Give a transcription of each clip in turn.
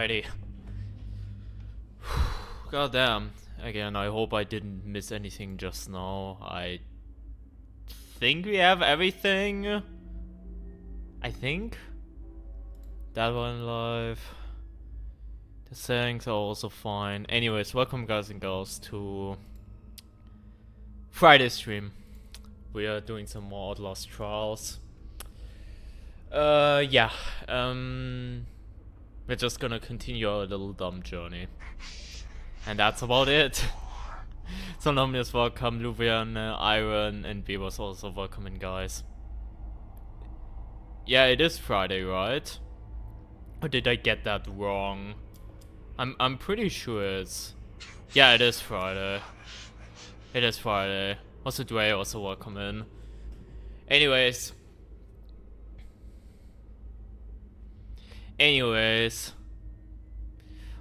Friday. God damn. Again, I hope I didn't miss anything just now. I think we have everything. I think. That one live. The settings are also fine. Anyways, welcome guys and girls to Friday stream. We are doing some more Outlast trials. Yeah. We're just gonna continue our little dumb journey. And that's about it. So Nomius welcome, Luvian, Iron, and B was also welcoming guys. Yeah, it is Friday, right? Or did I get that wrong? I'm pretty sure it's... Yeah, it is Friday. It is Friday. Also Dre also welcome in. Anyways.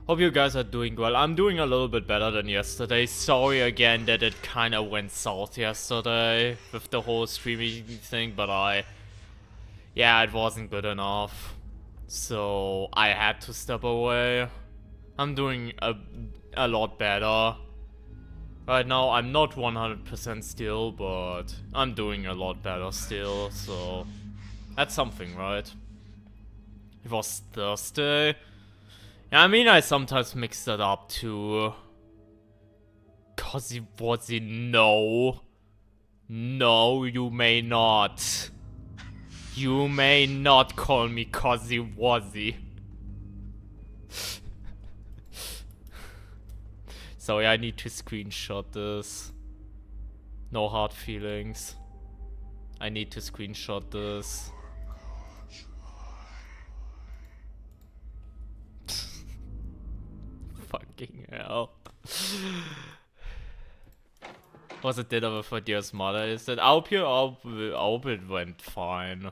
Hope you guys are doing well. I'm doing a little bit better than yesterday. Sorry again that it kinda went south yesterday with the whole streaming thing, but yeah, it wasn't good enough. So I had to step away. I'm doing a lot better. Right now I'm not 100% still, but I'm doing a lot better still, so that's something, right? It was Thursday. Yeah, I mean, I sometimes mix that up too. Cosy no. No, you may not. You may not call me Cosy Wazzy. Sorry, I need to screenshot this. No hard feelings. I need to screenshot this. Fucking hell. Was it dinner with Dear's mother? Is that? I hope it went fine.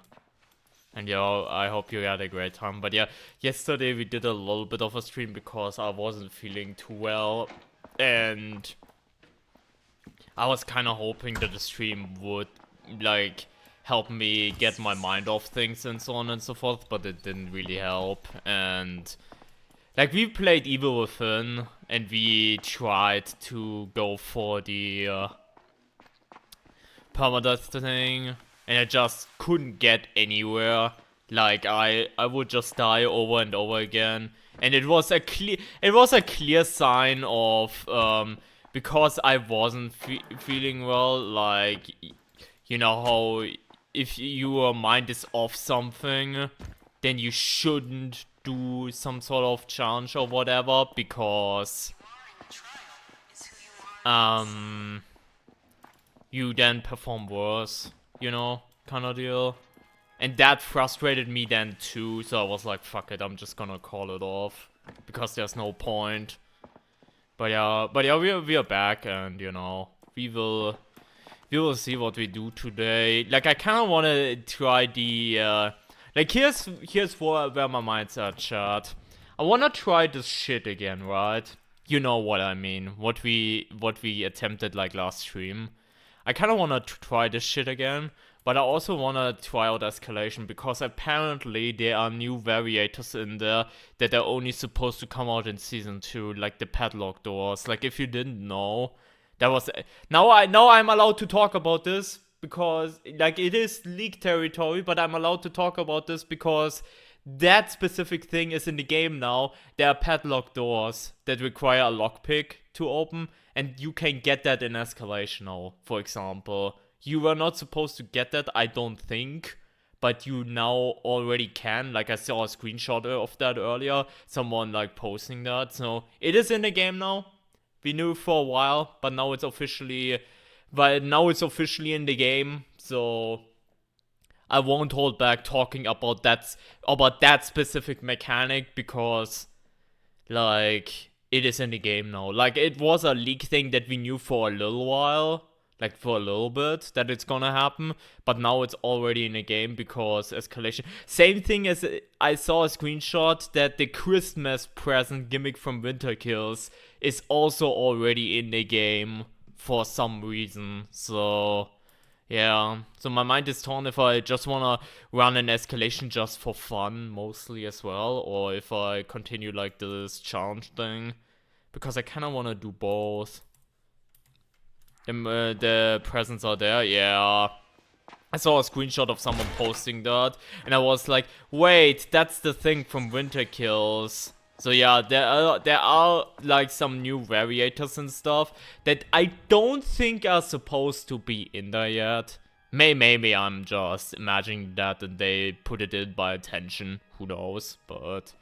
And yeah, I hope you had a great time. But yeah, yesterday we did a little bit of a stream because I wasn't feeling too well. And I was kind of hoping that the stream would, like, help me get my mind off things and so on and so forth. But it didn't really help. And... like, we played Evil Within, and we tried to go for the permadeath thing, and I just couldn't get anywhere. Like, I would just die over and over again, and it was a clear sign of because I wasn't feeling well. Like, you know how if your mind is off something, then you shouldn't do some sort of challenge or whatever, because you then perform worse, you know, kind of deal. And that frustrated me then too, so I was like, fuck it, I'm just gonna call it off, because there's no point. But yeah, we are back, and you know, we will see what we do today. Like, I kind of want to try the like, here's where my mind's at, chat. I wanna try this shit again, right? You know what I mean. What we attempted, like, last stream. I kinda wanna try this shit again. But I also wanna try out Escalation, because apparently there are new variators in there that are only supposed to come out in Season 2. Like the padlock doors. Like, if you didn't know, that was... Now I'm allowed to talk about this. Because, like, it is leak territory, but I'm allowed to talk about this because that specific thing is in the game now. There are padlock doors that require a lockpick to open, and you can get that in Escalation now, for example. You were not supposed to get that, I don't think, but you now already can. Like, I saw a screenshot of that earlier, someone, like, posting that, so it is in the game now. We knew it for a while, but now it's officially... But now it's officially in the game, so I won't hold back talking about that specific mechanic, because, like, it is in the game now. Like, it was a leak thing that we knew for a little while, like for a little bit, that it's gonna happen, but now it's already in the game because Escalation. Same thing as I saw a screenshot that the Christmas present gimmick from Winter Kills is also already in the game. For some reason, so Yeah, so my mind is torn if I just wanna run an escalation just for fun, mostly as well, or if I continue like this challenge thing, because I kinda wanna do both. The presents are there, yeah. I saw a screenshot of someone posting that, and I was like, wait, that's the thing from Winter Kills. So yeah, there are like some new variators and stuff that I don't think are supposed to be in there yet. Maybe I'm just imagining that and they put it in by attention, who knows, but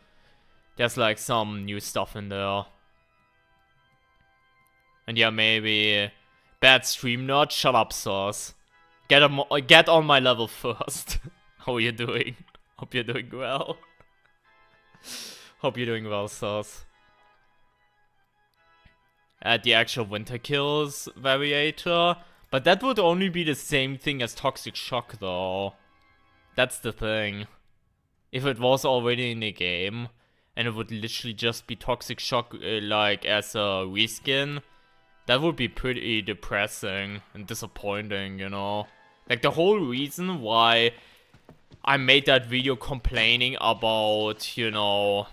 there's like some new stuff in there. And yeah, maybe bad stream nerd, shut up, sauce. Get on my level first. How are you doing? Hope you're doing well. Hope you're doing well, sauce. At the actual Winter Kills variator. But that would only be the same thing as Toxic Shock, though. That's the thing. If it was already in the game, and it would literally just be Toxic Shock, like, as a reskin, that would be pretty depressing and disappointing, you know? Like, the whole reason why I made that video complaining about, you know,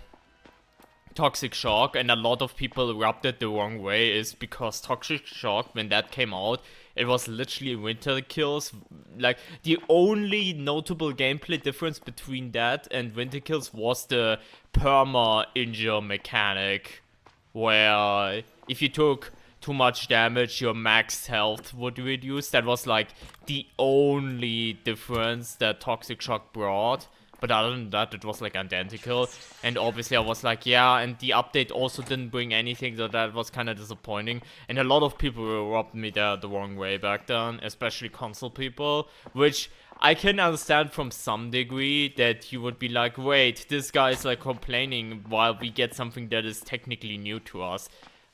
Toxic Shock, and a lot of people rubbed it the wrong way, is because Toxic Shock, when that came out, it was literally Winter Kills. Like, the only notable gameplay difference between that and Winter Kills was the perma-injure mechanic, where if you took too much damage, your max health would reduce. That was like the only difference that Toxic Shock brought. But other than that, it was like identical. And obviously I was like, yeah, and the update also didn't bring anything, so that was kind of disappointing. And a lot of people rubbed me the wrong way back then, especially console people, which I can understand from some degree, that you would be like, wait, this guy is like complaining while we get something that is technically new to us.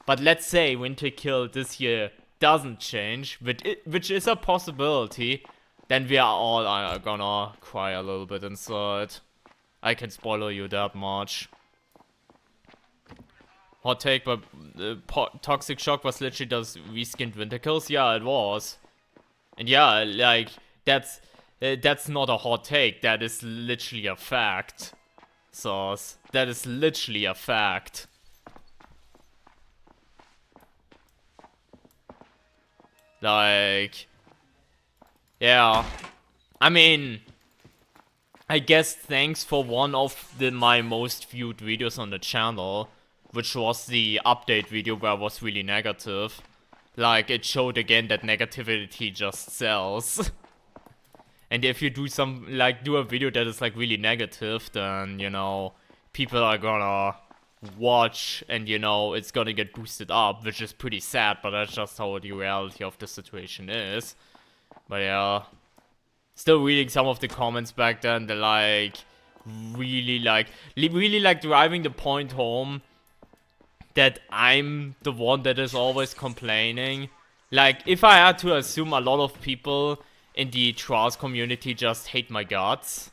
But let's say Winter Kill this year doesn't change, which is a possibility, then we are all gonna cry a little bit inside. I can spoiler you that much. Hot take, but Toxic Shock was literally those reskinned Winter Kills? Yeah, it was. And yeah, like, that's not a hot take, that is literally a fact. Sauce. That is literally a fact. Like, yeah, I mean, I guess thanks for one of my most viewed videos on the channel, which was the update video where I was really negative. Like, it showed again that negativity just sells. And if you do do a video that is like really negative, then, you know, people are gonna watch and, you know, it's gonna get boosted up, which is pretty sad, but that's just how the reality of the situation is. But yeah, still reading some of the comments back then, they're like really driving the point home that I'm the one that is always complaining. Like, if I had to assume, a lot of people in the Trials community just hate my guts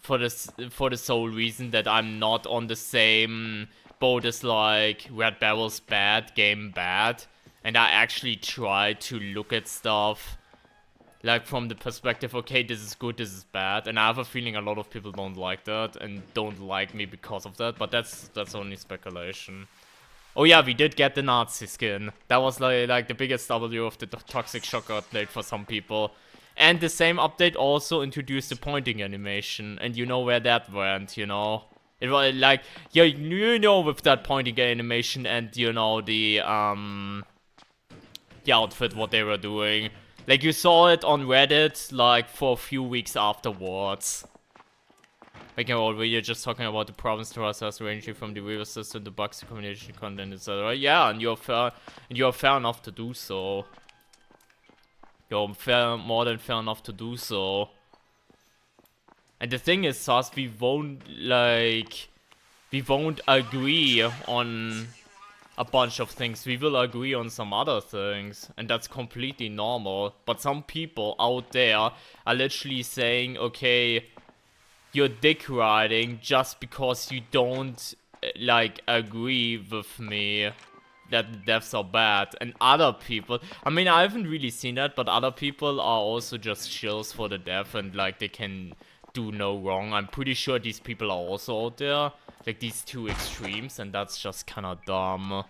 for the sole reason that I'm not on the same boat as like Red Barrel's bad, game bad, and I actually try to look at stuff like from the perspective, okay, this is good, this is bad, and I have a feeling a lot of people don't like that and don't like me because of that, but that's only speculation. Oh yeah, we did get the Nazi skin. That was like the biggest W of the Toxic Shock update for some people. And the same update also introduced the pointing animation, and you know where that went, you know? It was like, yeah, you know, with that pointing animation and, you know, the outfit, what they were doing. Like, you saw it on Reddit, like, for a few weeks afterwards. Like, you're just talking about the problems to us ranging from the river system, the bugs, the communication content, etc. Yeah, and you're fair enough to do so. You're more than fair enough to do so. And the thing is, Sus, we won't agree on a bunch of things. We will agree on some other things, and that's completely normal. But some people out there are literally saying, okay, you're dick riding just because you don't, like, agree with me that the devs are bad. And other people, I mean, I haven't really seen that, but other people are also just chills for the dev and like they can do no wrong. I'm pretty sure these people are also out there, like these two extremes, and that's just kind of dumb.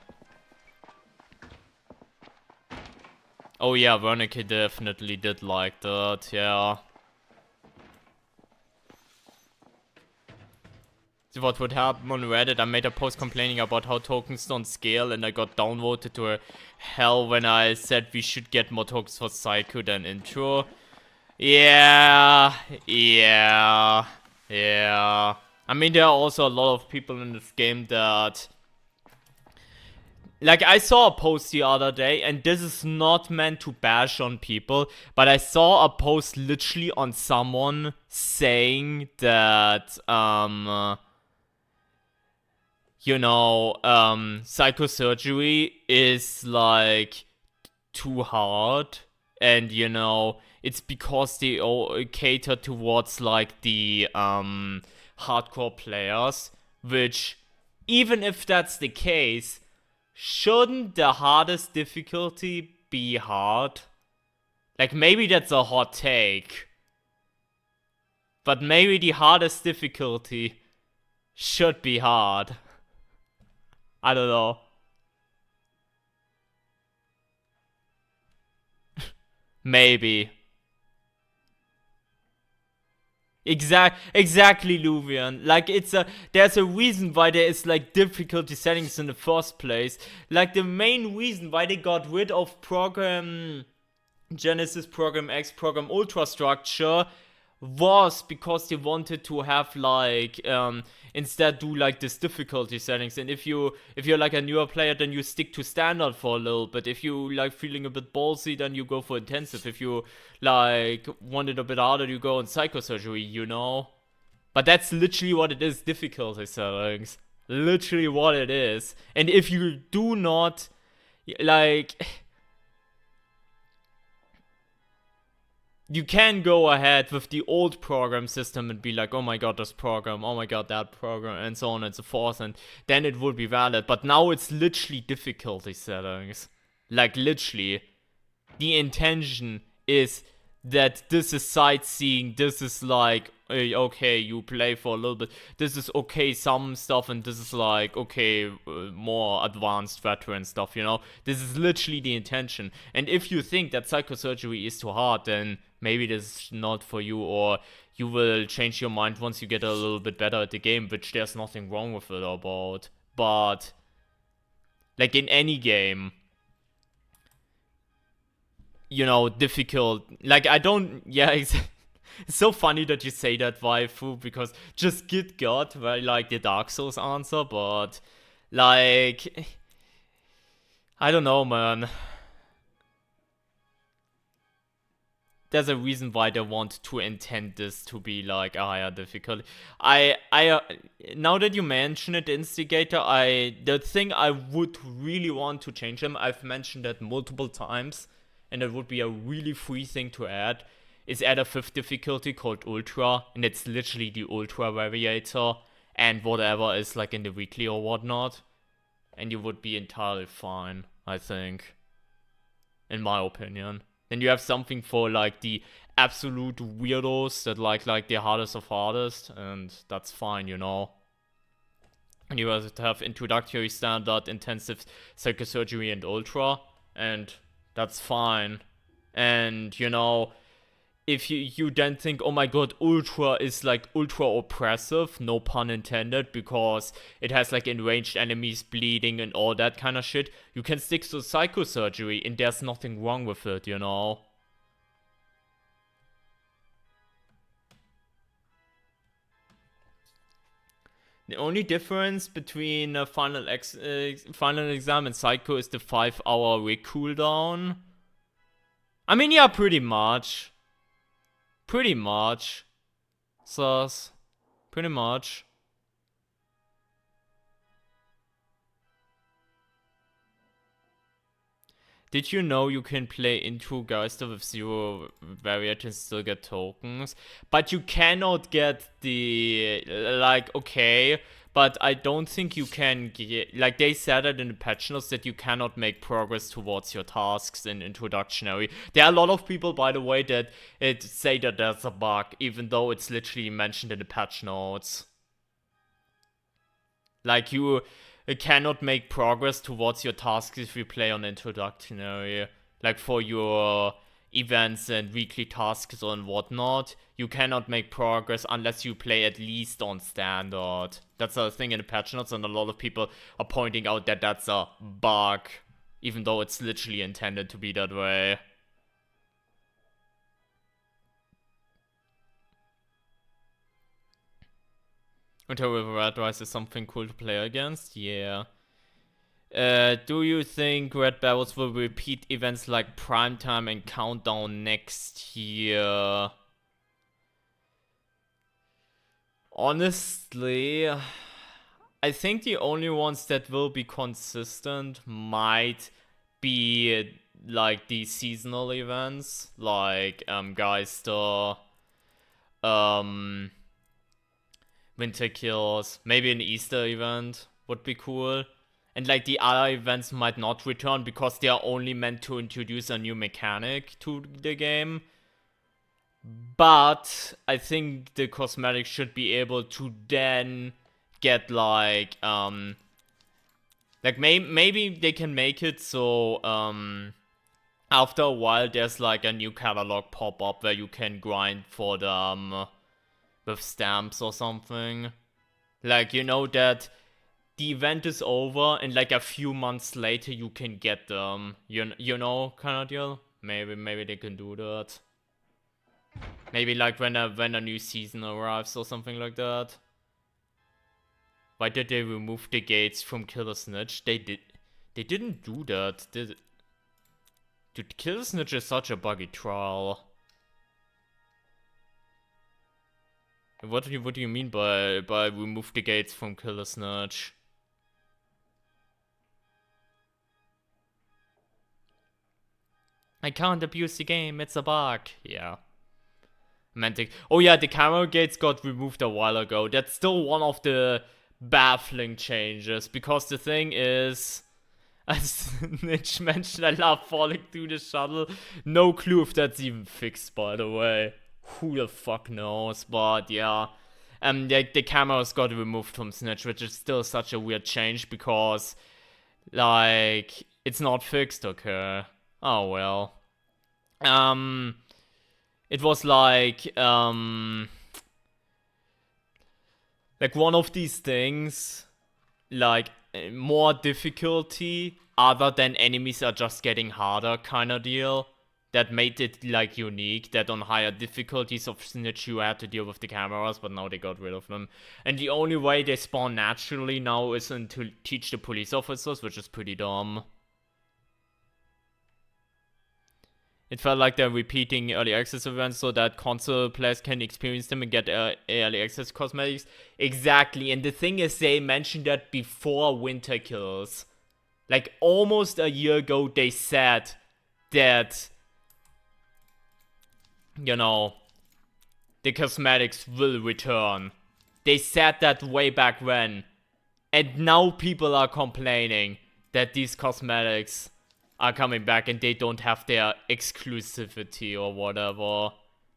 Oh yeah, Wernicke definitely did like that, yeah. So what would happen on Reddit? I made a post complaining about how tokens don't scale, and I got downvoted to hell when I said we should get more tokens for Psycho than intro. Yeah. I mean, there are also a lot of people in this game that... Like, I saw a post the other day, and this is not meant to bash on people, but I saw a post literally on someone saying that, you know, psychosurgery is, like, too hard. And, you know, it's because they cater towards, like, the, hardcore players. Which, even if that's the case, shouldn't the hardest difficulty be hard? Like, maybe that's a hot take. But maybe the hardest difficulty should be hard. I don't know. Maybe. Exactly, Luvian. Like, there's a reason why there is, like, difficulty settings in the first place. Like, the main reason why they got rid of Program Genesis, Program X, Program Ultra structure was because they wanted to have, like, instead do, like, this difficulty settings. And if you're, like, a newer player, then you stick to standard for a little bit. If you, like, feeling a bit ballsy, then you go for intensive. If you, like, want it a bit harder, you go on psychosurgery, you know? But that's literally what it is, difficulty settings. Literally what it is. And if you do not, like... You can go ahead with the old program system and be like, oh my god, this program, oh my god, that program, and so on and so forth, and then it would be valid. But now it's literally difficulty settings. Like, literally. The intention is that this is sightseeing, this is like, okay, you play for a little bit, this is okay, some stuff, and this is like, okay, more advanced veteran stuff, you know? This is literally the intention. And if you think that psychosurgery is too hard, then maybe this is not for you, or you will change your mind once you get a little bit better at the game, which there's nothing wrong with it about. But, like in any game, you know, difficult, like I don't, yeah, it's so funny that you say that, waifu, because just get God, well, like the Dark Souls answer, but, like, I don't know, man. There's a reason why they want to intend this to be like a higher difficulty. Now that you mention it, Instigator, the thing I would really want to change them, I've mentioned that multiple times, and it would be a really free thing to add, is add a 5th difficulty called Ultra, and it's literally the Ultra variator, and whatever is like in the weekly or whatnot, and you would be entirely fine, I think, in my opinion. Then you have something for, like, the absolute weirdos that like the hardest of hardest, and that's fine, you know. And you have introductory, standard, intensive, psychosurgery, and ultra, and that's fine. And, you know, if you then think, oh my god, ultra is, like, ultra oppressive, no pun intended, because it has, like, enraged enemies, bleeding, and all that kind of shit, you can stick to psychosurgery, and there's nothing wrong with it, you know? The only difference between final exam and psycho is the 5-hour rig cooldown. I mean, yeah, pretty much. Pretty much. Sus. Pretty much. Did you know you can play into Geister with 0 variant and still get tokens? But you cannot get the, like, okay, but I don't think you can get, like, they said it in the patch notes that you cannot make progress towards your tasks in introductionary. There are a lot of people, by the way, that say that there's a bug, even though it's literally mentioned in the patch notes. Like, you cannot make progress towards your tasks if you play on introductionary. Like, for your events and weekly tasks and whatnot, you cannot make progress unless you play at least on standard. That's a thing in the patch notes, and a lot of people are pointing out that that's a bug, even though it's literally intended to be that way. Winter River Red Rise is something cool to play against? Yeah. Do you think Red Barrels will repeat events like Primetime and Countdown next year? Honestly, I think the only ones that will be consistent might be like the seasonal events, like Geister, Winter Kills, maybe an Easter event would be cool. And like the other events might not return because they are only meant to introduce a new mechanic to the game. But I think the cosmetics should be able to then get like maybe they can make it so after a while there's like a new catalog pop up where you can grind for them with stamps or something. Like, you know that the event is over and like a few months later you can get them. You know, kind of deal? Maybe they can do that. Maybe like when a new season arrives or something like that. Why did they remove the gates from Killer Snitch? They didn't do that. Dude, Killer Snitch is such a buggy trial. What do you mean by remove the gates from Killer Snitch? I can't abuse the game, it's a bug. Yeah. Mantic. Oh yeah, the camera gates got removed a while ago. That's still one of the baffling changes, because the thing is, as Mitch mentioned, I love falling through the shuttle. No clue if that's even fixed, by the way. Who the fuck knows? But yeah. The cameras got removed from Snitch, which is still such a weird change because, like, it's not fixed, okay? Oh well. It was like one of these things, like more difficulty other than enemies are just getting harder kind of deal. That made it like unique, that on higher difficulties of Snitch you had to deal with the cameras, but now they got rid of them. And the only way they spawn naturally now is to teach the police officers, which is pretty dumb. It felt like they're repeating early access events so that console players can experience them and get early access cosmetics. Exactly, and the thing is, they mentioned that before Winter Kills. Like, almost a year ago, they said that, you know, the cosmetics will return. They said that way back when. And now people are complaining that these cosmetics are coming back and they don't have their exclusivity or whatever.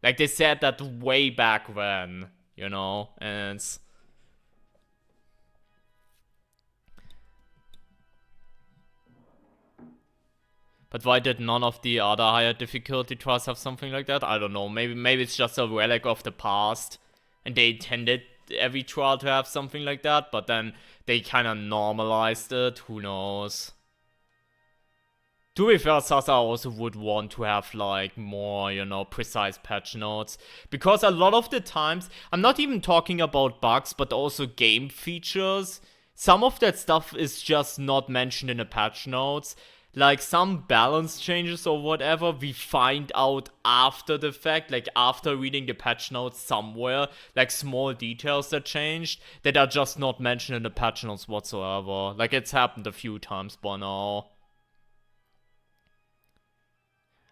Like, they said that way back when, you know, and it's... But why did none of the other higher difficulty trials have something like that? I don't know. Maybe it's just a relic of the past, and they intended every trial to have something like that, but then they kind of normalized it. Who knows? To be fair, Sasa also would want to have, like, more, you know, precise patch notes. Because a lot of the times, I'm not even talking about bugs, but also game features. Some of that stuff is just not mentioned in the patch notes. Like, some balance changes or whatever, we find out after the fact, like, after reading the patch notes somewhere. Like, small details that changed, that are just not mentioned in the patch notes whatsoever. Like, it's happened a few times by now.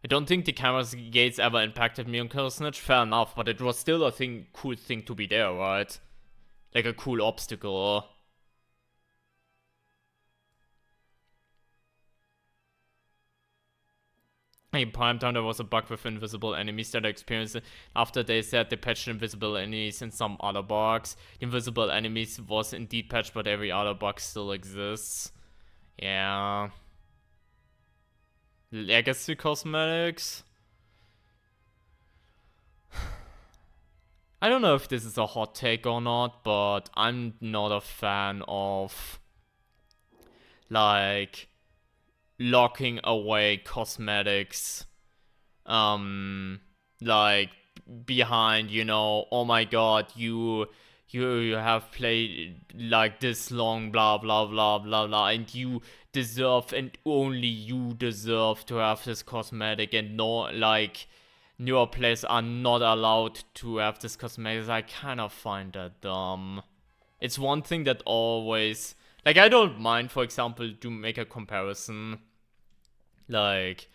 I don't think the camera's gates ever impacted me on Killer Snitch, fair enough, but it was still a cool thing to be there, right? Like a cool obstacle. In Primetime, there was a bug with invisible enemies that I experienced it after they said they patched invisible enemies in some other bugs. The invisible enemies was indeed patched, but every other bug still exists. Yeah. Legacy cosmetics? I don't know if this is a hot take or not, but I'm not a fan of, like, locking away cosmetics, like, behind, you know, oh my god, you have played like this long, blah blah blah blah blah, and you deserve, and only you deserve to have this cosmetic, and no, like, newer players are not allowed to have this cosmetic. I kind of find that dumb. It's one thing that always, like, I don't mind, for example, to make a comparison, like,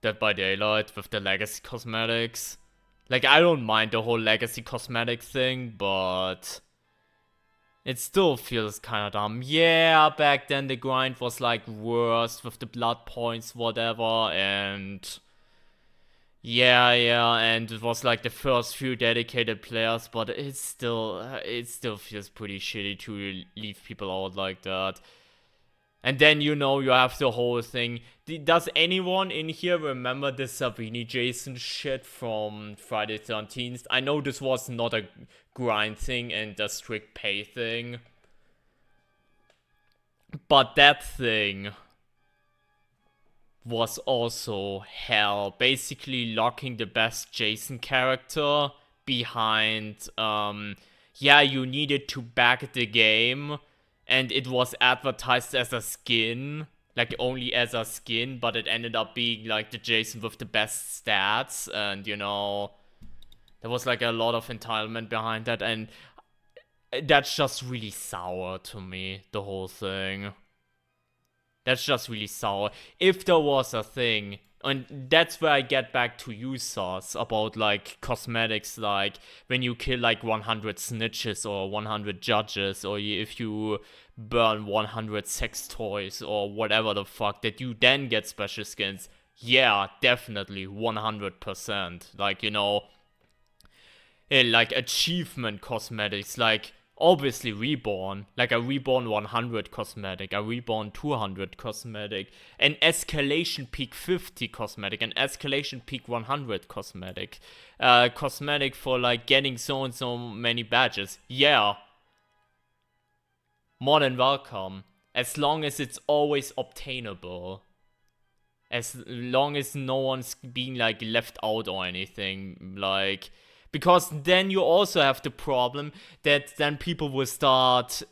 Dead by Daylight with the legacy cosmetics. Like, I don't mind the whole legacy cosmetic thing, but it still feels kind of dumb. Yeah, back then the grind was, like, worse with the blood points, whatever, and yeah, and it was, like, the first few dedicated players, but it still feels pretty shitty to leave people out like that. And then, you know, you have the whole thing. Does anyone in here remember the Savini Jason shit from Friday 13th? I know this was not a grind thing and a strict pay thing, but that thing was also hell. Basically locking the best Jason character behind, yeah, you needed to back the game, and it was advertised as a skin, like only as a skin, but it ended up being like the Jason with the best stats, and you know, there was like a lot of entitlement behind that, and that's just really sour to me, the whole thing. That's just really sour. If there was a thing, and that's where I get back to you, Sauce, about like cosmetics, like when you kill like 100 snitches or 100 judges, or if you burn 100 sex toys or whatever the fuck, that you then get special skins. Yeah, definitely, 100%. Like, you know, like achievement cosmetics, like obviously Reborn, like a Reborn 100 cosmetic, a Reborn 200 cosmetic, an Escalation Peak 50 cosmetic, an Escalation Peak 100 cosmetic, cosmetic for like getting so and so many badges. Yeah, more than welcome, as long as it's always obtainable. As long as no one's being like left out or anything, like, because then you also have the problem that then people will start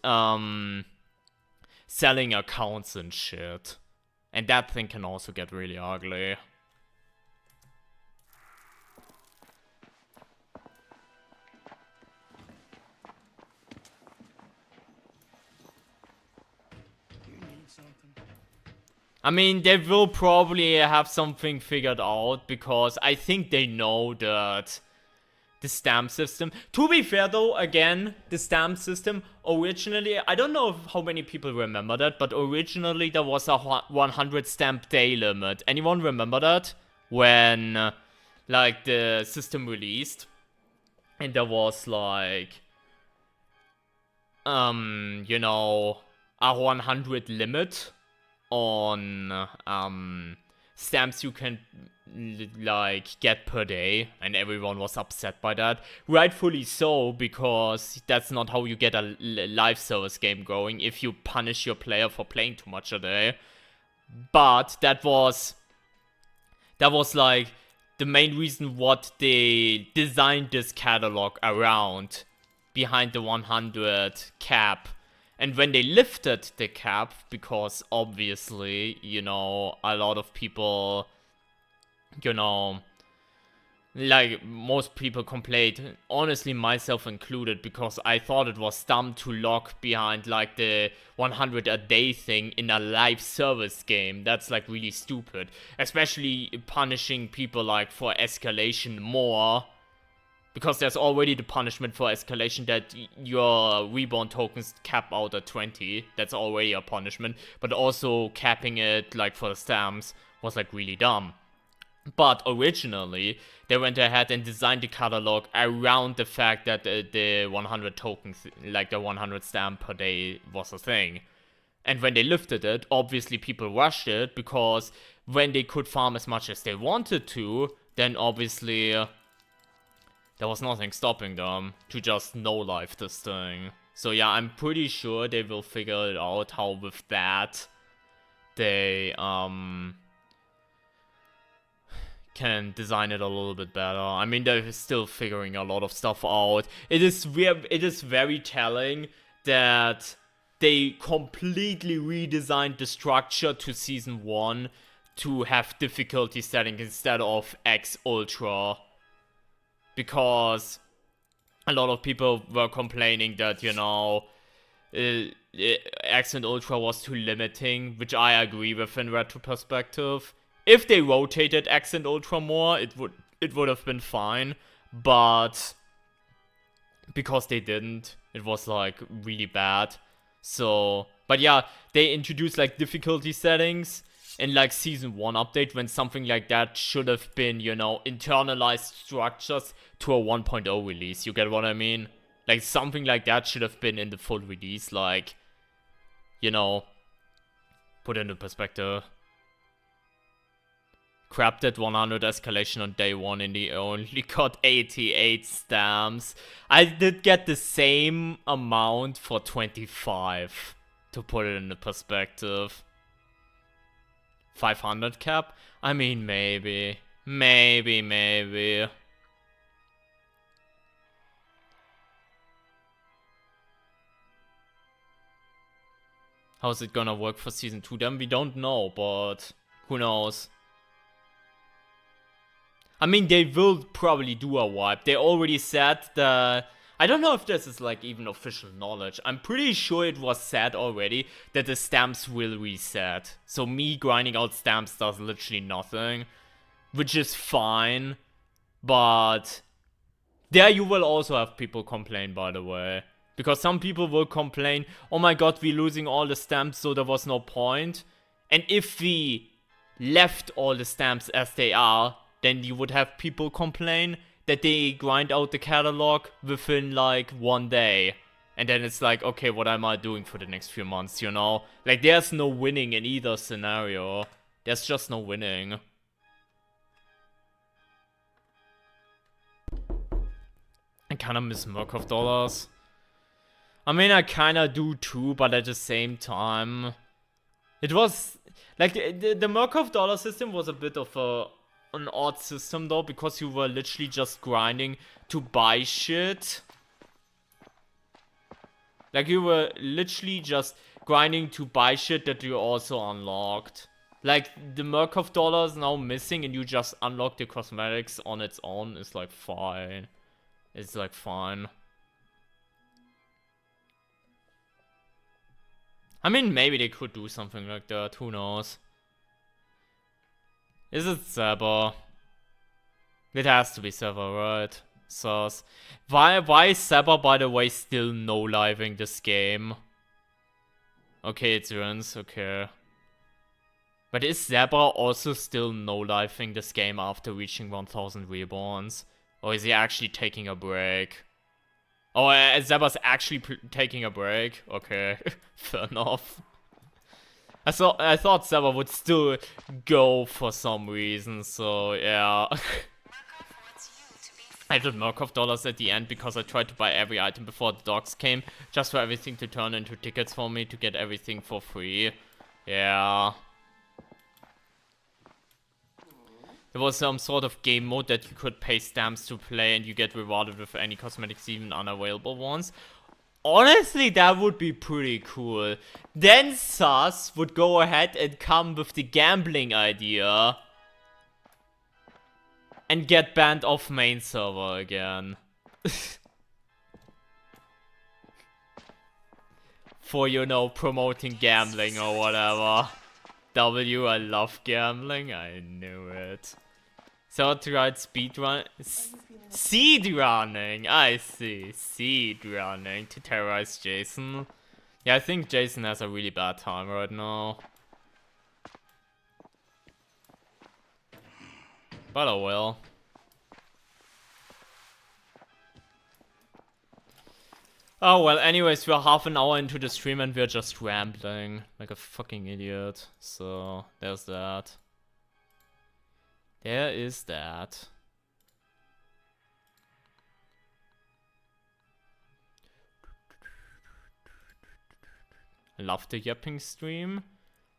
selling accounts and shit, and that thing can also get really ugly. I mean, they will probably have something figured out, because I think they know that the stamp system. To be fair though, again, the stamp system, originally, I don't know how many people remember that, but originally there was a 100 stamp day limit. Anyone remember that? When, like, the system released, and there was, like, you know, a 100 limit on, stamps you can like get per day, and everyone was upset by that, rightfully so, because that's not how you get a live service game going, if you punish your player for playing too much a day. But that was like the main reason what they designed this catalog around, behind the 100 cap. And when they lifted the cap, because obviously, you know, a lot of people, you know, like, most people complained, honestly myself included, because I thought it was dumb to lock behind like the 100 a day thing in a live service game. That's like really stupid, especially punishing people like for escalation more, Because there's already the punishment for escalation that your reborn tokens cap out at 20. That's already a punishment. But also capping it, like, for the stamps was, like, really dumb. But originally, they went ahead and designed the catalog around the fact that the 100 tokens, like the 100 stamp per day was a thing. And when they lifted it, obviously people rushed it, because when they could farm as much as they wanted to, then obviously there was nothing stopping them to just no-life this thing. So yeah, I'm pretty sure they will figure it out how with that they can design it a little bit better. I mean, they're still figuring a lot of stuff out. It is very telling that they completely redesigned the structure to Season 1 to have difficulty setting instead of X Ultra. Because a lot of people were complaining that, you know, X and Ultra was too limiting, which I agree with in retro perspective. If they rotated X and Ultra more, it would have been fine, but because they didn't, it was like really bad. So, but yeah, they introduced like difficulty settings in like Season 1 update when something like that should have been, you know, internalized structures to a 1.0 release. You get what I mean? Like something like that should have been in the full release, like, you know, put into perspective. Crapped at 100 escalation on day 1 and he only got 88 stamps. I did get the same amount for 25, to put it into perspective. 500 cap? I mean, maybe. How's it gonna work for Season 2 then? We don't know, but who knows? I mean, they will probably do a wipe. They already said that... I don't know if this is like even official knowledge. I'm pretty sure it was said already that the stamps will reset. So me grinding out stamps does literally nothing, which is fine. But there you will also have people complain, by the way. Because some people will complain, oh my god, we're losing all the stamps, so there was no point. And if we left all the stamps as they are, then you would have people complain that they grind out the catalog within like 1 day. And then it's like, okay, what am I doing for the next few months, you know? Like, there's no winning in either scenario. There's just no winning. I kinda miss Murkoff dollars. I mean, I kinda do too, but at the same time... It was... Like, the Murkoff dollar system was a bit of an odd system though, because you were literally just grinding to buy shit. Like, you were literally just grinding to buy shit that you also unlocked. Like, the Murkoff dollar is now missing and you just unlock the cosmetics on its own. It's like fine. It's like fine. I mean, maybe they could do something like that. Who knows? Is it Saber? It has to be Saber, right? Sus. Why is Saber, by the way, still no-living this game? Okay, it's Ruins, okay. But is Saber also still no-living this game after reaching 1000 reborns? Or is he actually taking a break? Oh, Saber's actually taking a break? Okay, fair enough. I thought Saber would still go for some reason, so yeah. I did Murkoff dollars at the end because I tried to buy every item before the dogs came, just for everything to turn into tickets for me to get everything for free. Yeah. There was some sort of game mode that you could pay stamps to play and you get rewarded with any cosmetics, even unavailable ones. Honestly, that would be pretty cool. Then Sus would go ahead and come with the gambling idea. And get banned off main server again. For, you know, promoting gambling or whatever. W, I love gambling. I knew it. So I tried speedrun. Seed running! I see. Seed running to terrorize Jason. Yeah, I think Jason has a really bad time right now. But oh well. Oh well, anyways, we're half an hour into the stream and we're just rambling like a fucking idiot. So, there's that. There is that. I love the yapping stream.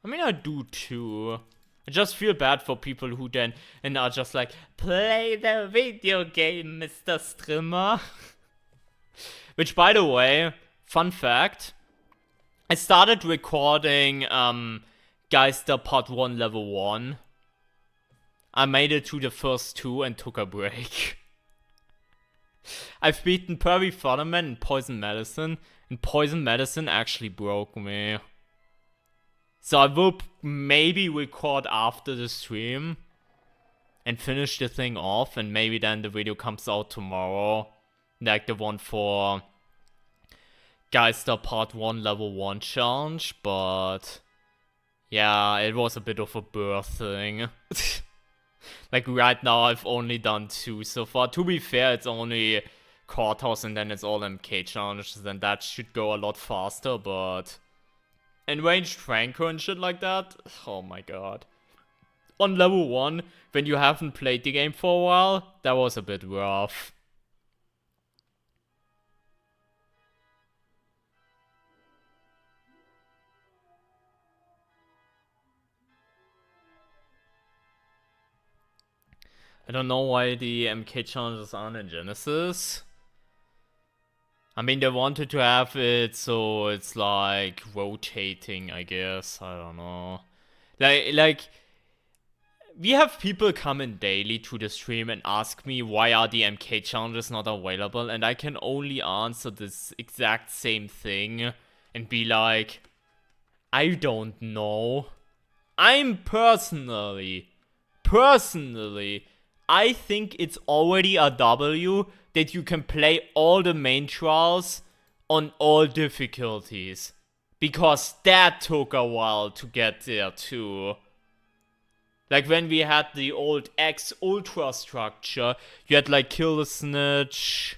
I mean, I do too. I just feel bad for people who then and are just like, play the video game, Mr. Streamer. Which, by the way, fun fact, I started recording Geister Part 1 Level 1. I made it to the first 2 and took a break. I've beaten Pervy Futterman and Poison Medicine, and Poison Medicine actually broke me. So I will maybe record after the stream and finish the thing off, and maybe then the video comes out tomorrow. Like the one for Geister Part 1 Level 1 challenge, but yeah, it was a bit of a birth thing. Like right now I've only done 2 so far. To be fair, it's only Courthouse and then it's all MK challenges, and that should go a lot faster, but Enraged Franco and shit like that, oh my god. On level 1, when you haven't played the game for a while, that was a bit rough. I don't know why the MK challenges aren't in Genesis. I mean, they wanted to have it so it's like rotating, I guess. I don't know. Like we have people come in daily to the stream and ask me why are the MK challenges not available, and I can only answer this exact same thing and be like, I don't know. I'm personally, I think it's already a W that you can play all the main trials on all difficulties. Because that took a while to get there too. Like when we had the old X Ultra structure, you had like Kill the Snitch,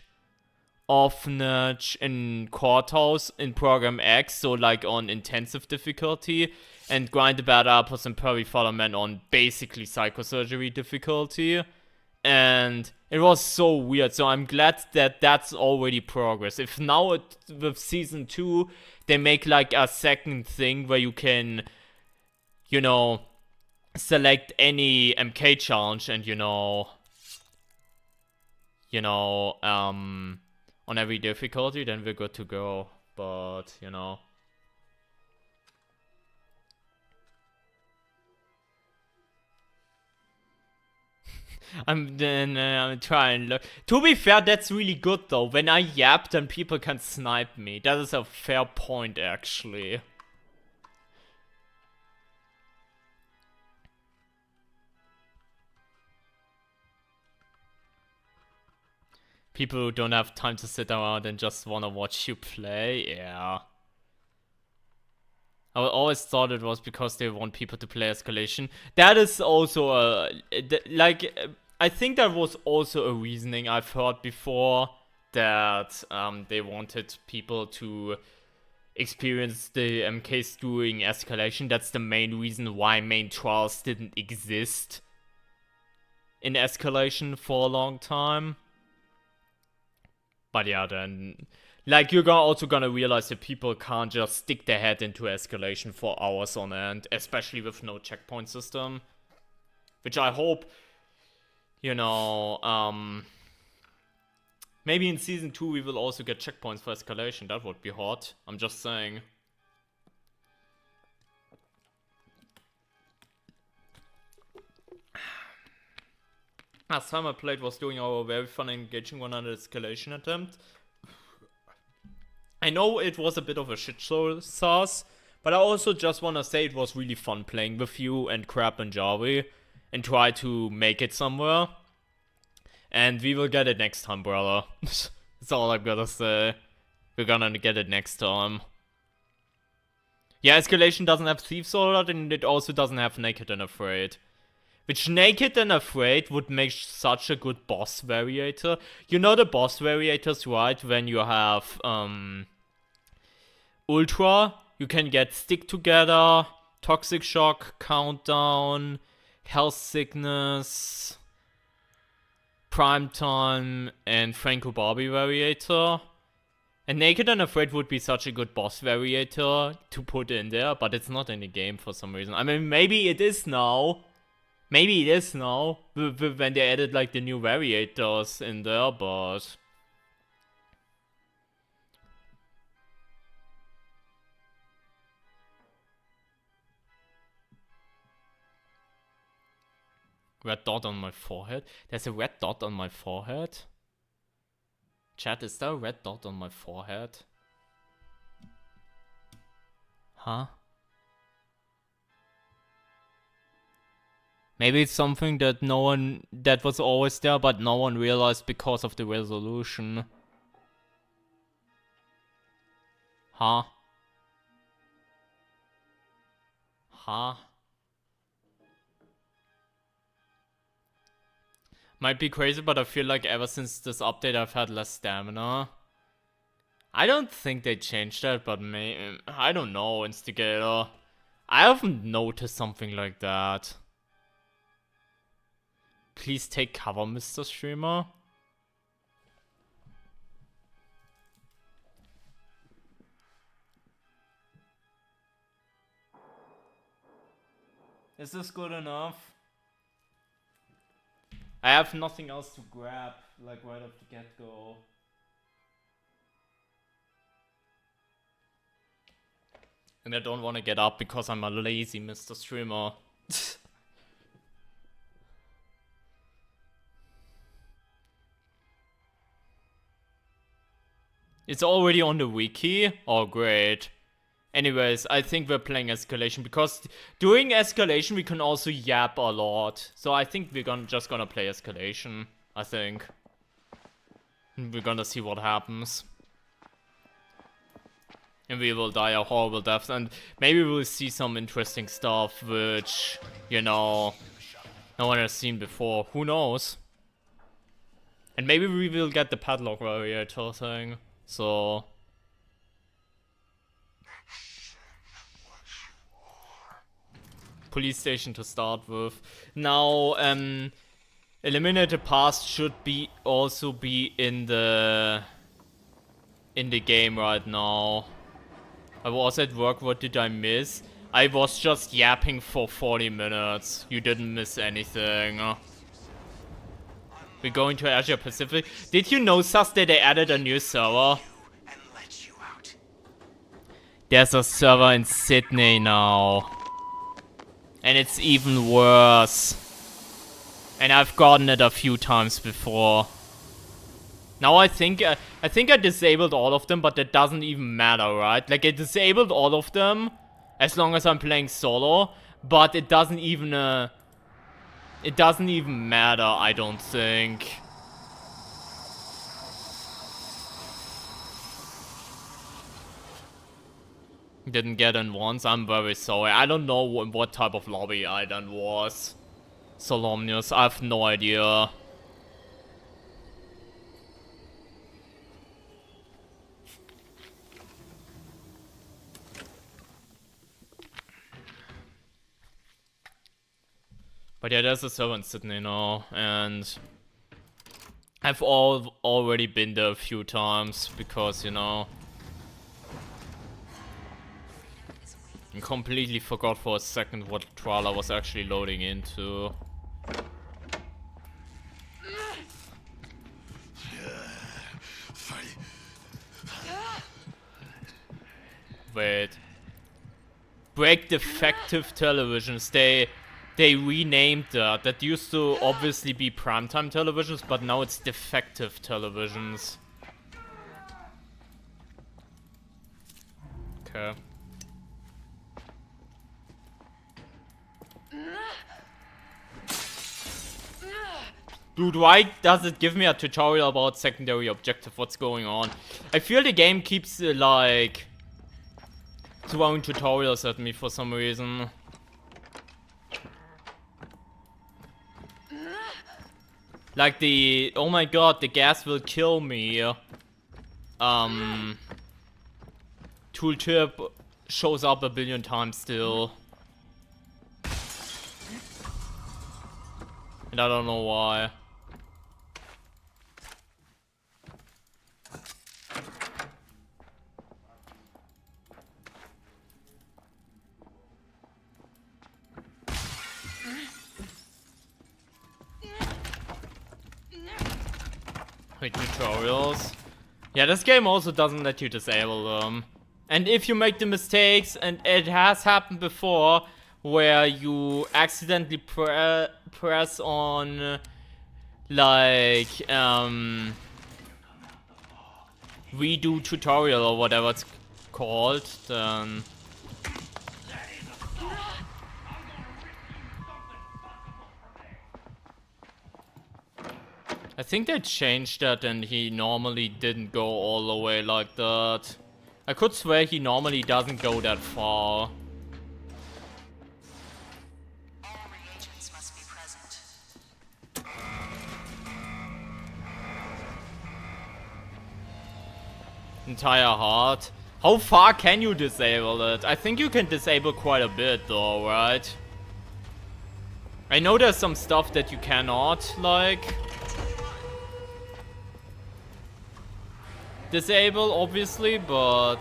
Off-Snitch, and Courthouse in Program X, so like on intensive difficulty, and Grind the Bad Apples and Pervy Futterman on basically Psychosurgery difficulty. And it was so weird, so I'm glad that that's already progress. If now with Season 2, they make like a second thing where you can, you know, select any MK challenge and, on every difficulty, then we're good to go. But, I'm trying to look. To be fair, that's really good though. When I yap, then people can snipe me. That is a fair point, actually. People who don't have time to sit around and just wanna watch you play, yeah. I always thought it was because they want people to play Escalation. That is also I think that was also a reasoning I've heard before, that they wanted people to experience the MKs during Escalation. That's the main reason why main trials didn't exist in Escalation for a long time. But yeah, then, like, you're also gonna realize that people can't just stick their head into Escalation for hours on end, especially with no checkpoint system. Which I hope, maybe in Season 2 we will also get checkpoints for Escalation. That would be hot. I'm just saying. Last time I played was doing our very fun and engaging 100 Escalation attempt. I know it was a bit of a shit show sauce, but I also just want to say it was really fun playing with you and Crab and Jarvi. and try to make it somewhere. And we will get it next time, brother. That's all I'm gonna say. We're gonna get it next time. Yeah, Escalation doesn't have Thief Sword, and it also doesn't have Naked and Afraid. Which Naked and Afraid would make such a good boss variator. You know the boss variators, right? When you have Ultra, you can get Stick Together, Toxic Shock, Countdown, Health Sickness, Prime Time, and Franco Barbie variator. And Naked and Afraid would be such a good boss variator to put in there, but it's not in the game for some reason. I mean, maybe it is now. Maybe it is now, when they added like the new variators in there, but... Red dot on my forehead? There's a red dot on my forehead? Chat, is there a red dot on my forehead? Huh? Maybe it's something that that was always there, but no one realized because of the resolution. Huh? Huh? Might be crazy, but I feel like ever since this update I've had less stamina. I don't think they changed that, but I don't know, Instigator. I haven't noticed something like that. Please take cover, Mr. Streamer. Is this good enough? I have nothing else to grab, like right off the get-go. And I don't want to get up because I'm a lazy Mr. Streamer. It's already on the wiki? Oh, great. Anyways, I think we're playing Escalation because during Escalation we can also yap a lot. So I think we're just gonna play Escalation, I think. We're gonna see what happens. And we will die a horrible death, and maybe we'll see some interesting stuff which, you know, no one has seen before. Who knows? And maybe we will get the padlock variator thing. So... Police station to start with. Now, Eliminated Past should also be in the game right now. I was at work, what did I miss? I was just yapping for 40 minutes. You didn't miss anything. We're going to Asia Pacific. Did you know, Sus, that they added a new server? There's a server in Sydney now. And it's even worse. And I've gotten it a few times before. Now I think I disabled all of them, but that doesn't even matter, right? Like, I disabled all of them as long as I'm playing solo, but it doesn't even matter, I don't think. Didn't get in once, I'm very sorry. I don't know what type of lobby I then was. Solomnius, I have no idea. But yeah, there's a server in Sydney now, and I've already been there a few times because, you know, I completely forgot for a second what trial I was actually loading into. Wait. Break defective televisions. They renamed that. That used to obviously be primetime televisions, but now it's defective televisions. Okay. Dude, why does it give me a tutorial about secondary objective? What's going on? I feel the game keeps, like, throwing tutorials at me for some reason. Like the, oh my god, the gas will kill me. Tooltip shows up a billion times still. And I don't know why. Wait, tutorials? Yeah, this game also doesn't let you disable them. And if you make the mistakes, and it has happened before, where you accidentally press on, like, redo tutorial or whatever it's called, then... I think they changed that and he normally didn't go all the way like that. I could swear he normally doesn't go that far. All reagents must be present. Entire heart. How far can you disable it? I think you can disable quite a bit though, right? I know there's some stuff that you cannot, like... disable, obviously, but...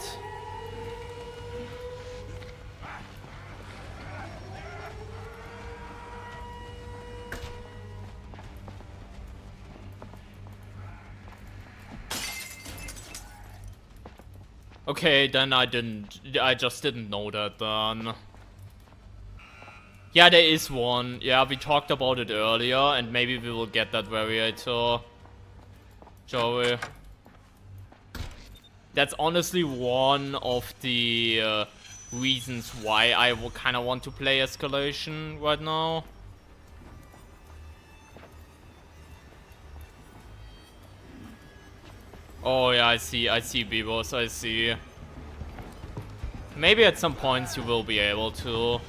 okay, then I just didn't know that then. Yeah, there is one. Yeah, we talked about it earlier, and maybe we will get that variator. Shall we? That's honestly one of the reasons why I will kind of want to play Escalation right now. Oh yeah, I see Bebos, I see. Maybe at some points you will be able to.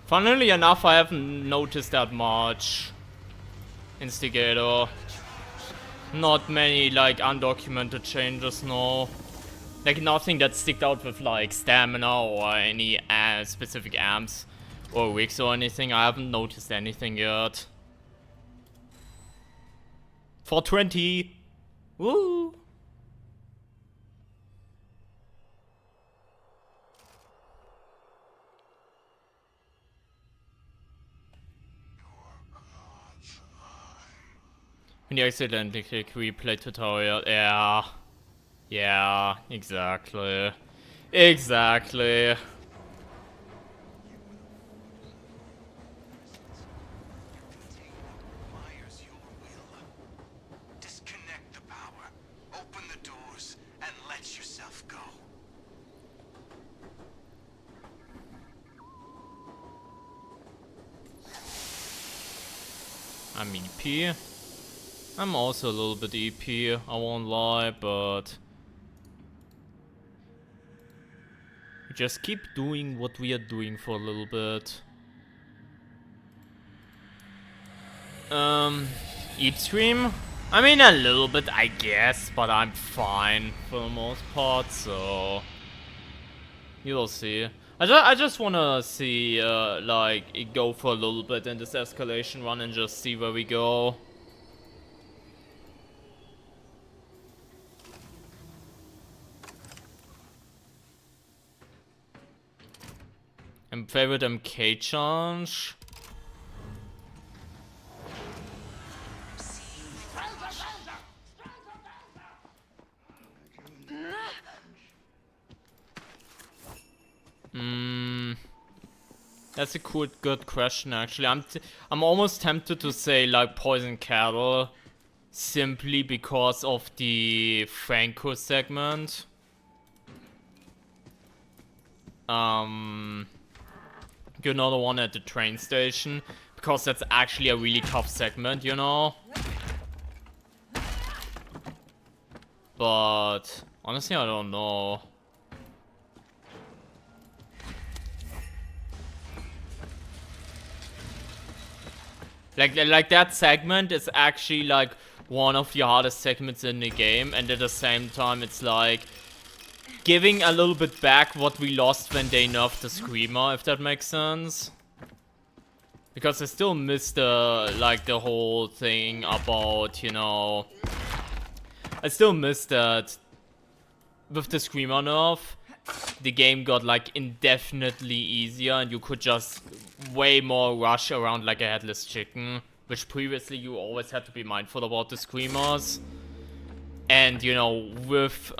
Funnily enough, I haven't noticed that much. Instigator. Not many, like, undocumented changes, no. Like, nothing that sticked out with, like, stamina or any specific amps or rigs or anything. I haven't noticed anything yet. 420! Woo! When you accidentally click replay tutorial, yeah. Yeah, exactly. Exactly. Disconnect the power, open the doors, and let yourself go. I'm EP. I'm also a little bit EP, I won't lie, but... we just keep doing what we are doing for a little bit. Eat stream? I mean, a little bit, I guess, but I'm fine for the most part, so... you'll see. I just wanna see, like, it go for a little bit in this escalation run and just see where we go. And favorite MK challenge. That's a good question actually. I'm almost tempted to say like Poison Cattle, simply because of the Franco segment. You know, the one at the train station, because that's actually a really tough segment, you know. But honestly, I don't know. Like that segment is actually like one of the hardest segments in the game, and at the same time it's like giving a little bit back what we lost when they nerfed the Screamer, if that makes sense. Because I still miss the, like, the whole thing about, you know, I still miss that with the Screamer nerf, the game got like indefinitely easier and you could just way more rush around like a headless chicken, which previously you always had to be mindful about the Screamers. And, you know, with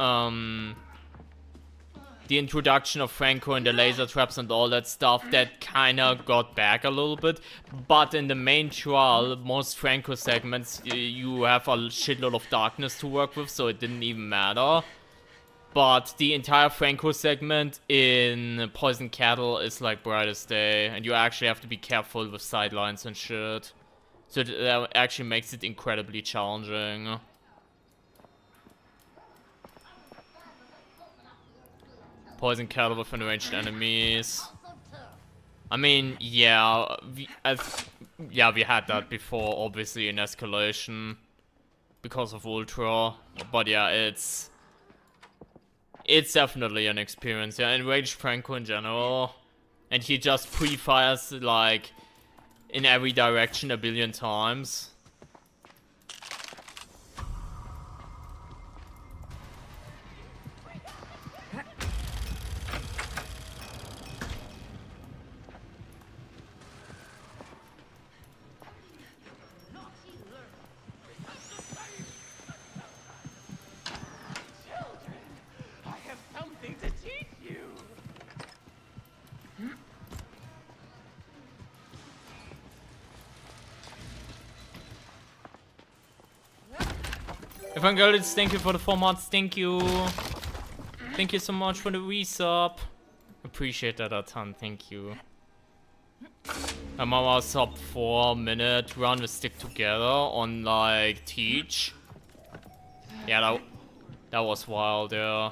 the introduction of Franco and the laser traps and all that stuff, that kinda got back a little bit. But in the main trial, most Franco segments, you have a shitload of darkness to work with, so it didn't even matter. But the entire Franco segment in Poison Cattle is like bright as day, and you actually have to be careful with sidelines and shit. So that actually makes it incredibly challenging. Poison Cattle with enraged enemies. I mean, yeah, we had that before, obviously, in Escalation, because of Ultra. But yeah, it's definitely an experience. Yeah, enraged Franco in general, and he just pre-fires like in every direction a billion times. Evangelists, thank you for the 4 months, thank you. Thank you so much for the resub. Appreciate that a ton, thank you. I'm on our sub 4-minute run with Stick Together on like Teach. Yeah, that was wild, yeah.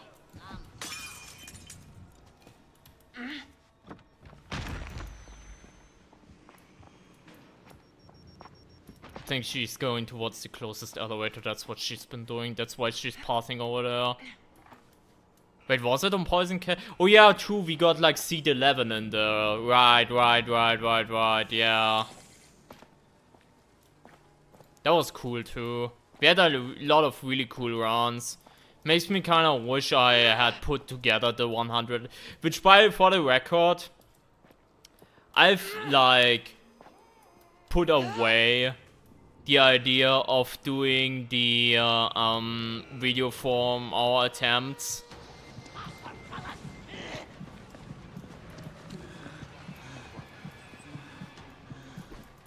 I think she's going towards the closest elevator, that's what she's been doing, that's why she's passing over there. Wait, was it on Poison Cat? Oh yeah, true, we got like seat 11 in there. Right, yeah. That was cool too. We had a lot of really cool runs. Makes me kind of wish I had put together the 100, which for the record, I've like put away the idea of doing the video from our attempts.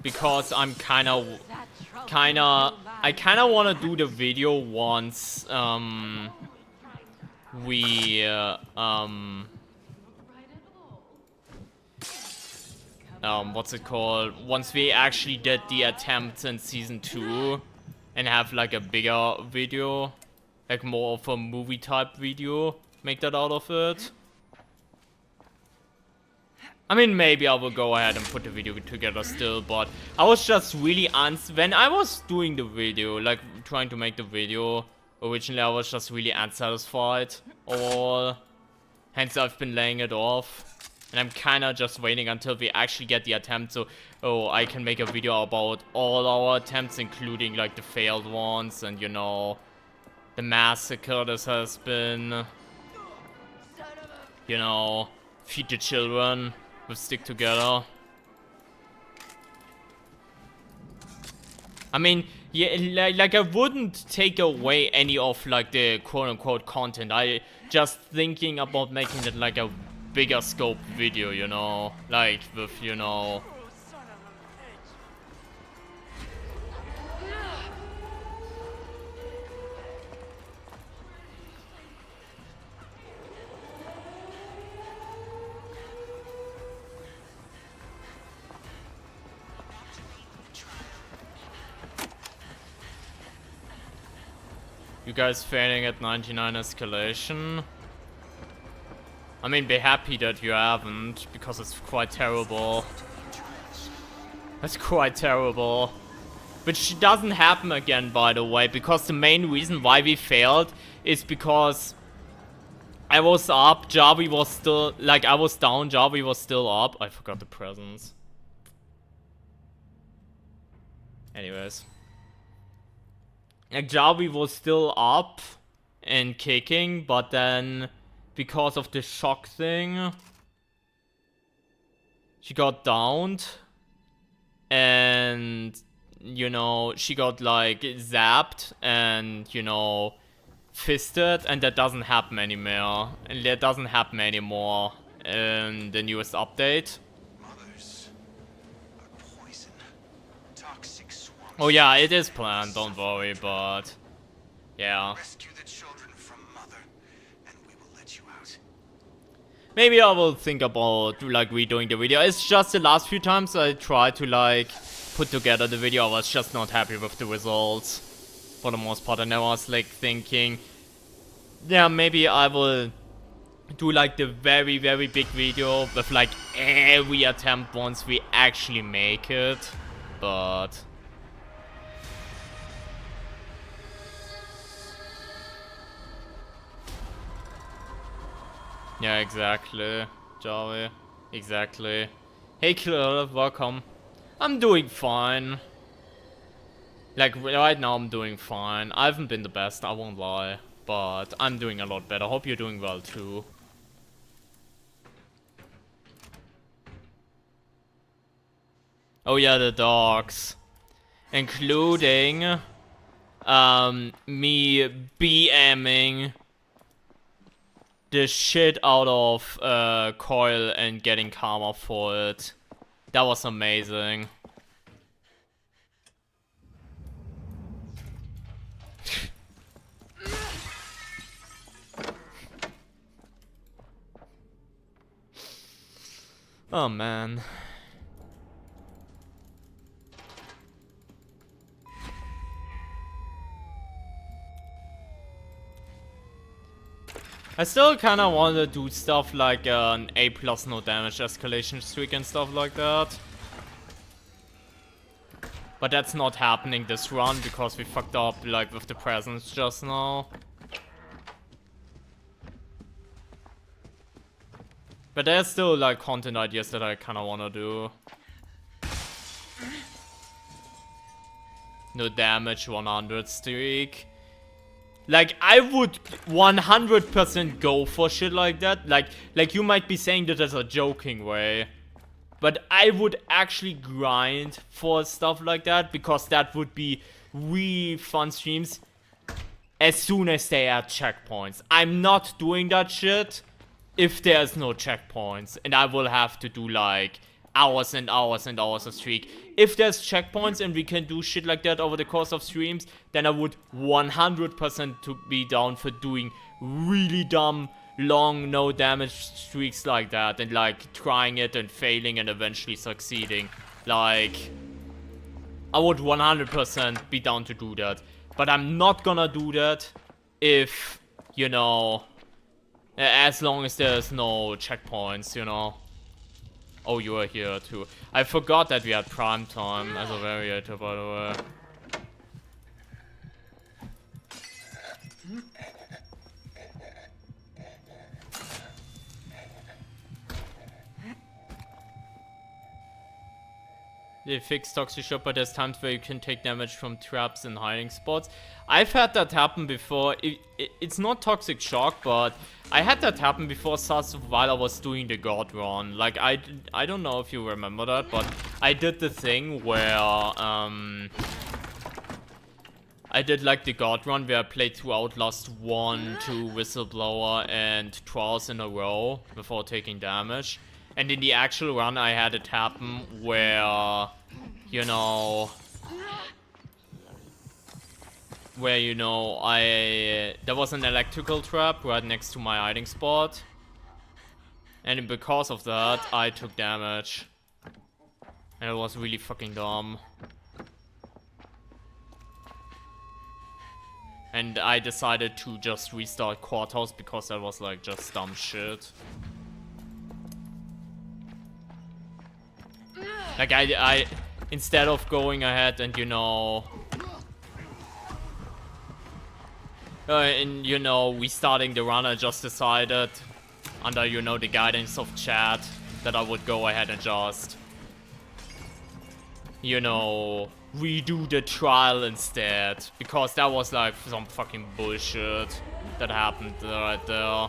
Because I'm I kind of want to do the video once what's it called? Once we actually did the attempts in season 2 and have like a bigger video, like more of a movie type video, make that out of it. I mean, maybe I will go ahead and put the video together still, but I was just really when I was doing the video, like trying to make the video, originally I was just really unsatisfied overall. Hence I've been laying it off. And I'm kinda just waiting until we actually get the attempt, so I can make a video about all our attempts, including like the failed ones and, you know, the massacre this has been. You know, feed the children with Stick Together. I mean, yeah, like I wouldn't take away any of like the quote-unquote content. I just thinking about making it like a bigger scope video, you know, like with, you know. You guys failing at 99 escalation? I mean, be happy that you haven't, because it's quite terrible. That's quite terrible. Which doesn't happen again, by the way, because the main reason why we failed is because I was up, Javi was still, like, I was down, Javi was still up. I forgot the presents. Anyways. Like, Javi was still up and kicking, but then because of the shock thing, she got downed. And, you know, she got, like, zapped and, you know, fisted. And that doesn't happen anymore. And that doesn't happen anymore in the newest update. Mothers are poison. Toxic swamp. Oh yeah, it is planned, don't worry, but yeah. Rescue the children from mother, and we will let you out. Maybe I will think about like redoing the video. It's just the last few times I tried to like put together the video, I was just not happy with the results for the most part, and I was like thinking, yeah, maybe I will do like the very big video with like every attempt once we actually make it, but yeah, exactly, Javi, exactly. Hey Claire, welcome. I'm doing fine. Like, right now I'm doing fine. I haven't been the best, I won't lie. But I'm doing a lot better. Hope you're doing well too. Oh yeah, the dogs. Including me BMing the shit out of Coil and getting karma for it. That was amazing. Oh man. I still kinda wanna do stuff like an A+ no damage escalation streak and stuff like that. But that's not happening this run because we fucked up like with the presence just now. But there's still like content ideas that I kinda wanna do. No damage 100 streak. Like, I would 100% go for shit like that. Like you might be saying that as a joking way. But I would actually grind for stuff like that, because that would be really fun streams as soon as they add checkpoints. I'm not doing that shit if there's no checkpoints, and I will have to do like hours and hours and hours of streak. If there's checkpoints and we can do shit like that over the course of streams, then I would 100% to be down for doing really dumb, long, no damage streaks like that, and like trying it and failing and eventually succeeding. Like, I would 100% be down to do that. But I'm not gonna do that if, you know, as long as there's no checkpoints, you know. Oh, you are here too. I forgot that we had prime time as a variator, by the way. They fixed toxic shock, but there's times where you can take damage from traps and hiding spots. I've had that happen before. It's not toxic shock, but I had that happen before while I was doing the god run. Like, I don't know if you remember that, but I did the thing where, I did like the god run where I played through Outlast 1, 2, Whistleblower, and Trials in a row before taking damage. And in the actual run, I had it happen where, you know, there was an electrical trap right next to my hiding spot. And because of that, I took damage. And it was really fucking dumb. And I decided to just restart Courthouse because that was like just dumb shit. Like, I instead of going ahead and, you know, restarting the run, I just decided, under, you know, the guidance of chat, that I would go ahead and just, you know, redo the trial instead. Because that was like some fucking bullshit that happened right there.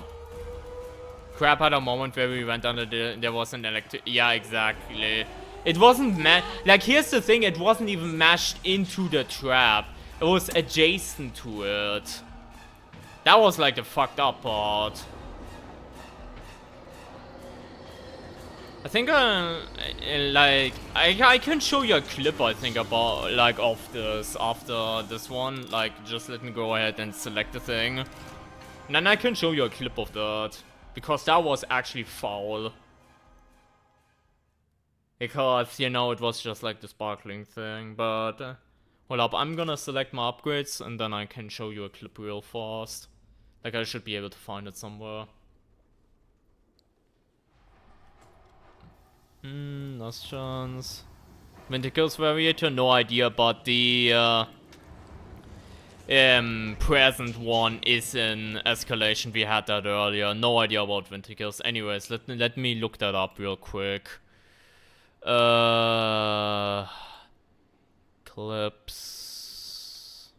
Crap had a moment where we went under there was an yeah, exactly. It wasn't like, here's the thing, it wasn't even mashed into the trap. It was adjacent to it. That was like the fucked up part. I think, like, I can show you a clip, I think, about, like, of this, after this one. Like, just let me go ahead and select the thing. And then I can show you a clip of that. Because that was actually foul. Because, you know, it was just like the sparkling thing, but... hold up, I'm gonna select my upgrades and then I can show you a clip real fast. Like, I should be able to find it somewhere. Last chance. Ventricles Variator, no idea, but the present one is in Escalation. We had that earlier. No idea about Ventricles. Anyways, let me look that up real quick. Clips.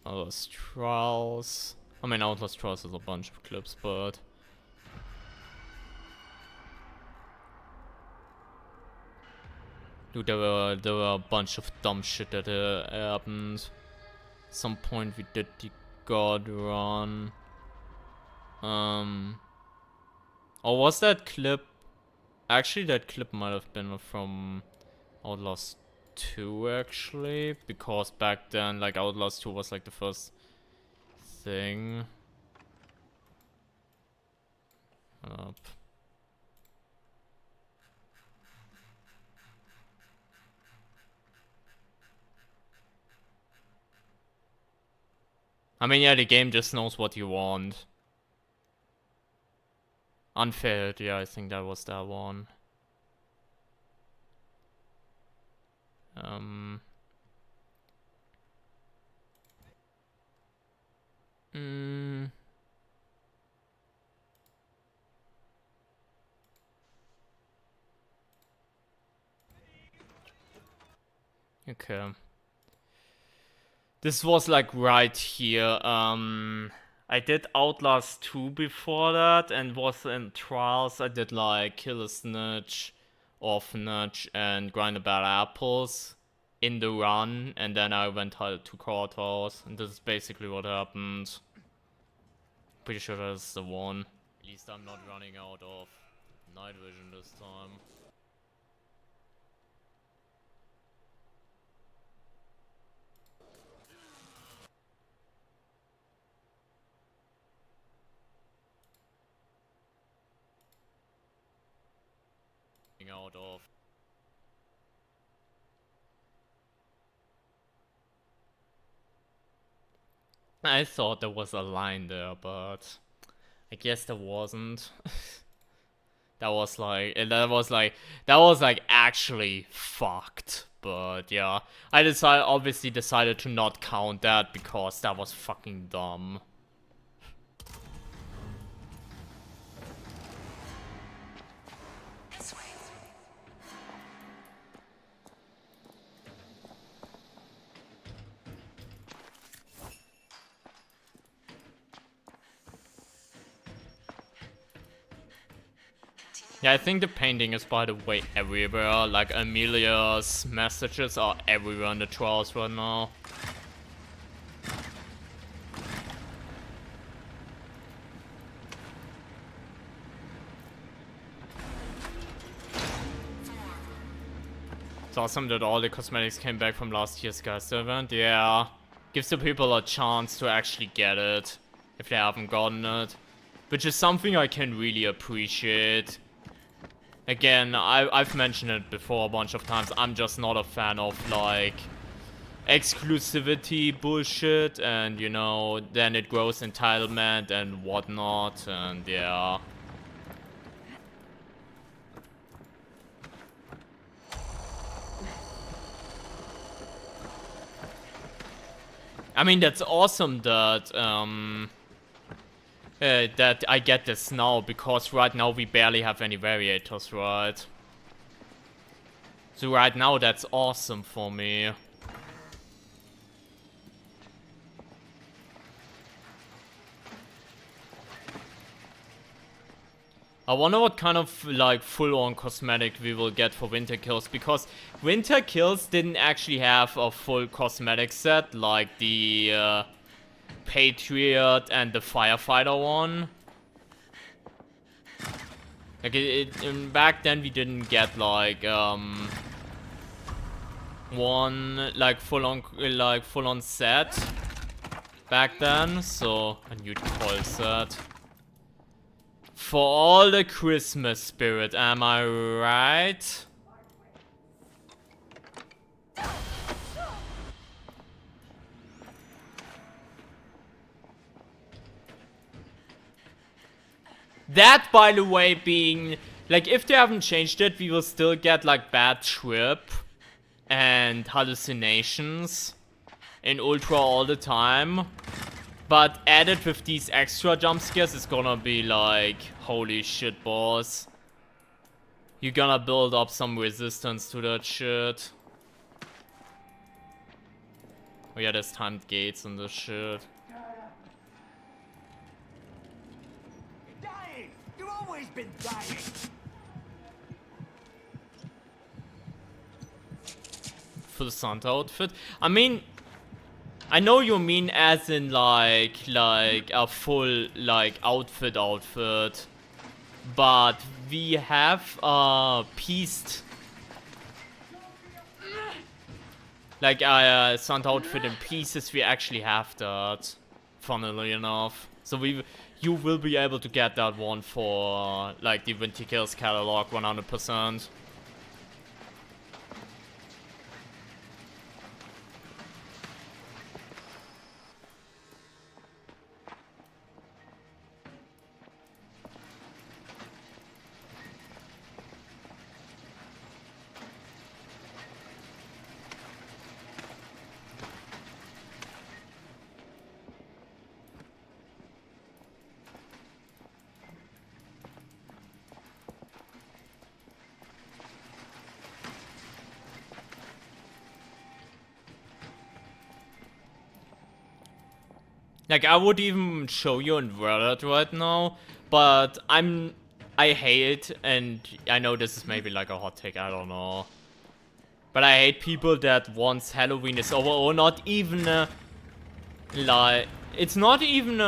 Outlast Trials. I mean, Outlast Trials is a bunch of clips, but... dude, there were a bunch of dumb shit that happened. Some point we did the god run. Or was that clip... actually, that clip might have been from Outlast 2, actually. Because back then, like, Outlast 2 was, like, the first thing. Up. I mean, yeah, the game just knows what you want. Unfair, yeah, I think that was that one. Okay. This was like right here. I did Outlast 2 before that and was in Trials. I did like Kill a Snitch, Orphanage, and Grind a Bad Apples in the run, and then I went to Courthouse, and this is basically what happened. Pretty sure that's the one. At least I'm not running out of night vision this time. Out of. I thought there was a line there, but I guess there wasn't. that was like actually fucked. But yeah, I obviously decided to not count that because that was fucking dumb. Yeah, I think the painting is, by the way, everywhere. Like, Amelia's messages are everywhere in the trials right now. It's awesome that all the cosmetics came back from last year's Geister event. Yeah, gives the people a chance to actually get it, if they haven't gotten it. Which is something I can really appreciate. Again, I've mentioned it before a bunch of times, I'm just not a fan of, like, exclusivity bullshit, and, you know, then it grows entitlement and whatnot, and yeah. I mean, that's awesome that, that I get this now, because right now we barely have any variators, right? So right now that's awesome for me. I wonder what kind of, like, full-on cosmetic we will get for Winter Kills, because Winter Kills didn't actually have a full cosmetic set, like the, Patriot and the Firefighter one. Like, back then we didn't get, like, one, like, full-on set back then, so a new call set. For all the Christmas spirit, am I right? That, by the way, being... Like, if they haven't changed it, we will still get, like, bad trip and hallucinations in Ultra all the time. But added with these extra jump scares, it's gonna be like, holy shit, boss. You're gonna build up some resistance to that shit. Oh yeah, there's timed gates and this shit. Dying! You've always been dying! For the Santa outfit? I mean... I know you mean as in like a full, like, outfit. But we have, pieced... Like, a Santa outfit in pieces, we actually have that, funnily enough. So you will be able to get that one for, like, the Winter Kills catalog 100%. Like, I would even show you in Reddit right now, but I hate, and I know this is maybe like a hot take, I don't know. But I hate people that once Halloween is over, or not even, like, it's not even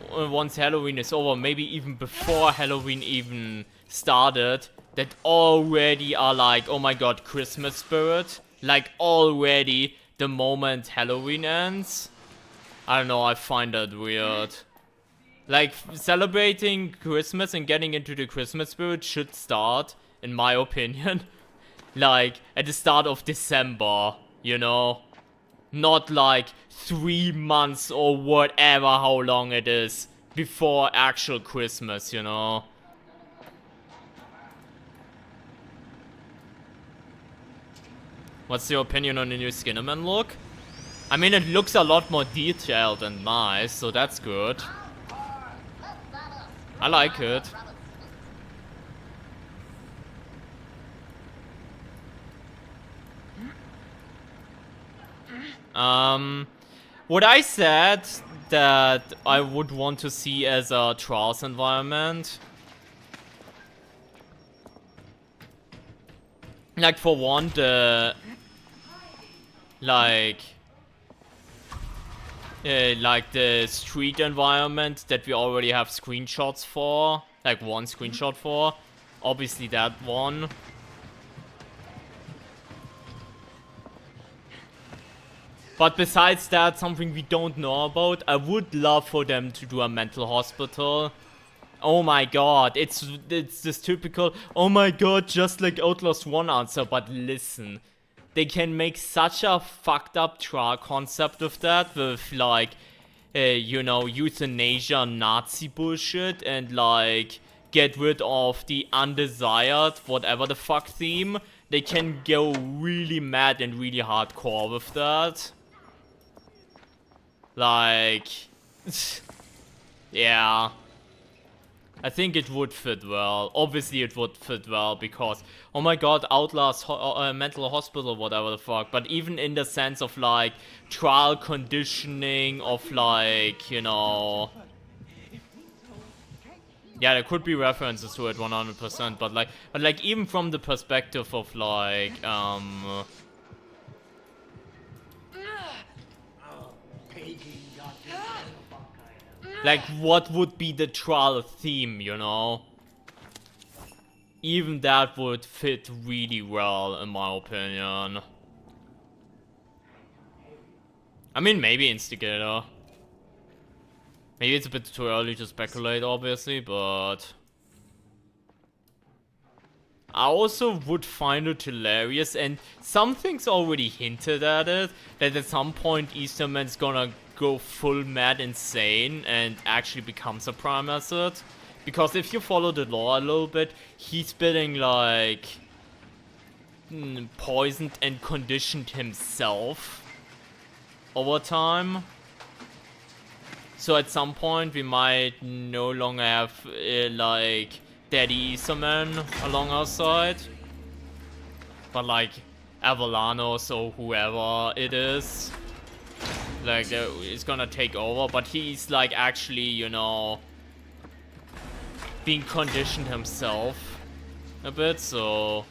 once Halloween is over, maybe even before Halloween even started, that already are like, oh my god, Christmas spirit. Like, already, the moment Halloween ends. I don't know, I find that weird. Like, celebrating Christmas and getting into the Christmas spirit should start, in my opinion, like, at the start of December, you know? Not like 3 months or whatever, how long it is, before actual Christmas, you know? What's your opinion on the new Skinnerman look? I mean, it looks a lot more detailed and nice, so that's good. I like it. What I said that I would want to see as a Trials environment like for one, the like the street environment that we already have screenshots for, like one screenshot for, obviously that one. But besides that, something we don't know about, I would love for them to do a mental hospital. Oh my god, it's this typical, oh my god, just like Outlast 1 answer, but listen. They can make such a fucked up trial concept of that with like, you know, euthanasia Nazi bullshit and like get rid of the undesired whatever the fuck theme. They can go really mad and really hardcore with that. Like, yeah. I think it would fit well. Obviously it would fit well because, oh my god, Outlast mental hospital, whatever the fuck. But even in the sense of like trial conditioning of like, you know, yeah, there could be references to it 100%. But like even from the perspective of like, like what would be the trial theme, you know? Even that would fit really well, in my opinion. I mean, maybe Instigator. Maybe it's a bit too early to speculate, obviously, but... I also would find it hilarious, and something's already hinted at it, that at some point Easterman's gonna go full mad insane and actually becomes a prime asset. Because if you follow the lore a little bit, he's been like poisoned and conditioned himself over time. So at some point we might no longer have like Daddy Easterman along our side, but like Avalanos or whoever it is, like is gonna take over. But he's like actually, you know, being conditioned himself a bit, so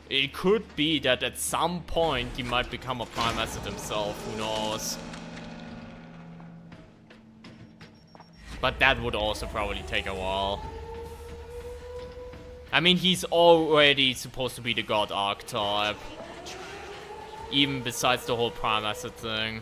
it could be that at some point he might become a prime asset himself, who knows. But that would also probably take a while. I mean, he's already supposed to be the god archetype, even besides the whole prime asset thing.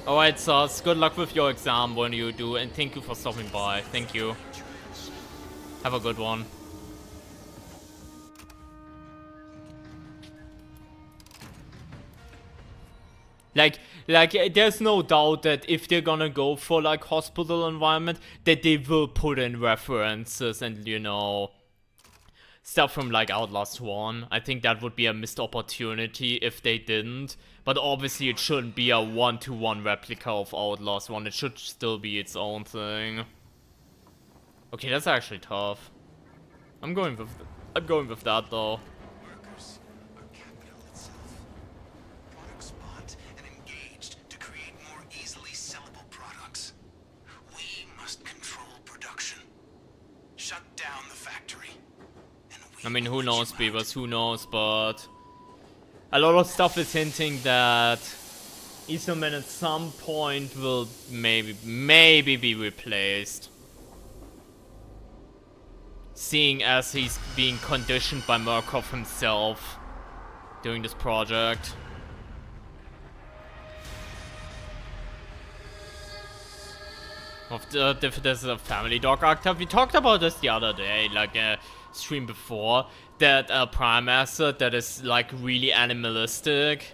Alright, Sus, good luck with your exam when you do, and thank you for stopping by. Thank you. Have a good one. Like, there's no doubt that if they're gonna go for, like, hospital environment, that they will put in references and, you know, stuff from, like, Outlast 1. I think that would be a missed opportunity if they didn't. But obviously it shouldn't be a one-to-one replica of Outlast 1. It should still be its own thing. Okay, that's actually tough. I'm going with that, though. Workers are capital itself. Products bought and engaged to create more easily sellable products. We must control production. Shut down the factory. And I mean, who will knows, let you out. Beavers, who knows, but... a lot of stuff is hinting that Easterman at some point will maybe be replaced. Seeing as he's being conditioned by Murkoff himself during this project. If there's a family dog archetype, we talked about this the other day, like a stream before, that a prime asset that is like really animalistic,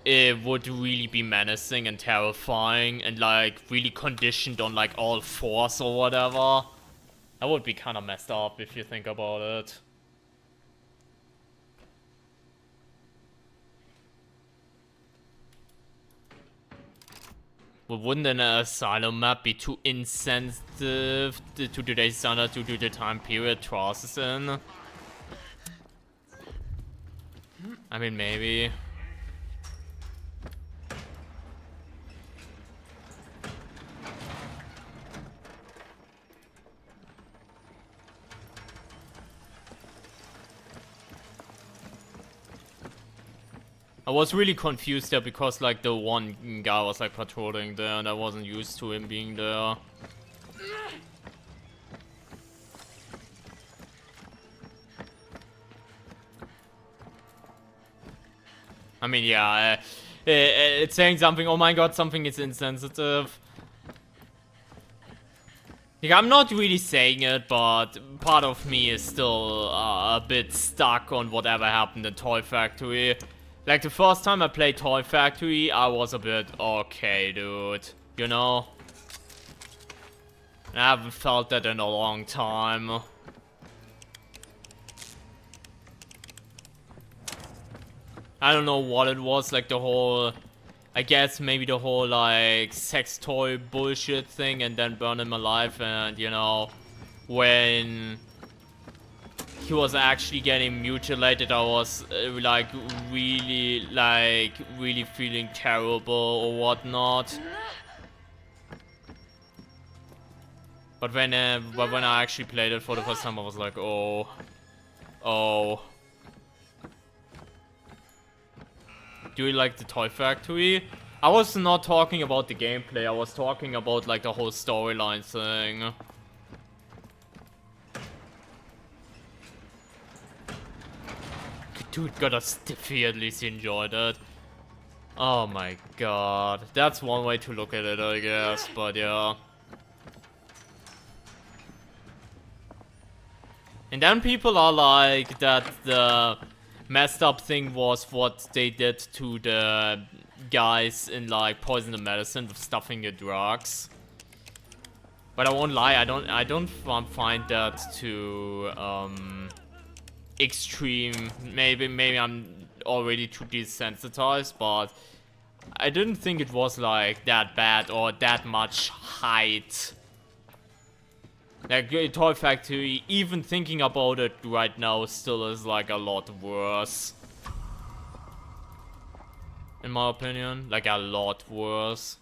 it would really be menacing and terrifying and like really conditioned on like all fours or whatever. That would be kind of messed up if you think about it. But wouldn't an asylum map be too insensitive to today's standard due to the time period Tross is in? I mean, maybe. I was really confused there because like the one guy was like patrolling there and I wasn't used to him being there. I mean, yeah, it's saying something, oh my god, something is insensitive. Like, I'm not really saying it, but part of me is still a bit stuck on whatever happened in Toy Factory. Like, the first time I played Toy Factory, I was a bit, okay, dude, you know? I haven't felt that in a long time. I don't know what it was, like the whole, I guess maybe the whole like sex toy bullshit thing and then burn him alive and you know, when he was actually getting mutilated I was like really feeling terrible or whatnot. But when I actually played it for the first time I was like, oh. Do you like the Toy Factory? I was not talking about the gameplay, I was talking about like the whole storyline thing. Dude, gotta stiffy at least enjoyed it. Oh my god. That's one way to look at it, I guess, but yeah. And then people are like that the messed up thing was what they did to the guys in like Poison the Medicine with stuffing your drugs. But I won't lie, I don't find that too extreme. Maybe I'm already too desensitized, but I didn't think it was like that bad or that much height. Like, Toy Factory, even thinking about it right now, still is like a lot worse. In my opinion, like a lot worse.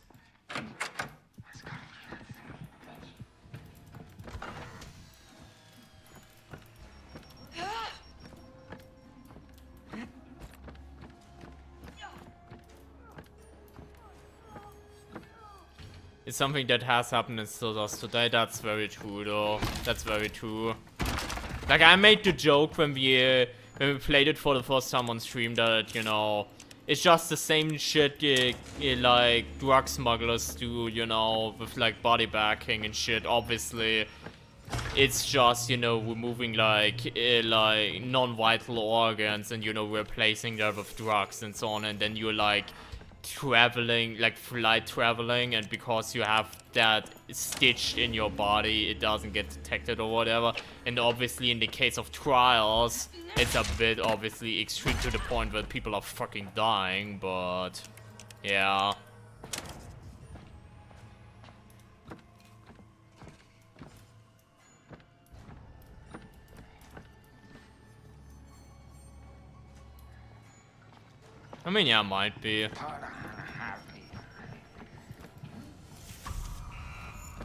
It's something that has happened and still does today. That's very true, though. That's very true. Like, I made the joke when we played it for the first time on stream that, you know, it's just the same shit like drug smugglers do, you know, with like body backing and shit. Obviously, it's just, you know, removing like non-vital organs and, you know, replacing that with drugs and so on, and then you're like traveling, like flight traveling, and because you have that stitched in your body it doesn't get detected or whatever. And obviously in the case of trials it's a bit obviously extreme to the point where people are fucking dying, but yeah. I mean, yeah, might be.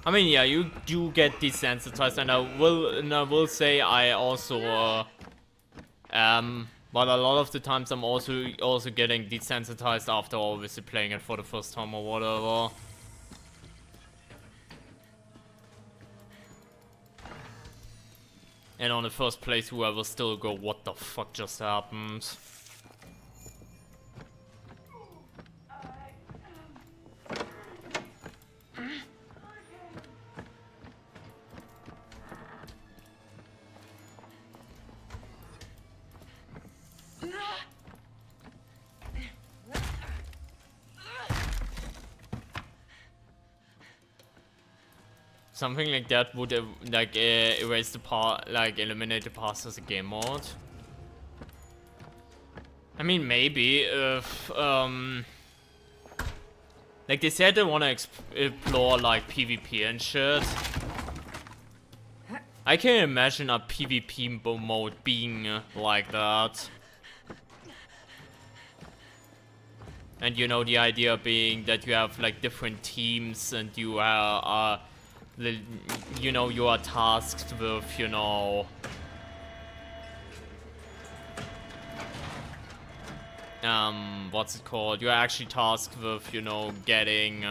I mean, yeah, you do get desensitized, and I will say I also but a lot of the times I'm also getting desensitized after obviously playing it for the first time or whatever. And on the first playthrough I will still go, what the fuck just happened? Something like that would like erase the part, like eliminate the past as a game mode. I mean, maybe if like Like, they said they want to explore, like, PvP and shit. I can imagine a PvP mode being like that. And you know, the idea being that you have like different teams and you are you know, you are tasked with, you know, what's it called? You're actually tasked with, you know, getting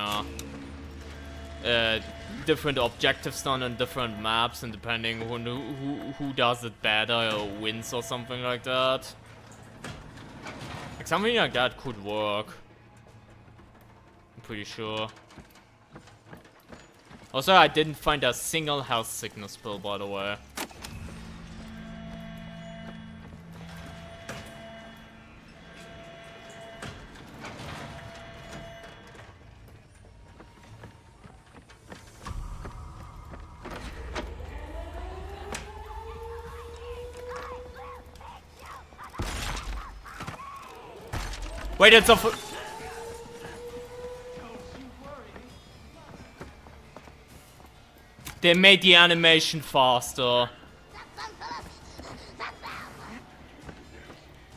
different objectives done on different maps, and depending who does it better or wins or something like that. Like, something like that could work. I'm pretty sure. Also, I didn't find a single health sickness pill, by the way. Wait, it's a they made the animation faster.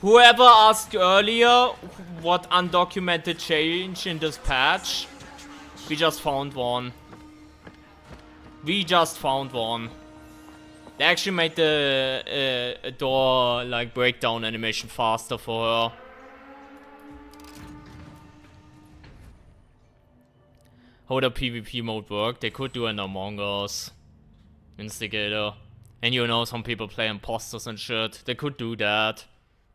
Whoever asked earlier what undocumented change in this patch, we just found one. We just found one. They actually made the door like breakdown animation faster for her. How would a PvP mode work? They could do an Among Us instigator. And you know, some people play imposters and shit. They could do that.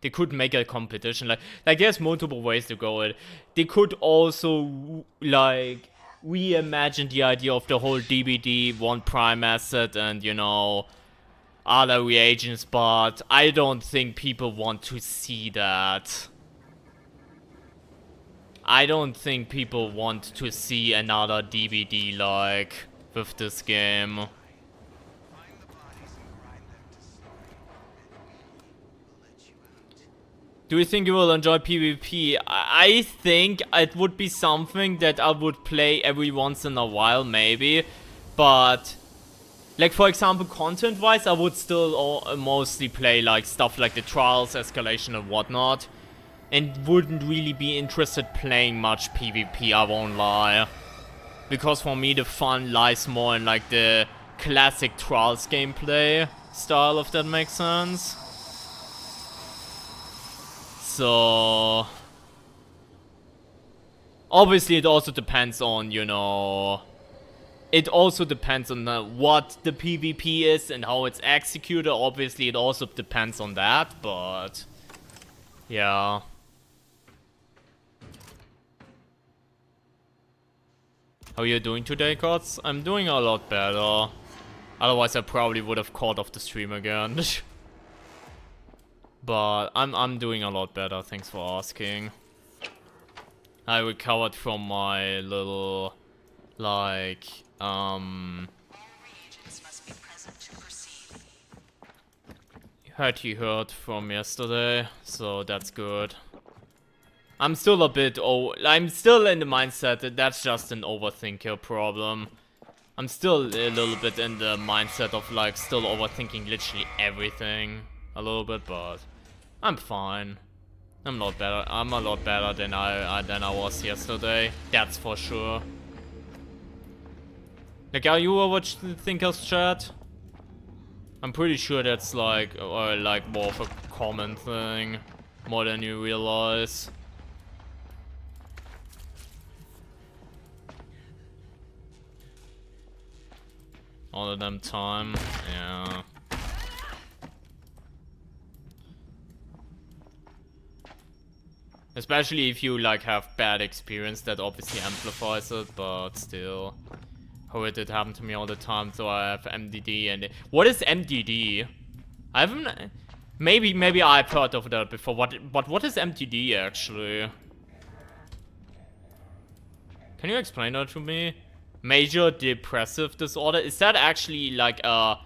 They could make a competition. Like there's multiple ways to go it. They could also like reimagine the idea of the whole DBD one prime asset and, you know, other reagents, but I don't think people want to see that. I don't think people want to see another DBD like with this game. Do you think you will enjoy PvP? I think it would be something that I would play every once in a while, maybe. But, like, for example, content-wise, I would still mostly play like stuff like the Trials, Escalation and whatnot. And wouldn't really be interested playing much PvP, I won't lie. Because for me the fun lies more in like the classic Trials gameplay style, if that makes sense. So obviously it also depends on, you know, it also depends on what the PvP is and how it's executed. Obviously it also depends on that, but yeah. How are you doing today, Gods? I'm doing a lot better. Otherwise I probably would have called off the stream again. But I'm doing a lot better, thanks for asking. I recovered from my little like hurt from yesterday, so that's good. I'm still a bit I'm still in the mindset that that's just an overthinker problem. I'm still a little bit in the mindset of like still overthinking literally everything a little bit, but I'm fine. I'm a lot better than I was yesterday. That's for sure. Like, are you overthinkers, chat? I'm pretty sure that's like more of a common thing, more than you realize. All of them time, yeah. Especially if you like have bad experience, that obviously amplifies it, but still. How it did happen to me all the time, so I have MDD and what is MDD? I haven't maybe I've heard of that before. What is MDD actually? Can you explain that to me? Major depressive disorder? Is that actually like a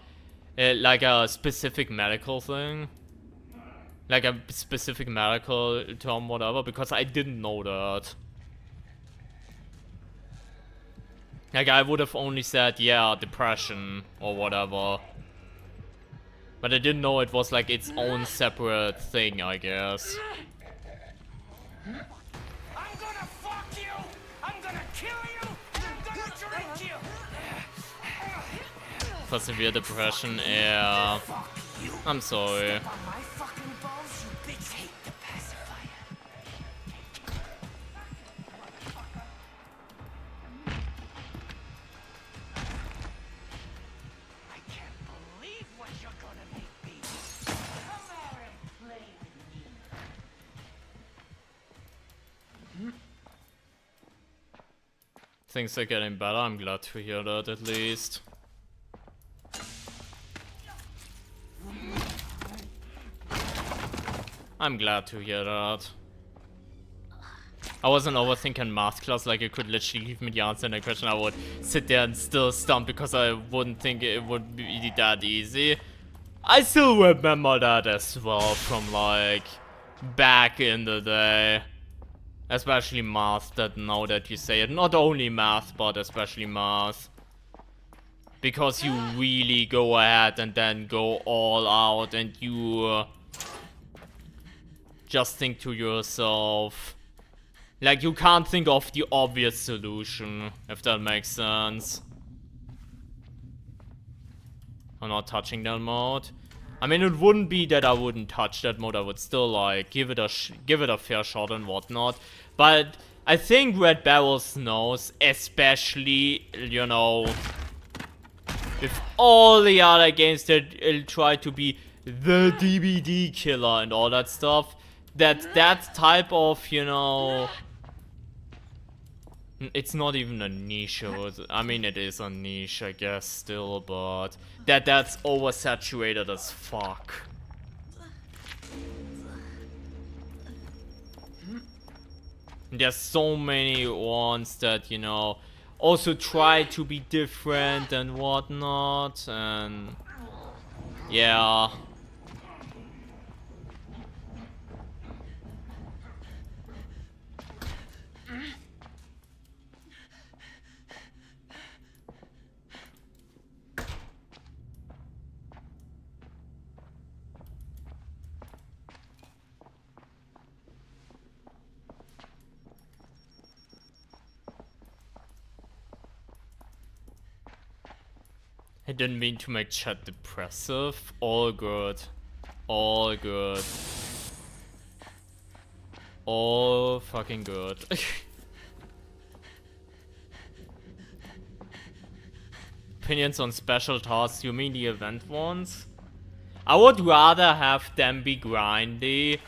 specific medical thing? Like a specific medical term, whatever? Because I didn't know that. Like, I would have only said, yeah, depression or whatever. But I didn't know it was like its own separate thing, I guess. I'm gonna fuck you! I'm gonna kill you! And I'm gonna drink you! For severe depression, yeah. I'm sorry. On my fucking balls, you bitch. Take the pacifier. I can't believe what you're gonna make me. Come out and play with me. Things are getting better, I'm glad to hear that at least. I'm glad to hear that. I wasn't overthinking math class, like it could literally give me the answer in the question. I would sit there and still stump because I wouldn't think it would be that easy. I still remember that as well from like back in the day. Especially math, that now that you say it. Not only math, but especially math. Because you really go ahead and then go all out and you just think to yourself, like, you can't think of the obvious solution, if that makes sense. I'm not touching that mode. I mean, it wouldn't be that I wouldn't touch that mode. I would still like give it a fair shot and whatnot. But I think Red Barrels knows, especially, you know, with all the other games that try to be the DVD killer and all that stuff, that type of, you know, it's not even a niche. I mean, it is a niche, I guess, still, but that's oversaturated as fuck. There's so many ones that, you know, also try to be different and whatnot, and yeah. I didn't mean to make chat depressive. All good. All good. All fucking good. Opinions on special tasks, you mean the event ones? I would rather have them be grindy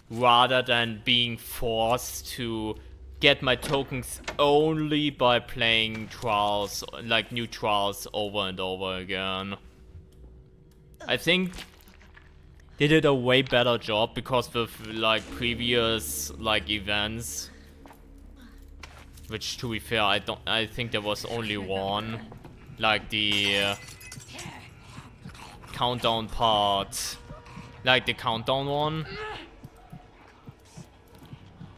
rather than being forced to get my tokens only by playing trials, like new trials over and over again. I think they did a way better job because with like previous like events, which to be fair, I think there was only one, like the countdown part, like the countdown one.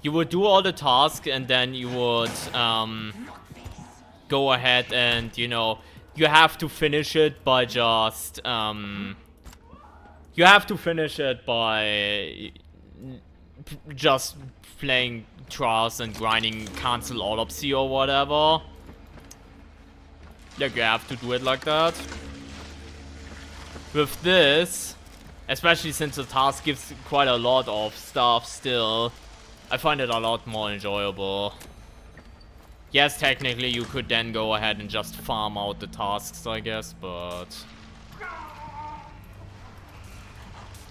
You would do all the tasks and then you would go ahead and, you know, you have to finish it by just you have to finish it by just playing trials and grinding cancel autopsy or whatever. Like, you have to do it like that. With this, especially since the task gives quite a lot of stuff still, I find it a lot more enjoyable. Yes, technically you could then go ahead and just farm out the tasks, I guess, but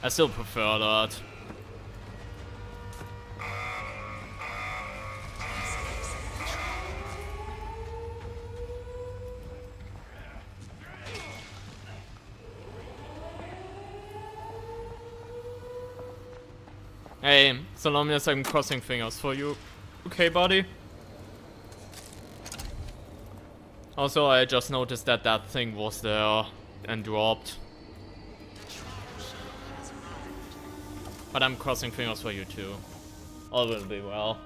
I still prefer that. Hey, so long as I'm crossing fingers for you. Okay, buddy? Also, I just noticed that that thing was there and dropped. But I'm crossing fingers for you too. All will be well.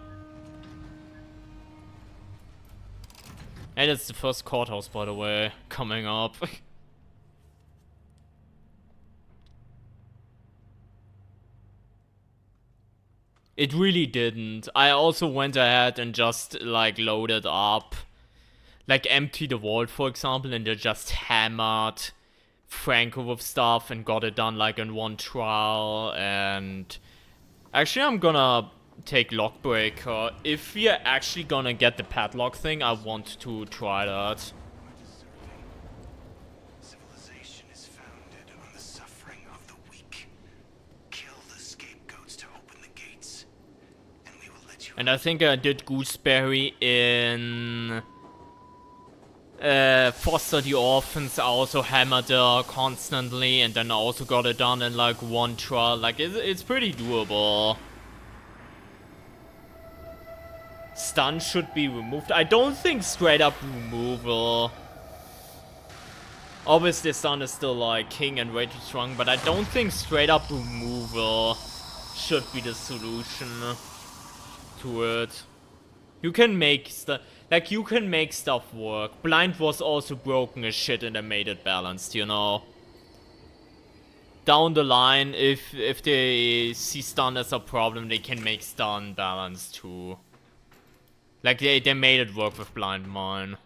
And it's the first courthouse, by the way, coming up. It really didn't. I also went ahead and just, like, loaded up. Like, empty the vault, for example, and then just hammered Franco with stuff and got it done, like, in one trial. And actually, I'm gonna take Lockbreaker. If we're actually gonna get the padlock thing, I want to try that. Civilization is founded on the suffering of the weak. Kill the scapegoats to open the gates, and we will let you. And I think I did Gooseberry in Foster the Orphans. I also hammered her constantly, and then I also got it done in like one trial. Like, it's pretty doable. Stun should be removed. I don't think straight up removal. Obviously, stun is still like king and way too strong, but I don't think straight up removal should be the solution to it. You can make stuff, like, you can make stuff work. Blind was also broken as shit and they made it balanced, you know. Down the line, if they see stun as a problem, they can make stun balanced too. Like, they made it work with Blind Mine.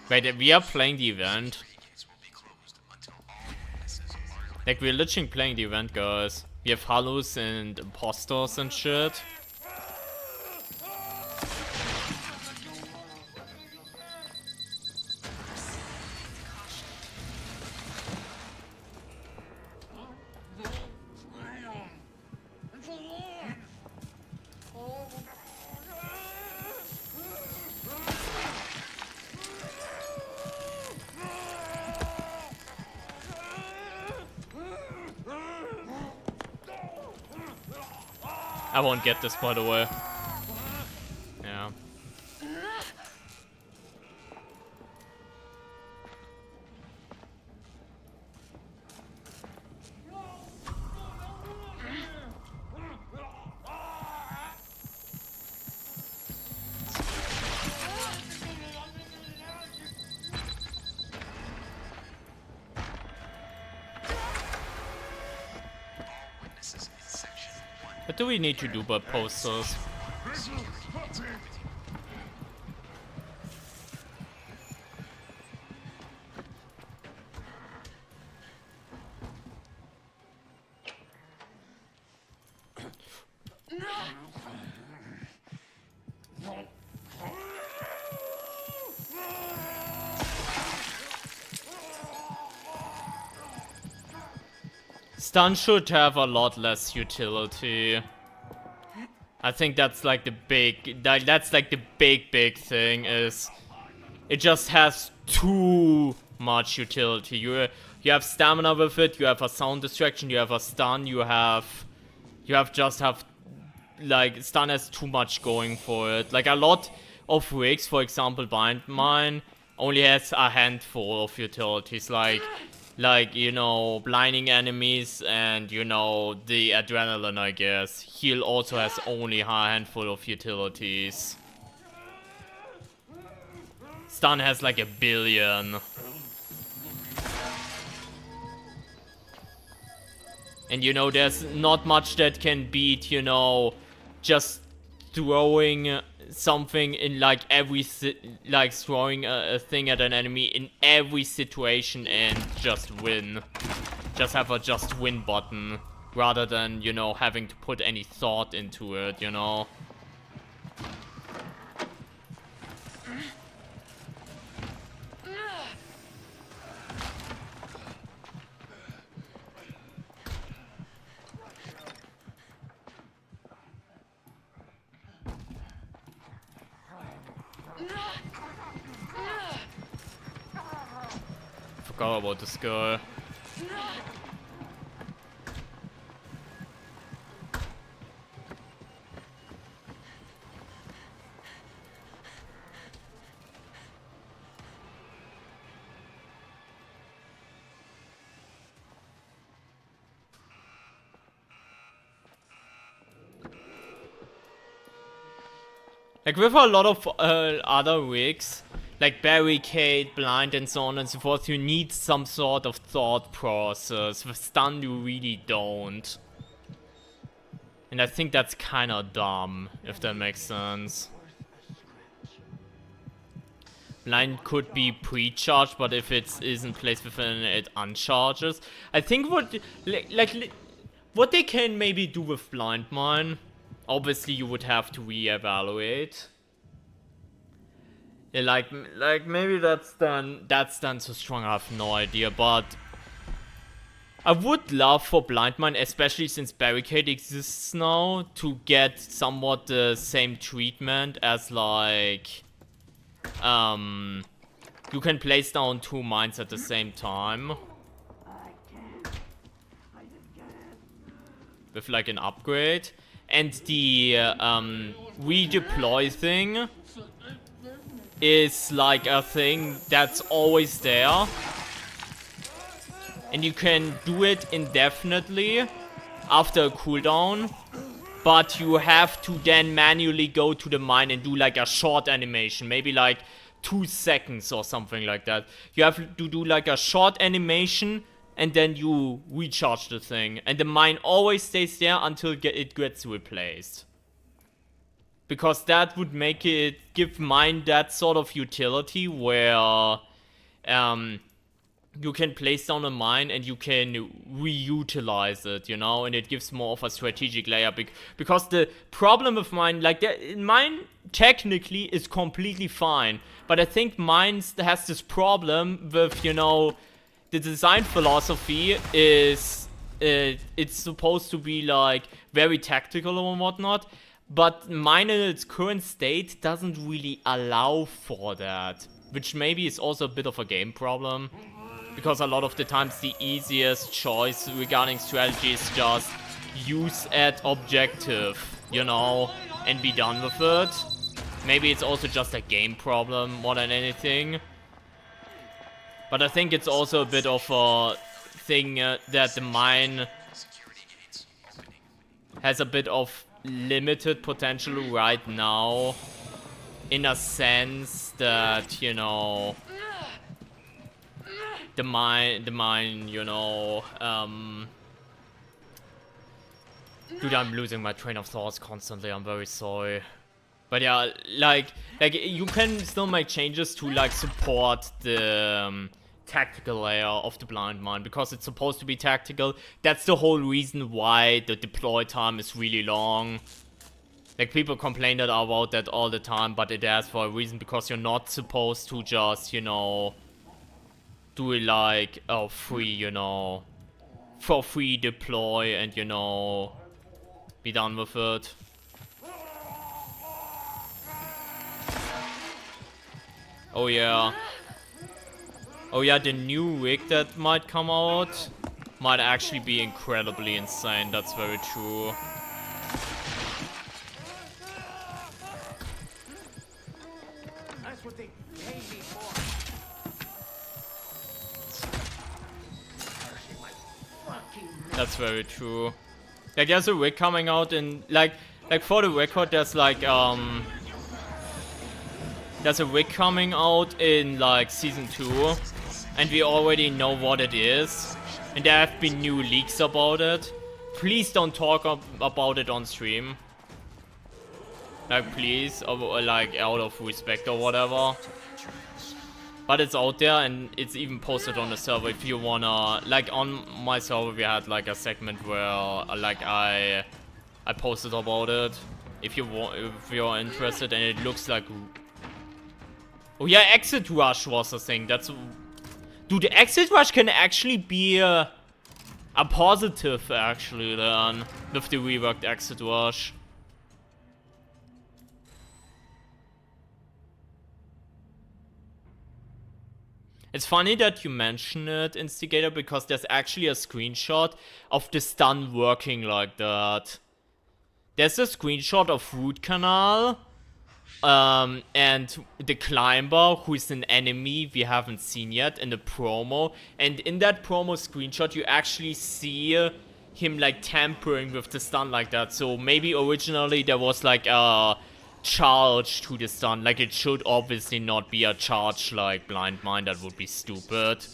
Wait, we are playing the event. Like, we're literally playing the event, guys. We have Hallows and imposters and shit. I won't get this, by the way. Yeah. What do we need to do but posters? Stun should have a lot less utility. I think that's like the big, that's like the big thing is it just has too much utility. You have stamina with it, you have a sound distraction, you have a stun, you have like, stun has too much going for it. Like, a lot of rigs, for example, Bind Mine, only has a handful of utilities, like, you know, blinding enemies and, you know, the adrenaline, I guess. Heal also has only a handful of utilities. Stun has like 1,000,000,000. And, you know, there's not much that can beat, you know, just throwing something in like like throwing a thing at an enemy in every situation and just win. Just have a just win button rather than, you know, having to put any thought into it, you know. Forgot about this guy. Like with a lot of other rigs, like barricade, blind, and so on and so forth, you need some sort of thought process. With stun, you really don't. And I think that's kinda dumb, if that makes sense. Blind could be pre-charged, but if it isn't placed within it uncharges. I think what what they can maybe do with Blind Mine, obviously you would have to reevaluate. Yeah, like maybe that's done so strong, I have no idea, but I would love for Blind Mine, especially since Barricade exists now, to get somewhat the same treatment as like you can place down 2 mines at the same time. With like an upgrade. And the redeploy thing is like a thing that's always there. And you can do it indefinitely after a cooldown. But you have to then manually go to the mine and do like a short animation. Maybe like 2 seconds or something like that. You have to do like a short animation and then you recharge the thing. And the mine always stays there until it gets replaced. Because that would make it, give mine that sort of utility where you can place down a mine and you can reutilize it, you know, and it gives more of a strategic layer. Because the problem with mine, like, mine technically is completely fine, but I think mine has this problem with, you know, the design philosophy is, it's supposed to be, like, very tactical and whatnot, but mine in its current state doesn't really allow for that, which maybe is also a bit of a game problem. Because a lot of the times the easiest choice regarding strategy is just use at objective, you know, and be done with it. Maybe it's also just a game problem more than anything. But I think it's also a bit of a thing that the mine has a bit of limited potential right now. In a sense that, you know, the mine, you know, dude, I'm losing my train of thoughts constantly, I'm very sorry. But yeah, like you can still make changes to, like, support the tactical layer of the blind mine, because it's supposed to be tactical. That's the whole reason why the deploy time is really long. Like, people complain about that all the time, but it has for a reason, because you're not supposed to just, you know, do it like, oh, free, you know, for free deploy and, you know, be done with it. Oh yeah. Oh yeah, the new rig that might come out might actually be incredibly insane, that's very true. That's what they pay me for. That's very true. Like, there's a rig coming out in, like for the record, there's like, there's a rig coming out in, like, Season 2. And we already know what it is. And there have been new leaks about it. Please don't talk about it on stream. Like, please, or like, out of respect or whatever. But it's out there, and it's even posted on the server if you wanna, like, on my server we had like a segment where like I posted about it. If you're interested, and it looks like, oh yeah, exit rush was a thing. That's, dude, the exit rush can actually be a positive actually then with the reworked exit rush. It's funny that you mention it, Instigator, because there's actually a screenshot of the stun working like that. There's a screenshot of Root Canal, and the Climber, who is an enemy we haven't seen yet in the promo. And in that promo screenshot, you actually see him, like, tampering with the stun like that. So maybe originally there was like a charge to the stun. Like, it should obviously not be a charge like Blind Mine, that would be stupid.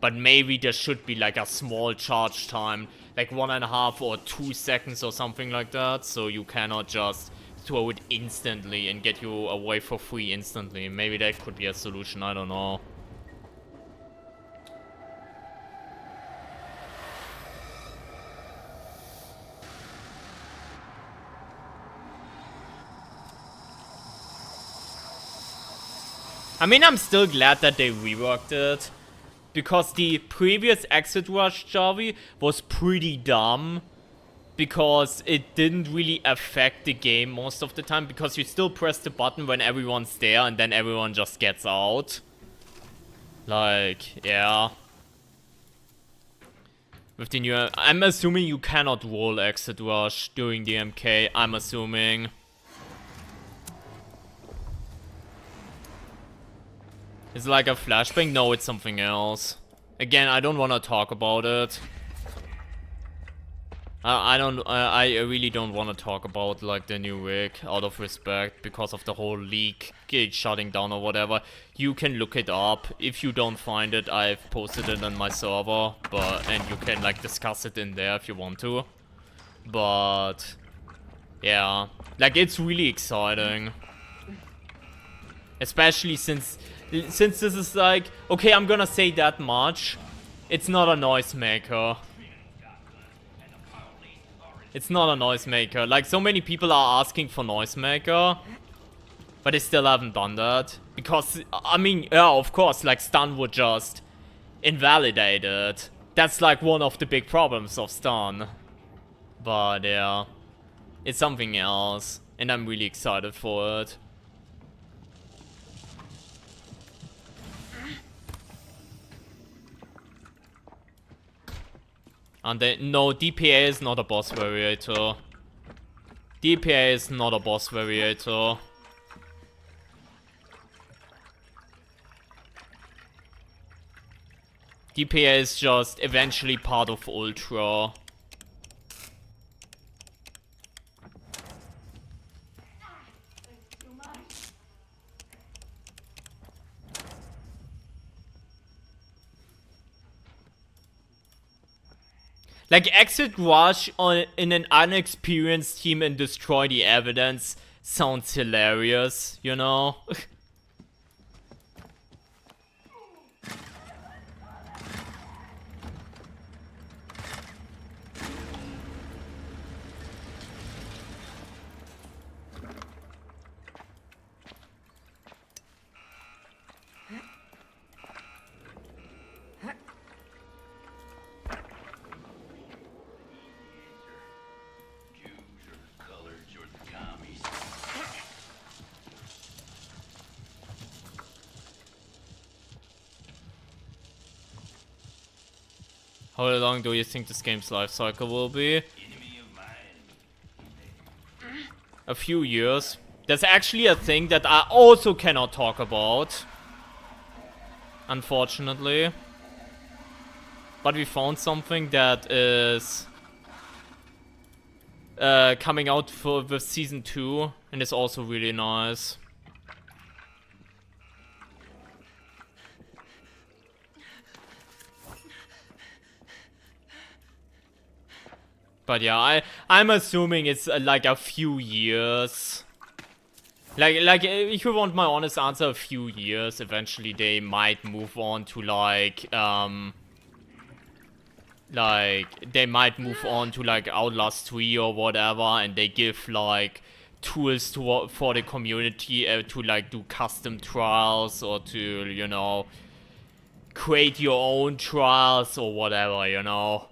But maybe there should be like a small charge time, like 1.5 or 2 seconds or something like that, so you cannot just throw it instantly and get you away for free instantly. Maybe that could be a solution, I don't know. I mean, I'm still glad that they reworked it, because the previous Exit Rush Javi was pretty dumb, because it didn't really affect the game most of the time, because you still press the button when everyone's there and then everyone just gets out. Like, yeah. With the new... I'm assuming you cannot roll Exit Rush during the MK, I'm assuming. Is it like a flashbang? No, it's something else. Again, I don't want to talk about it. I really don't want to talk about like the new rig out of respect because of the whole leak shutting down or whatever. You can look it up. If you don't find it, I've posted it on my server, and you can like discuss it in there if you want to. But yeah, like it's really exciting, especially since this is like, okay, I'm gonna say that much. It's not a noisemaker. It's not a noisemaker. Like, so many people are asking for noisemaker, but they still haven't done that. Because, I mean, yeah, of course, like, stun would just invalidate it. That's like one of the big problems of stun. But, yeah. It's something else. And I'm really excited for it. And then, no, DPA is not a boss variator. DPA is not a boss variator. DPA is just eventually part of Ultra. Like, Exit Rush in an unexperienced team and destroy the evidence sounds hilarious, you know? How long do you think this game's life cycle will be? A few years. There's actually a thing that I also cannot talk about, unfortunately. But we found something that is coming out with season 2, and it's also really nice. But yeah, I'm assuming it's like a few years. Like if you want my honest answer, a few years. Eventually they might move on to like they might move on to like Outlast 3 or whatever, and they give like tools for the community to like do custom trials or to, you know, create your own trials or whatever, you know.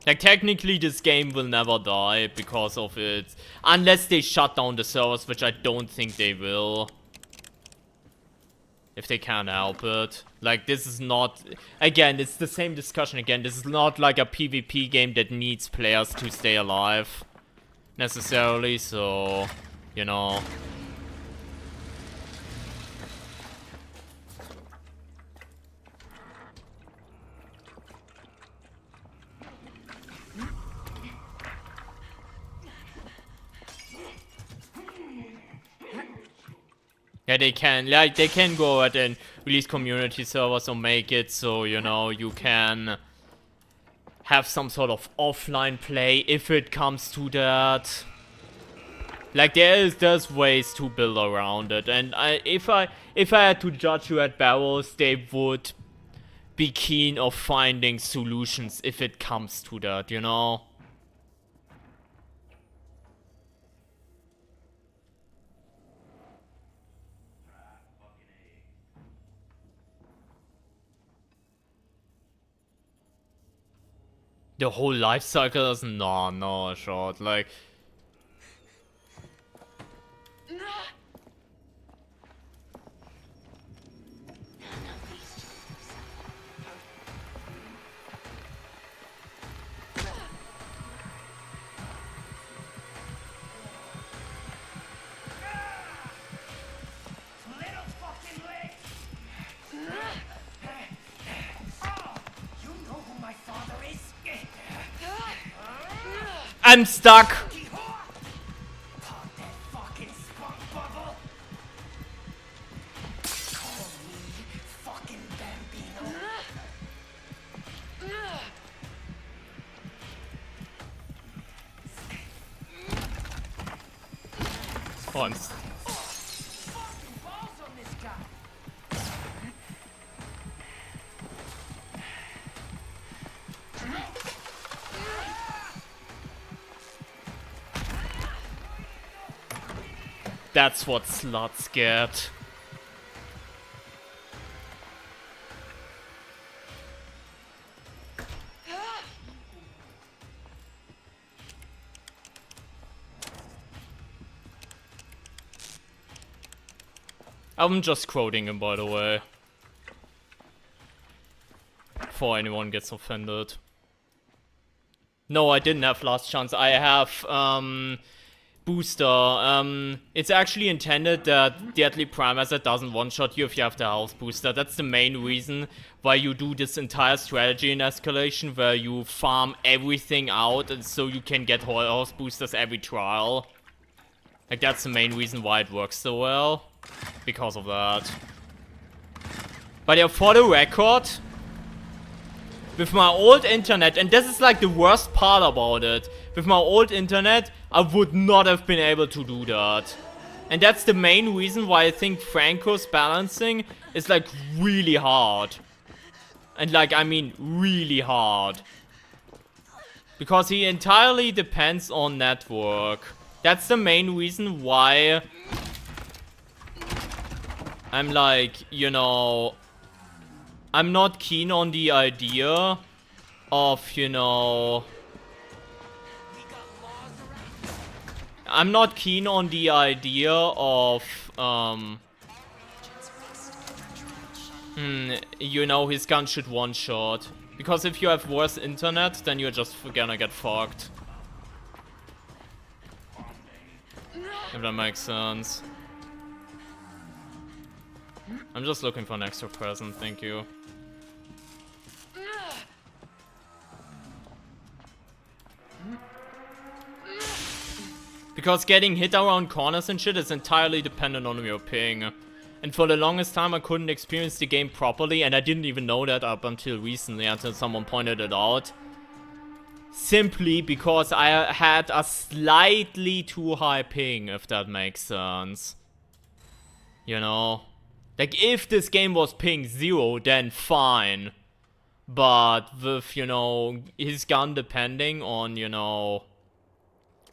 Like, technically this game will never die because of it, unless they shut down the servers, which I don't think they will. If they can't help it. Like, this is not... Again, it's the same discussion again. This is not like a PvP game that needs players to stay alive, necessarily, so... You know... Yeah, they can, like, they can go ahead and release community servers or make it so, you know, you can have some sort of offline play if it comes to that. Like, there's ways to build around it, and if I had to judge you at Barrows, they would be keen of finding solutions if it comes to that, you know? The whole life cycle is no short, like... Little fucking leg! Oh, you know who my father is? I'm stuck! Pop that fucking spunk bubble! Call me fucking Bambino. Oh, I'm Fucking balls on this guy! That's what sluts get. I'm just quoting him, by the way. Before anyone gets offended. No, I didn't have last chance. I have, booster. It's actually intended that Deadly Prime Asset doesn't one-shot you if you have the health booster. That's the main reason why you do this entire strategy in Escalation, where you farm everything out and so you can get health boosters every trial. Like, that's the main reason why it works so well. Because of that. But yeah, for the record, with my old internet, and this is like the worst part about it, with my old internet, I would not have been able to do that. And that's the main reason why I think Franco's balancing is like really hard. And like, I mean really hard. Because he entirely depends on network. That's the main reason why I'm like, you know, I'm not keen on the idea of, you know, I'm not keen on the idea of, you know, his gun should one-shot. Because if you have worse internet, then you're just gonna get fucked. If that makes sense. I'm just looking for an extra present, thank you. Because getting hit around corners and shit is entirely dependent on your ping. And for the longest time I couldn't experience the game properly, and I didn't even know that up until recently, until someone pointed it out. Simply because I had a slightly too high ping, if that makes sense. You know? Like, if this game was ping 0, then fine. But with, you know, his gun depending on, you know,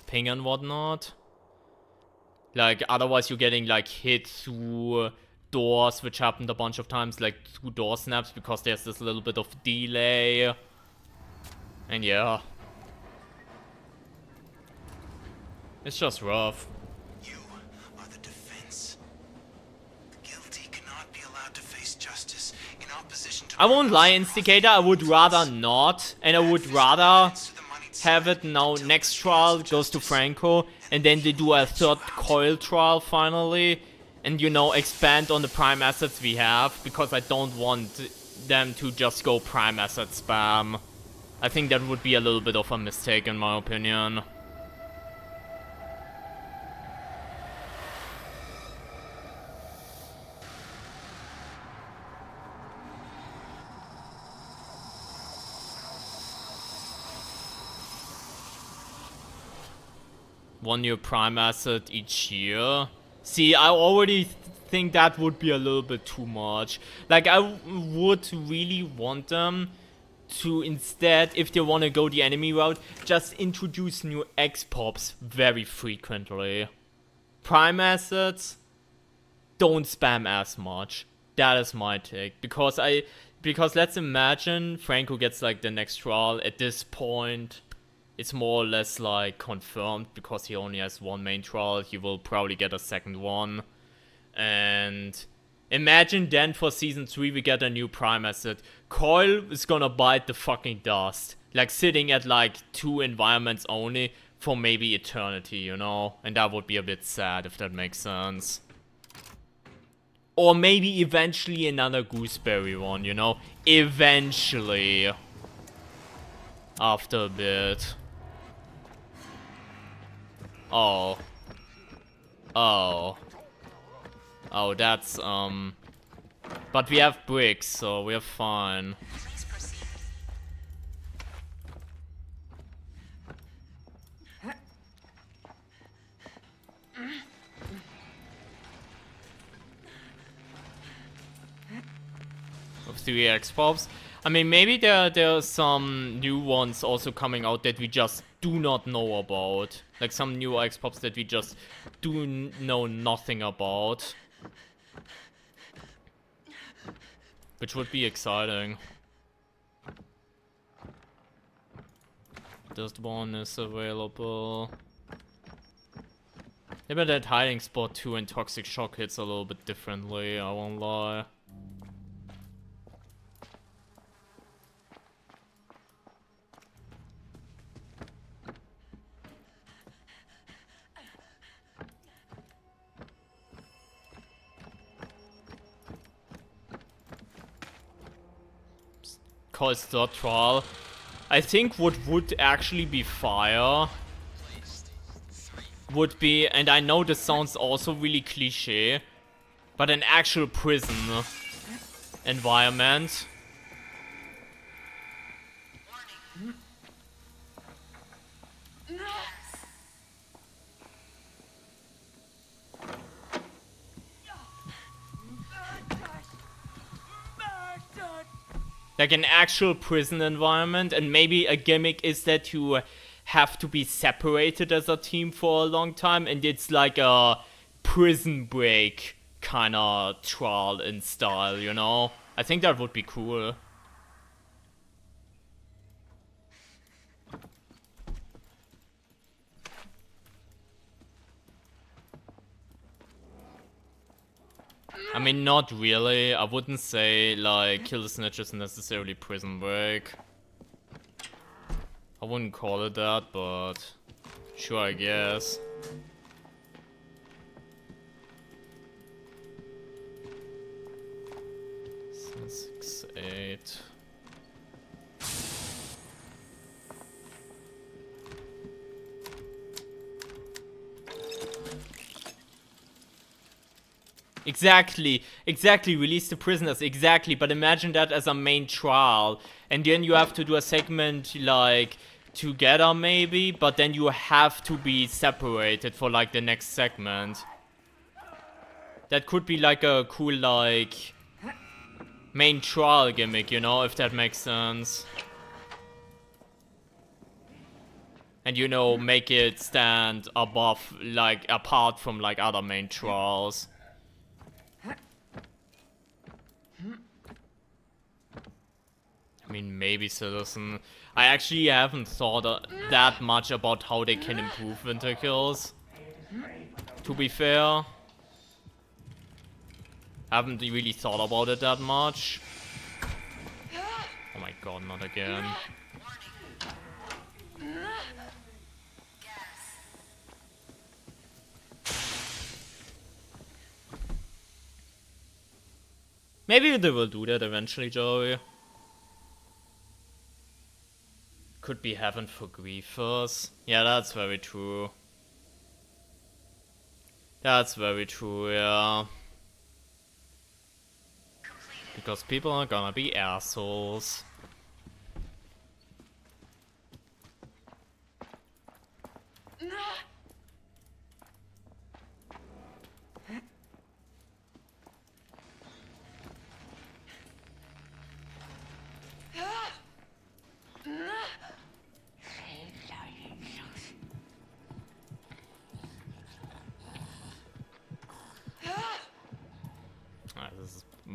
ping and whatnot. Like, otherwise you're getting, like, hit through doors, which happened a bunch of times, like, through door snaps, because there's this little bit of delay. And yeah. It's just rough. You are the defense. The guilty cannot be allowed to face justice in opposition to... I won't lie, Instigator, I would rather not, and I would rather have it now, next trial goes to Franco, and then they do a third coil trial finally, and you know, expand on the prime assets we have, because I don't want them to just go prime asset spam. I think that would be a little bit of a mistake in my opinion. 1 new prime asset each year. See, I already think that would be a little bit too much. Like, I would really want them to instead, if they want to go the enemy route, just introduce new X-Pops very frequently. Prime assets, don't spam as much. That is my take. Because let's imagine Franco gets like the next trial. At this point, it's more or less like confirmed because he only has 1 main trial. He will probably get a second one. And imagine then for season 3 we get a new prime asset. Coil is gonna bite the fucking dust. Like sitting at like 2 environments only for maybe eternity, you know? And that would be a bit sad if that makes sense. Or maybe eventually another gooseberry one, you know? Eventually. After a bit. Oh. Oh. Oh, that's, but we have bricks, so we're fine. Please proceed. With 3 X-Pops. I mean, maybe there are some new ones also coming out that we just do not know about. Like some new X-Pops that we just do know nothing about. Which would be exciting. This one is available. Maybe that hiding spot too and toxic shock hits a little bit differently, I won't lie. Called third trial. I think what would actually be fire would be, and I know this sounds also really cliche, but an actual prison environment. Like an actual prison environment, and maybe a gimmick is that you have to be separated as a team for a long time, and it's like a prison break kind of trial in style, you know? I think that would be cool. I mean, not really. I wouldn't say, like, Kill the Snitch is necessarily prison break. I wouldn't call it that, but sure, I guess. So 6, 8. Exactly, release the prisoners, exactly, but imagine that as a main trial, and then you have to do a segment, like, together maybe, but then you have to be separated for, like, the next segment. That could be, like, a cool, like, main trial gimmick, you know, if that makes sense. And, you know, make it stand above, like, apart from, like, other main trials. I mean, maybe Citizen. I actually haven't thought that much about how they can improve winter kills. To be fair. I haven't really thought about it that much. Oh my god, not again. Maybe they will do that eventually, Joey. Could be heaven for griefers. Yeah, that's very true. That's very true, yeah. Because people are gonna be assholes.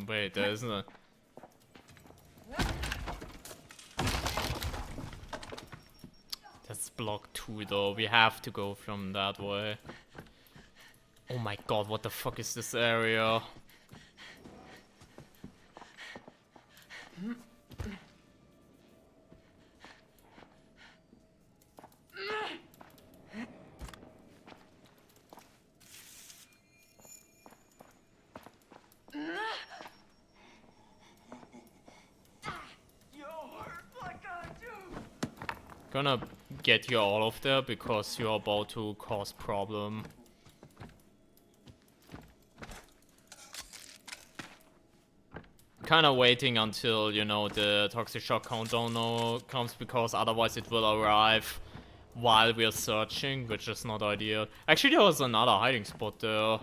Wait, there isn't a... That's block 2 though, we have to go from that way. Oh my god, what the fuck is this area? Gonna get you all of there because you're about to cause problem. Kinda waiting until, you know, the toxic shock countdown comes, because otherwise it will arrive while we're searching, which is not ideal. Actually, there was another hiding spot there.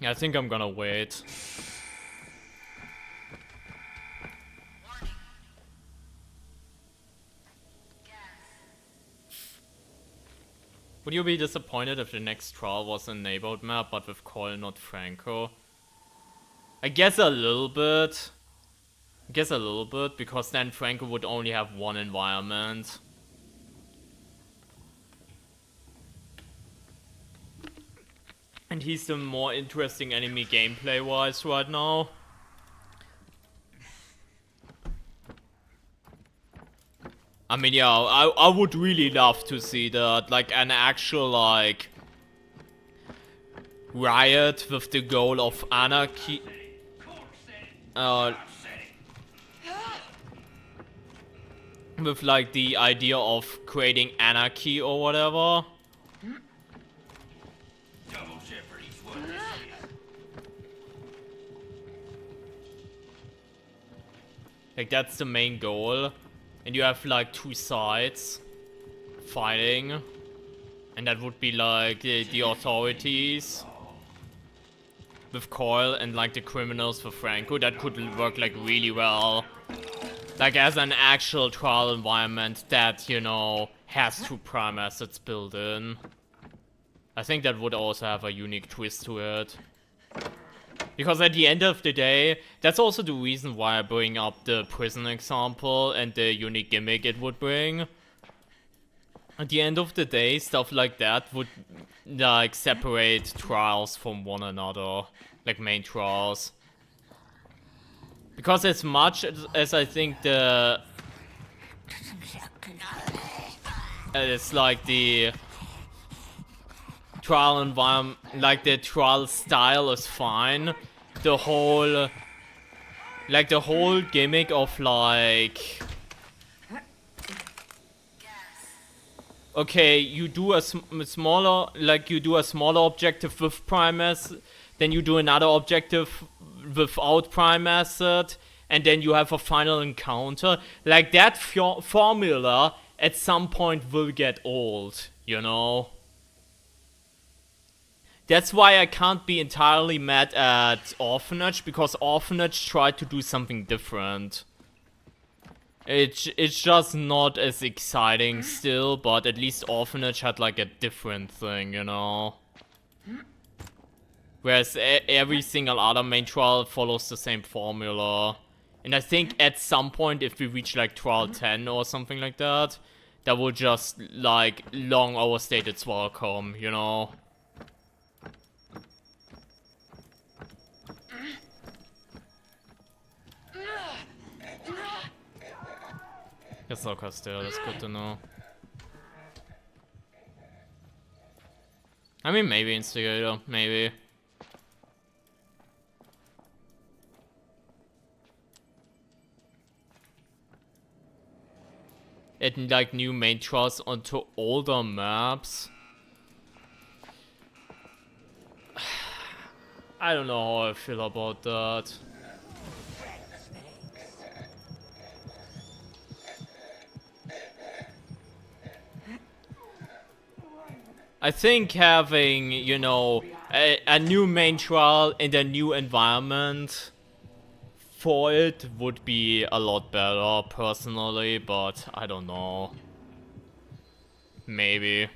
Yeah, I think I'm gonna wait. Would you be disappointed if the next trial was a neighborhood map, but with Coyle, not Franco? I guess a little bit. Because then Franco would only have one environment. And he's the more interesting enemy gameplay-wise right now. I mean, yeah, I would really love to see that, like, an actual, like, riot with the goal of anarchy. With, like, the idea of creating anarchy or whatever. Like, that's the main goal. And you have, like, two sides fighting. And that would be, like, the authorities with Coyle and, like, the criminals for Franco. That could work, like, really well. Like, as an actual trial environment that, you know, has two prime assets built in. I think that would also have a unique twist to it. Because at the end of the day, that's also the reason why I bring up the prison example and the unique gimmick it would bring. At the end of the day, stuff like that would, like, separate trials from one another. Like, main trials. Because as much as I think the... it's like the... trial environment, like the trial style is fine. The whole... like, the whole gimmick of, like... okay, you do a smaller, like, you do a smaller objective with prime asset, then you do another objective without prime asset, and then you have a final encounter. Like, that formula at some point will get old, you know? That's why I can't be entirely mad at Orphanage, because Orphanage tried to do something different. It's just not as exciting still, but at least Orphanage had, like, a different thing, you know? Whereas every single other main trial follows the same formula. And I think at some point, if we reach, like, trial 10 or something like that, that will just, like, long overstay its welcome, you know? It's okay still, that's good to know. I mean, maybe Instigator, maybe. Adding, like, new main trials onto older maps. I don't know how I feel about that. I think having, you know, a new main trial in a new environment for it would be a lot better, personally, but I don't know. Maybe.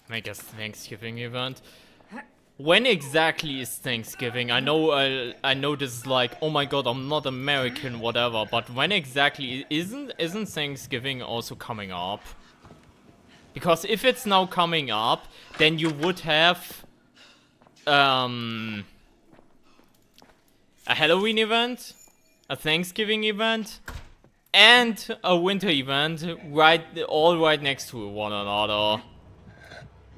Make a Thanksgiving event. When exactly is Thanksgiving? I know this is like, oh my god, I'm not American, whatever. But when exactly isn't Thanksgiving also coming up? Because if it's now coming up, then you would have a Halloween event, a Thanksgiving event, and a winter event all right next to one another.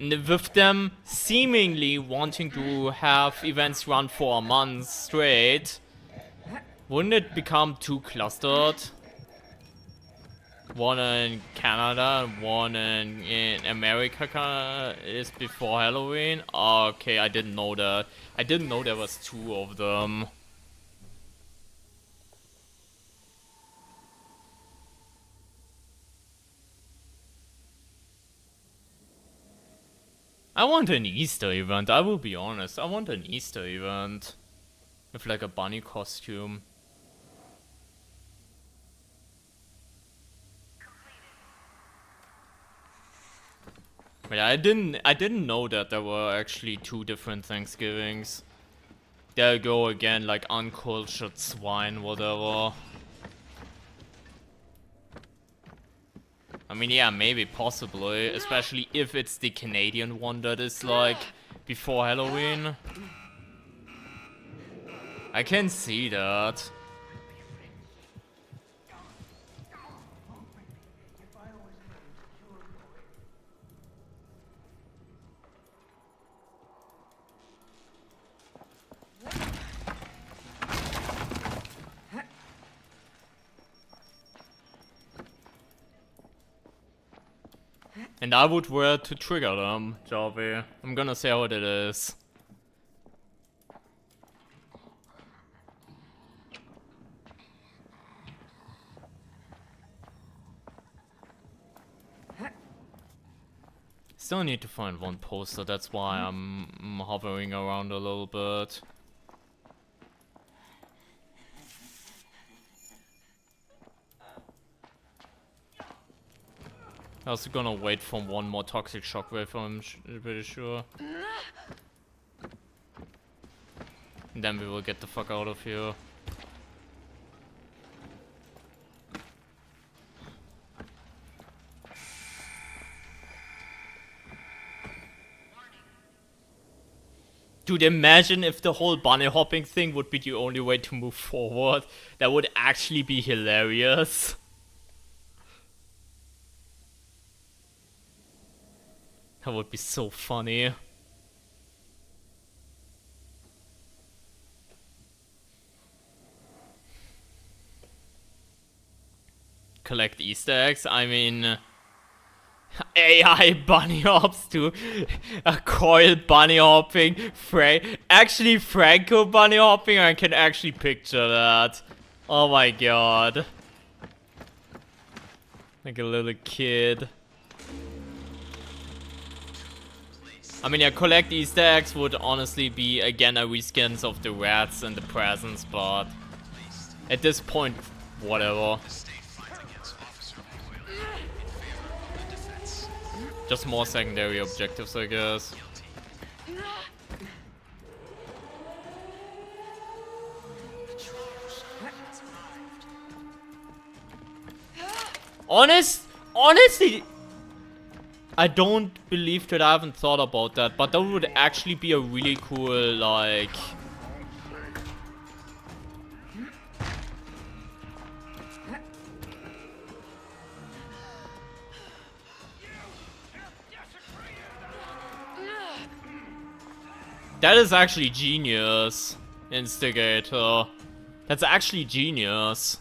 With them seemingly wanting to have events run for a month straight, wouldn't it become too clustered? One in Canada, one in America is before Halloween? Okay, I didn't know that. I didn't know there was 2 of them. I want an Easter event, I will be honest. I want an Easter event. With like a bunny costume. But I didn't know that there were actually 2 different Thanksgivings. There you go again, like uncultured swine, whatever. I mean, yeah, maybe, possibly. Especially if it's the Canadian one that is, like, before Halloween. I can see that. And I would wear to trigger them, Jarvie. I'm gonna say what it is. Still need to find one poster, that's why I'm hovering around a little bit. I'm also gonna wait for one more toxic shockwave, I'm pretty sure. And then we will get the fuck out of here. Dude, imagine if the whole bunny hopping thing would be the only way to move forward. That would actually be hilarious. That would be so funny. Collect Easter eggs? I mean... AI bunny hops to a coil bunny hopping. Actually Franco bunny hopping, I can actually picture that. Oh my god. Like a little kid. I mean, yeah, collect Easter eggs would honestly be, again, a reskins of the rats and the presents, but at this point, whatever. Just more secondary objectives, I guess. Honestly, I don't believe that I haven't thought about that, but that would actually be a really cool, like... That is actually genius, Instigator. That's actually genius.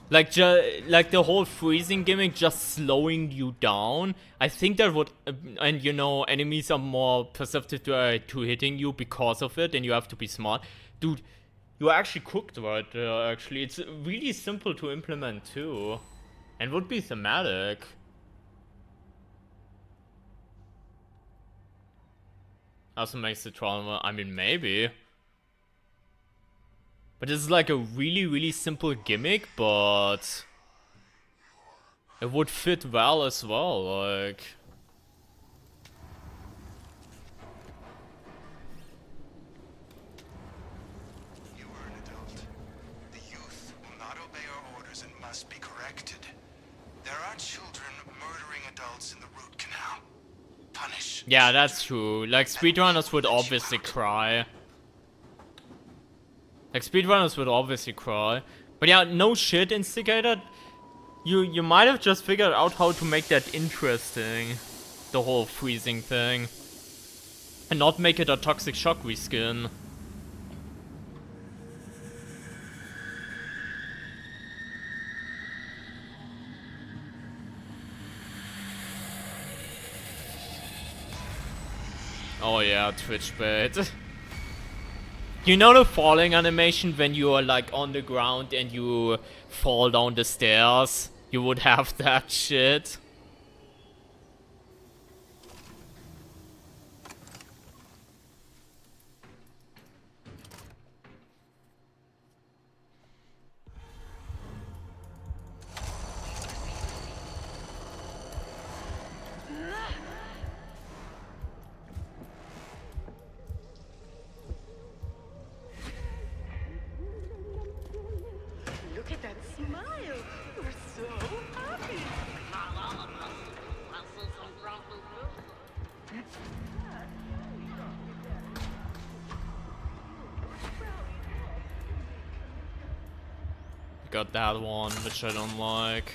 Like the whole freezing gimmick, just slowing you down. I think that would, and you know, enemies are more perceptive to hitting you because of it, and you have to be smart. Dude, you actually cooked right there, actually. It's really simple to implement too. And would be thematic. Also makes the trauma, I mean, maybe. But this is like a really simple gimmick, but it would fit well as well, like... murdering adults in the root canal. Punish. Yeah, that's true. Like, speedrunners would obviously cry. Like, speedrunners would obviously cry. But yeah, no shit, Instigator. You might have just figured out how to make that interesting. The whole freezing thing. And not make it a toxic shock reskin. Oh yeah, Twitch bait. You know the falling animation when you are like on the ground and you fall down the stairs? You would have that shit. Look at that smile. You're so happy. Not all of us. Also some grumpy Got that one, which I don't like.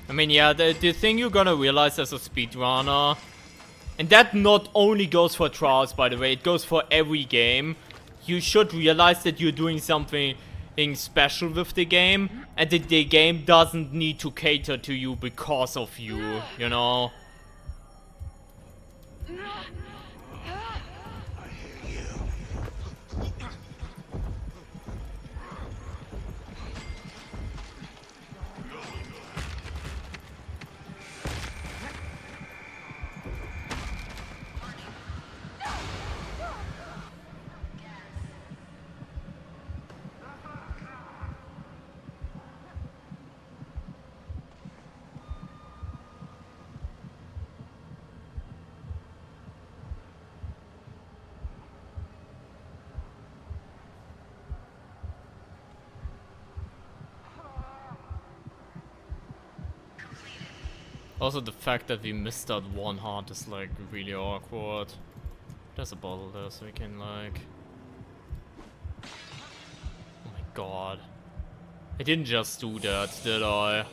I mean, yeah, the thing you're gonna realize as a speedrunner, and that not only goes for Trials, by the way, it goes for every game. You should realize that you're doing something special with the game, and that the game doesn't need to cater to you because of you, you know? Also, the fact that we missed that one heart is like really awkward. There's a bottle there, so we can like... Oh my god. I didn't just do that, did I?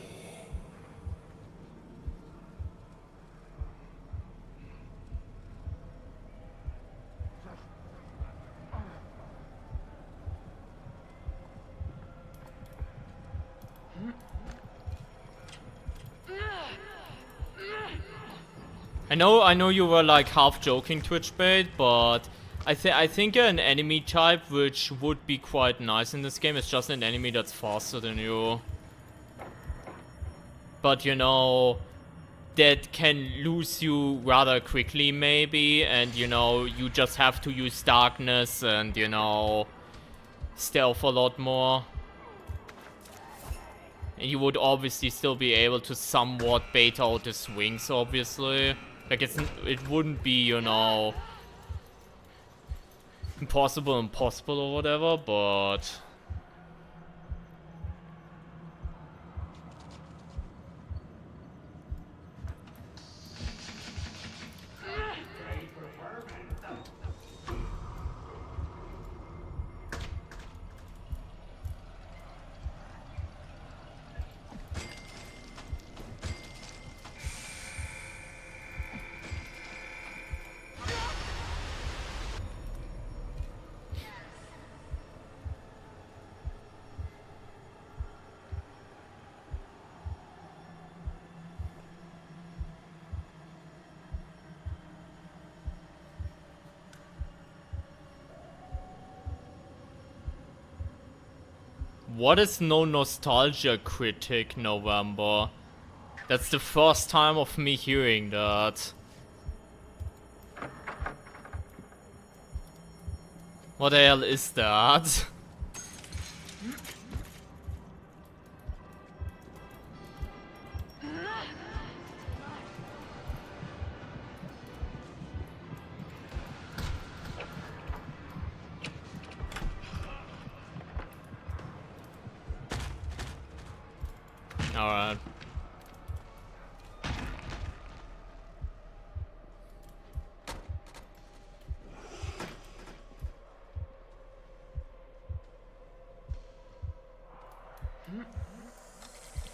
I know you were like half joking, Twitch bait, but I think an enemy type which would be quite nice in this game is just an enemy that's faster than you. But you know, that can lose you rather quickly maybe, and you know, you just have to use darkness and you know, stealth a lot more. And you would obviously still be able to somewhat bait out the swings, obviously. Like, it wouldn't be, you know, impossible or whatever, but... What is no nostalgia critic, November? That's the first time of me hearing that. What the hell is that? Alright.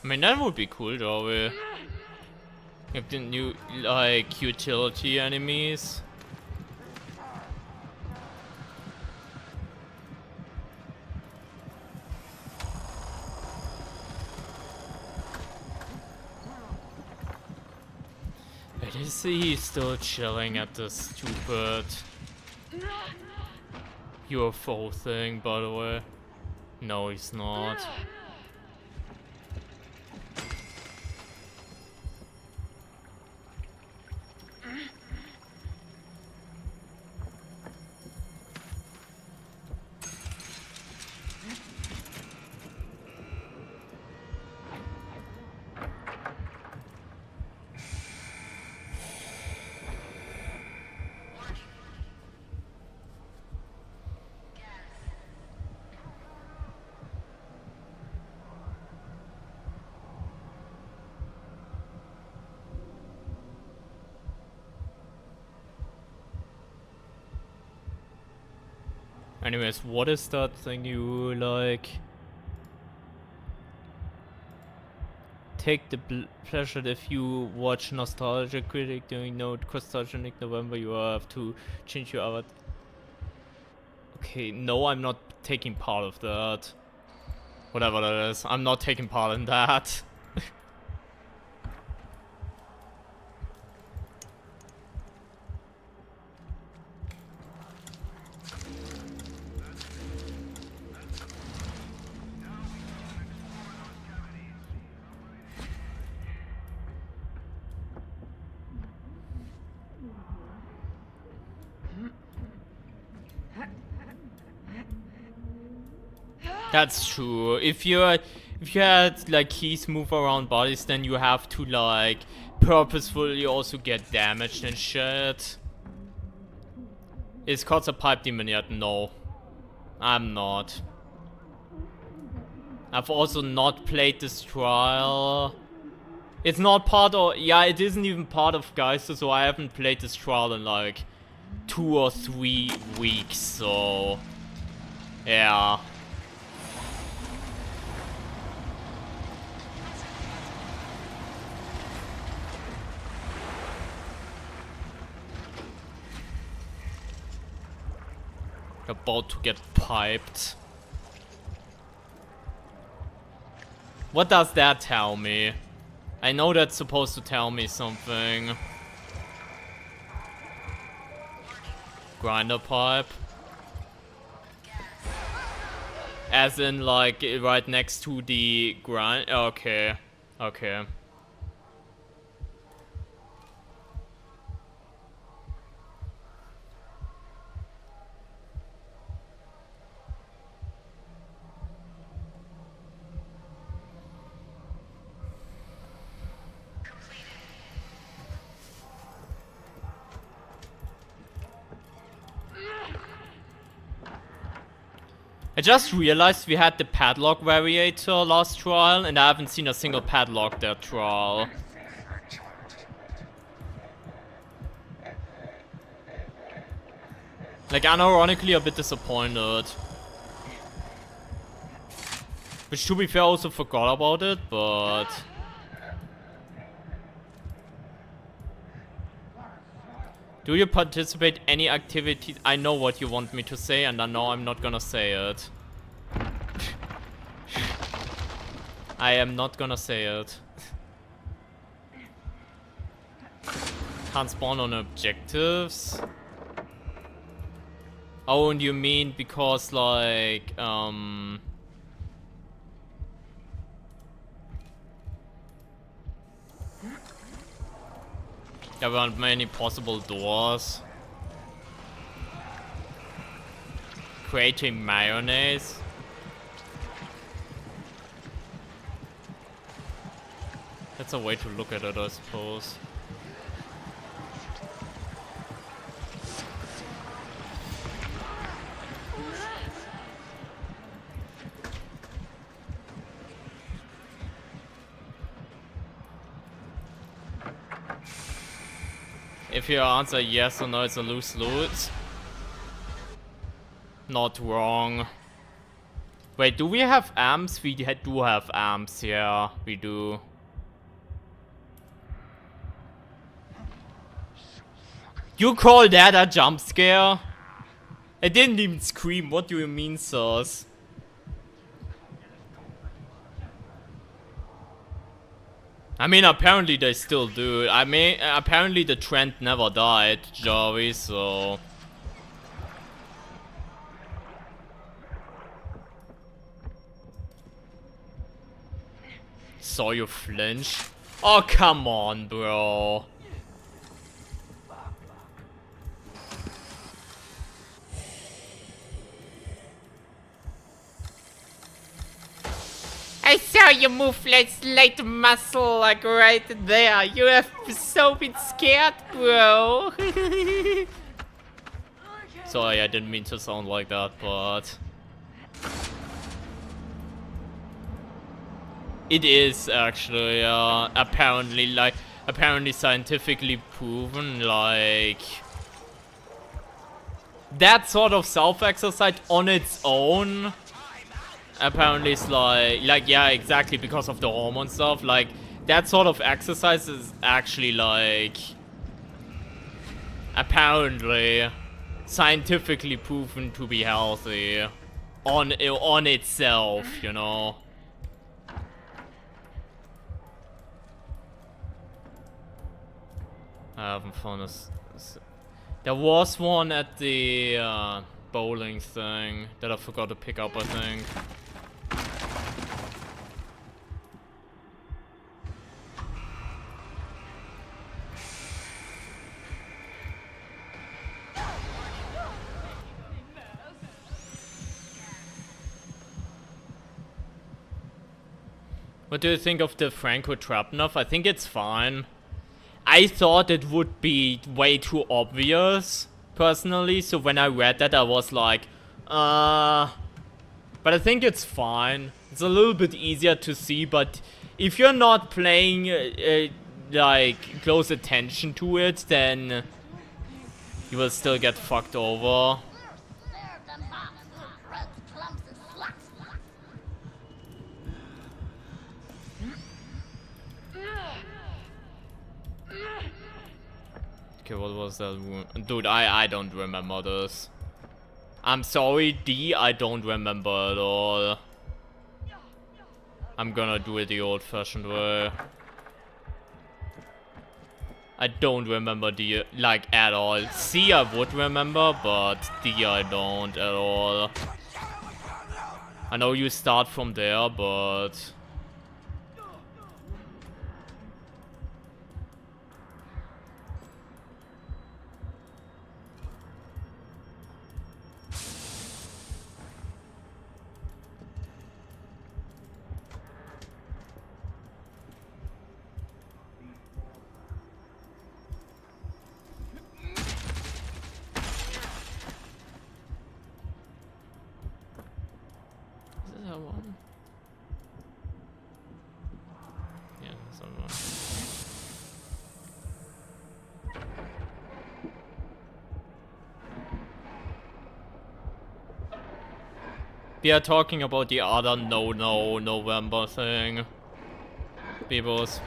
I mean, that would be cool though. We have the new, like, utility enemies. Wait, is he still chilling at the stupid UFO thing, by the way? No, he's not. Anyways, what is that thing you like? Take the pleasure if you watch Nostalgia Critic doing Note Nostalgic November, you have to change your avatar. Okay, no, I'm not taking part of that. Whatever that is, I'm not taking part in that. That's true. If you had like keys move around bodies, then you have to like purposefully also get damaged and shit. Is Kotz a pipe demon yet? No. I'm not. I've also not played this trial. It's not part of, yeah, it isn't even part of Geister, so I haven't played this trial in like 2 or 3 weeks, so yeah. About to get piped. What does that tell me? I know that's supposed to tell me something. Grinder pipe. As in like right next to the grind. Okay. Okay. I just realized we had the padlock variator last trial, and I haven't seen a single padlock that trial. Like, unironically a bit disappointed. Which, to be fair, I also forgot about it, but... Do you participate any activities? I know what you want me to say, and I know I'm not gonna say it. I am not gonna say it. Can't spawn on objectives. Oh, and you mean because like there weren't many possible doors. creating mayonnaise. That's a way to look at it, I suppose. If you answer yes or no, it's a lose-lose. Not wrong. Wait, do we have amps? We do have amps, yeah, we do. You call that a jump scare? I didn't even scream, what do you mean, Sauce? I mean, apparently they still do. I mean, apparently the trend never died, Joey, so... Saw you flinch? Oh, come on, bro. I saw you move like slight muscle, like right there. You have so been scared, bro. Sorry, I didn't mean to sound like that, but... It is actually, apparently scientifically proven, like... That sort of self-exercise on its own... Apparently it's like, yeah, exactly, because of the hormone stuff, like, that sort of exercise is actually, like, apparently scientifically proven to be healthy on itself, you know. I haven't found this. There was one at the bowling thing that I forgot to pick up, I think. What do you think of the Franco Trapnov? I think it's fine. I thought it would be way too obvious, personally, so when I read that I was like, but I think it's fine. It's a little bit easier to see, but if you're not playing, like, close attention to it, then you will still get fucked over. Okay, what was that? Dude, I don't remember this. I'm sorry, D, I don't remember at all. I'm gonna do it the old-fashioned way. I don't remember D, like, at all. C I would remember, but D I don't at all. I know you start from there, but... One? Yeah, that's the one. We are talking about the other no November thing. Peoples.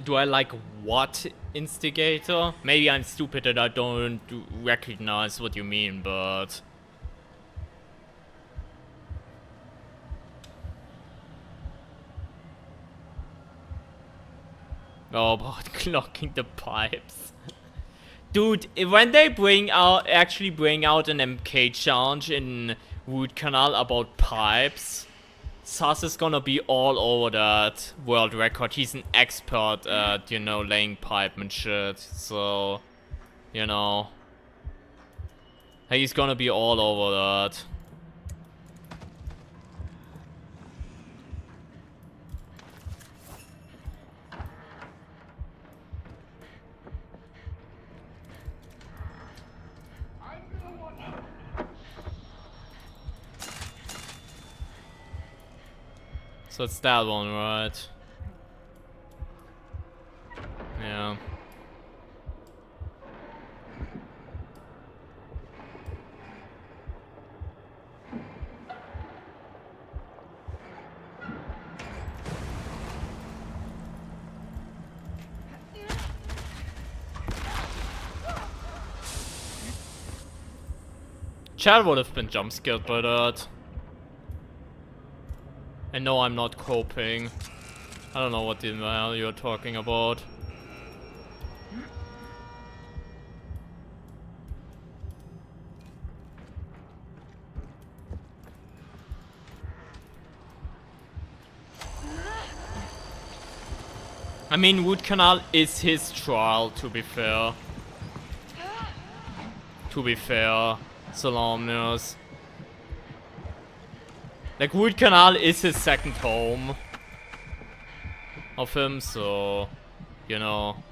Do I like what instigator? Maybe I'm stupid and I don't recognize what you mean, but... Oh, about clocking the pipes. Dude, when they actually bring out an MK challenge in Root Canal about pipes, Sus is gonna be all over that world record. He's an expert at, you know, laying pipe and shit. So, you know, he's gonna be all over that. So it's that one, right? Yeah. Chad would have been jump scared by that. And no, I'm not coping. I don't know what the hell you're talking about. I mean, root canal is his trial, to be fair. To be fair, Salomnius. Like, root canal is his second home of him, so, you know.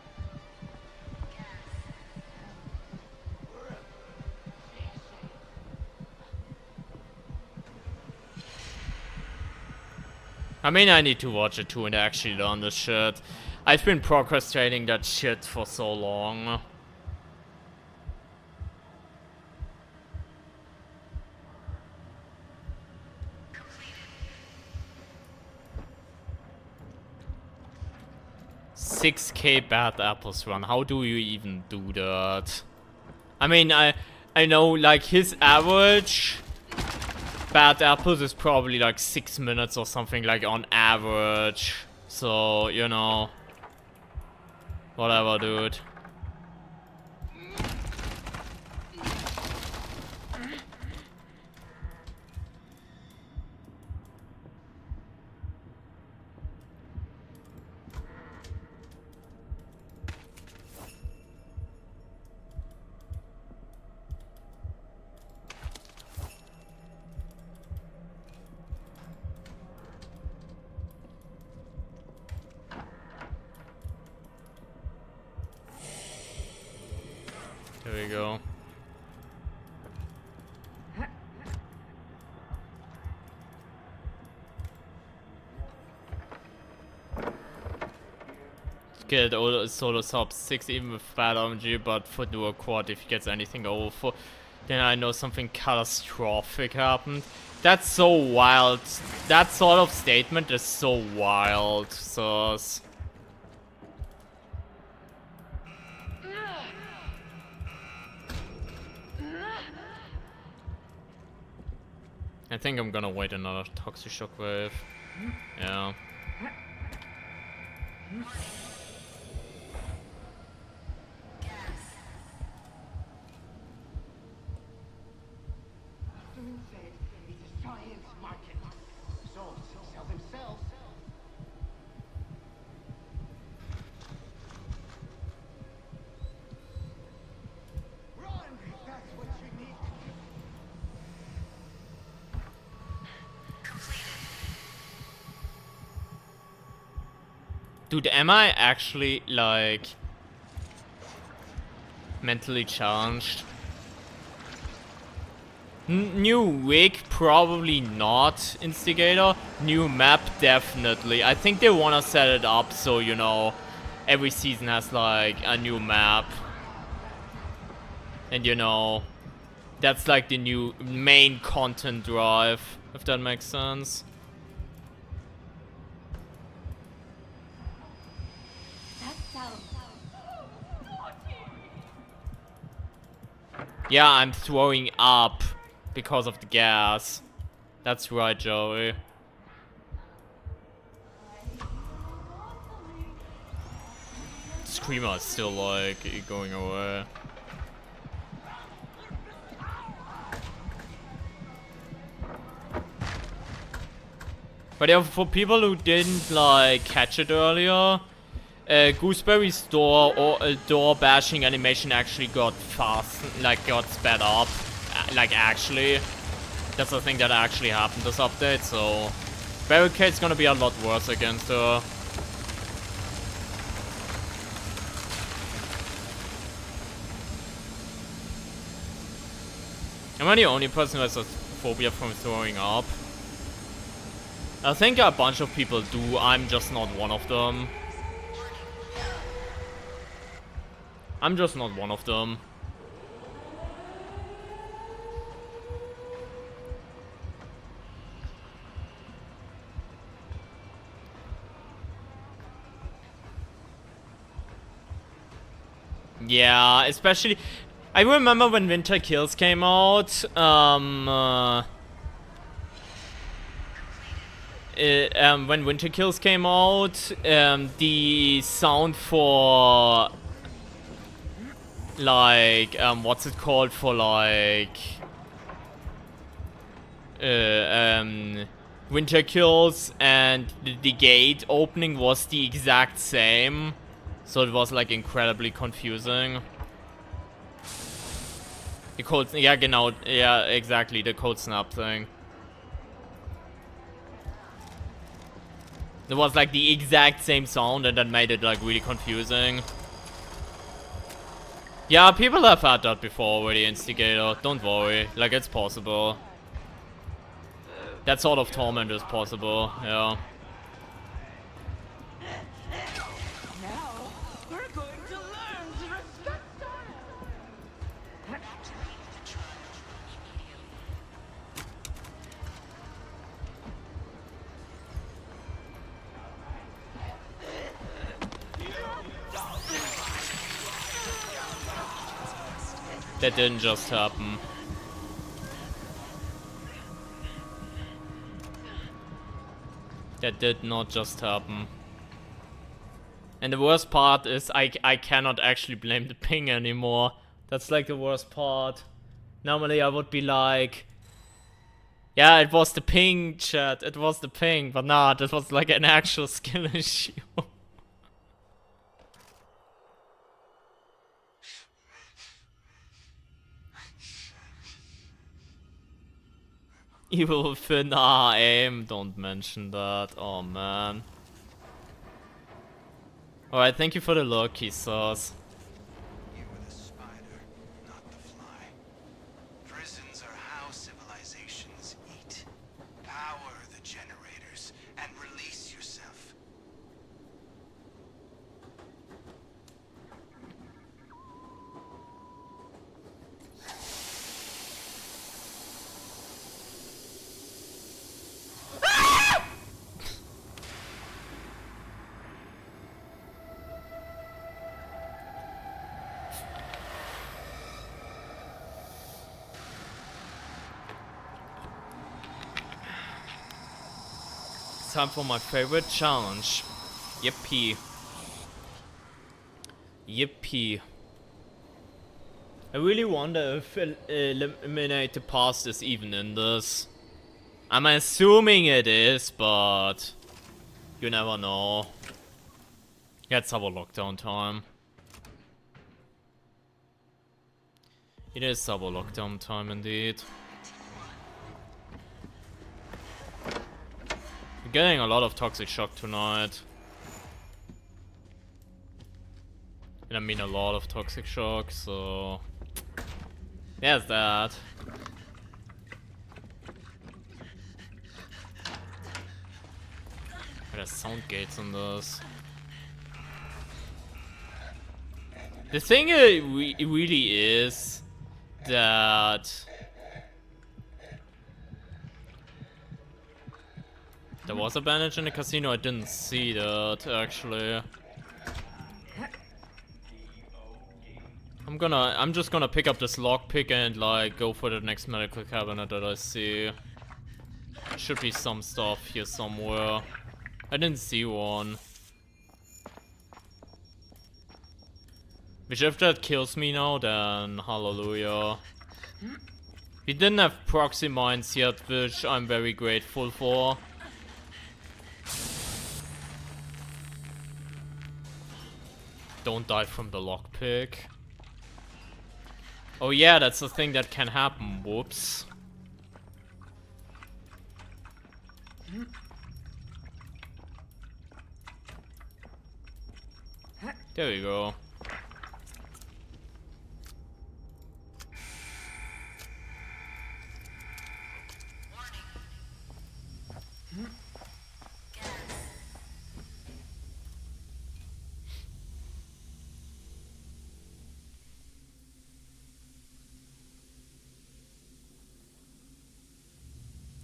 I mean, I need to watch it too and actually learn this shit. I've been procrastinating that shit for so long. $6K bad apples run. How do you even do that? I mean, I know, like, his average bad apples is probably like 6 minutes or something, like, on average. So, you know, whatever, dude. There we go. Get all solo sub 6 even with bad RNG, but for dual quad if he gets anything over 4, then I know something catastrophic happened. That's so wild. That sort of statement is so wild, sus. I think I'm gonna wait another toxic shockwave. Yeah. Dude, am I actually, like, mentally challenged? New wig, probably not, Instigator. New map, definitely. I think they wanna set it up so, you know, every season has, like, a new map. And, you know, that's, like, the new main content drive, if that makes sense. Yeah, I'm throwing up because of the gas. That's right, Joey. Screamer is still, like, going away. But yeah, for people who didn't like catch it earlier, Gooseberry's door bashing animation actually got fast, like got sped up. Like actually, that's the thing that actually happened this update. So Barricade's gonna be a lot worse against her. Am I the only person who has a phobia from throwing up? I think a bunch of people do, I'm just not one of them. I'm just not one of them. Yeah, especially... I remember when Winter Kills came out, when Winter Kills came out, the sound for... like, what's it called for, like... Winter Kills and the gate opening was the exact same. So it was, like, incredibly confusing. The cold... yeah, genau. Yeah, exactly. The cold snap thing. It was, like, the exact same sound, and that made it, like, really confusing. Yeah, people have had that before already, Instigator. Don't worry. Like, it's possible. That sort of torment is possible, yeah. Now, we're going to learn to respect honor. That didn't just happen. That did not just happen. And the worst part is I cannot actually blame the ping anymore. That's like the worst part. Normally I would be like, yeah, it was the ping, chat. It was the ping. But nah, this was like an actual skill issue. Evil Finn, aim. Don't mention that. Oh man. Alright, thank you for the lucky sauce. You were the spider, not the fly. Prisons are how civilizations eat. Power the generators and release yourself. Time for my favorite challenge. Yippee. Yippee. I really wonder if Eliminate the Past is even in this. I'm assuming it is, but you never know. Let's have a lockdown time. It is our lockdown time indeed. Getting a lot of toxic shock tonight. And I mean a lot of toxic shock, so there's that. There's sound gates in this. The thing it really is that there was a bandage in the casino. I didn't see that actually. I'm just gonna pick up this lockpick and like go for the next medical cabinet that I see. Should be some stuff here somewhere. I didn't see one. Which if that kills me now, then hallelujah. We didn't have proxy mines yet, which I'm very grateful for. Don't die from the lockpick. Oh yeah, that's the thing that can happen. Whoops. There we go.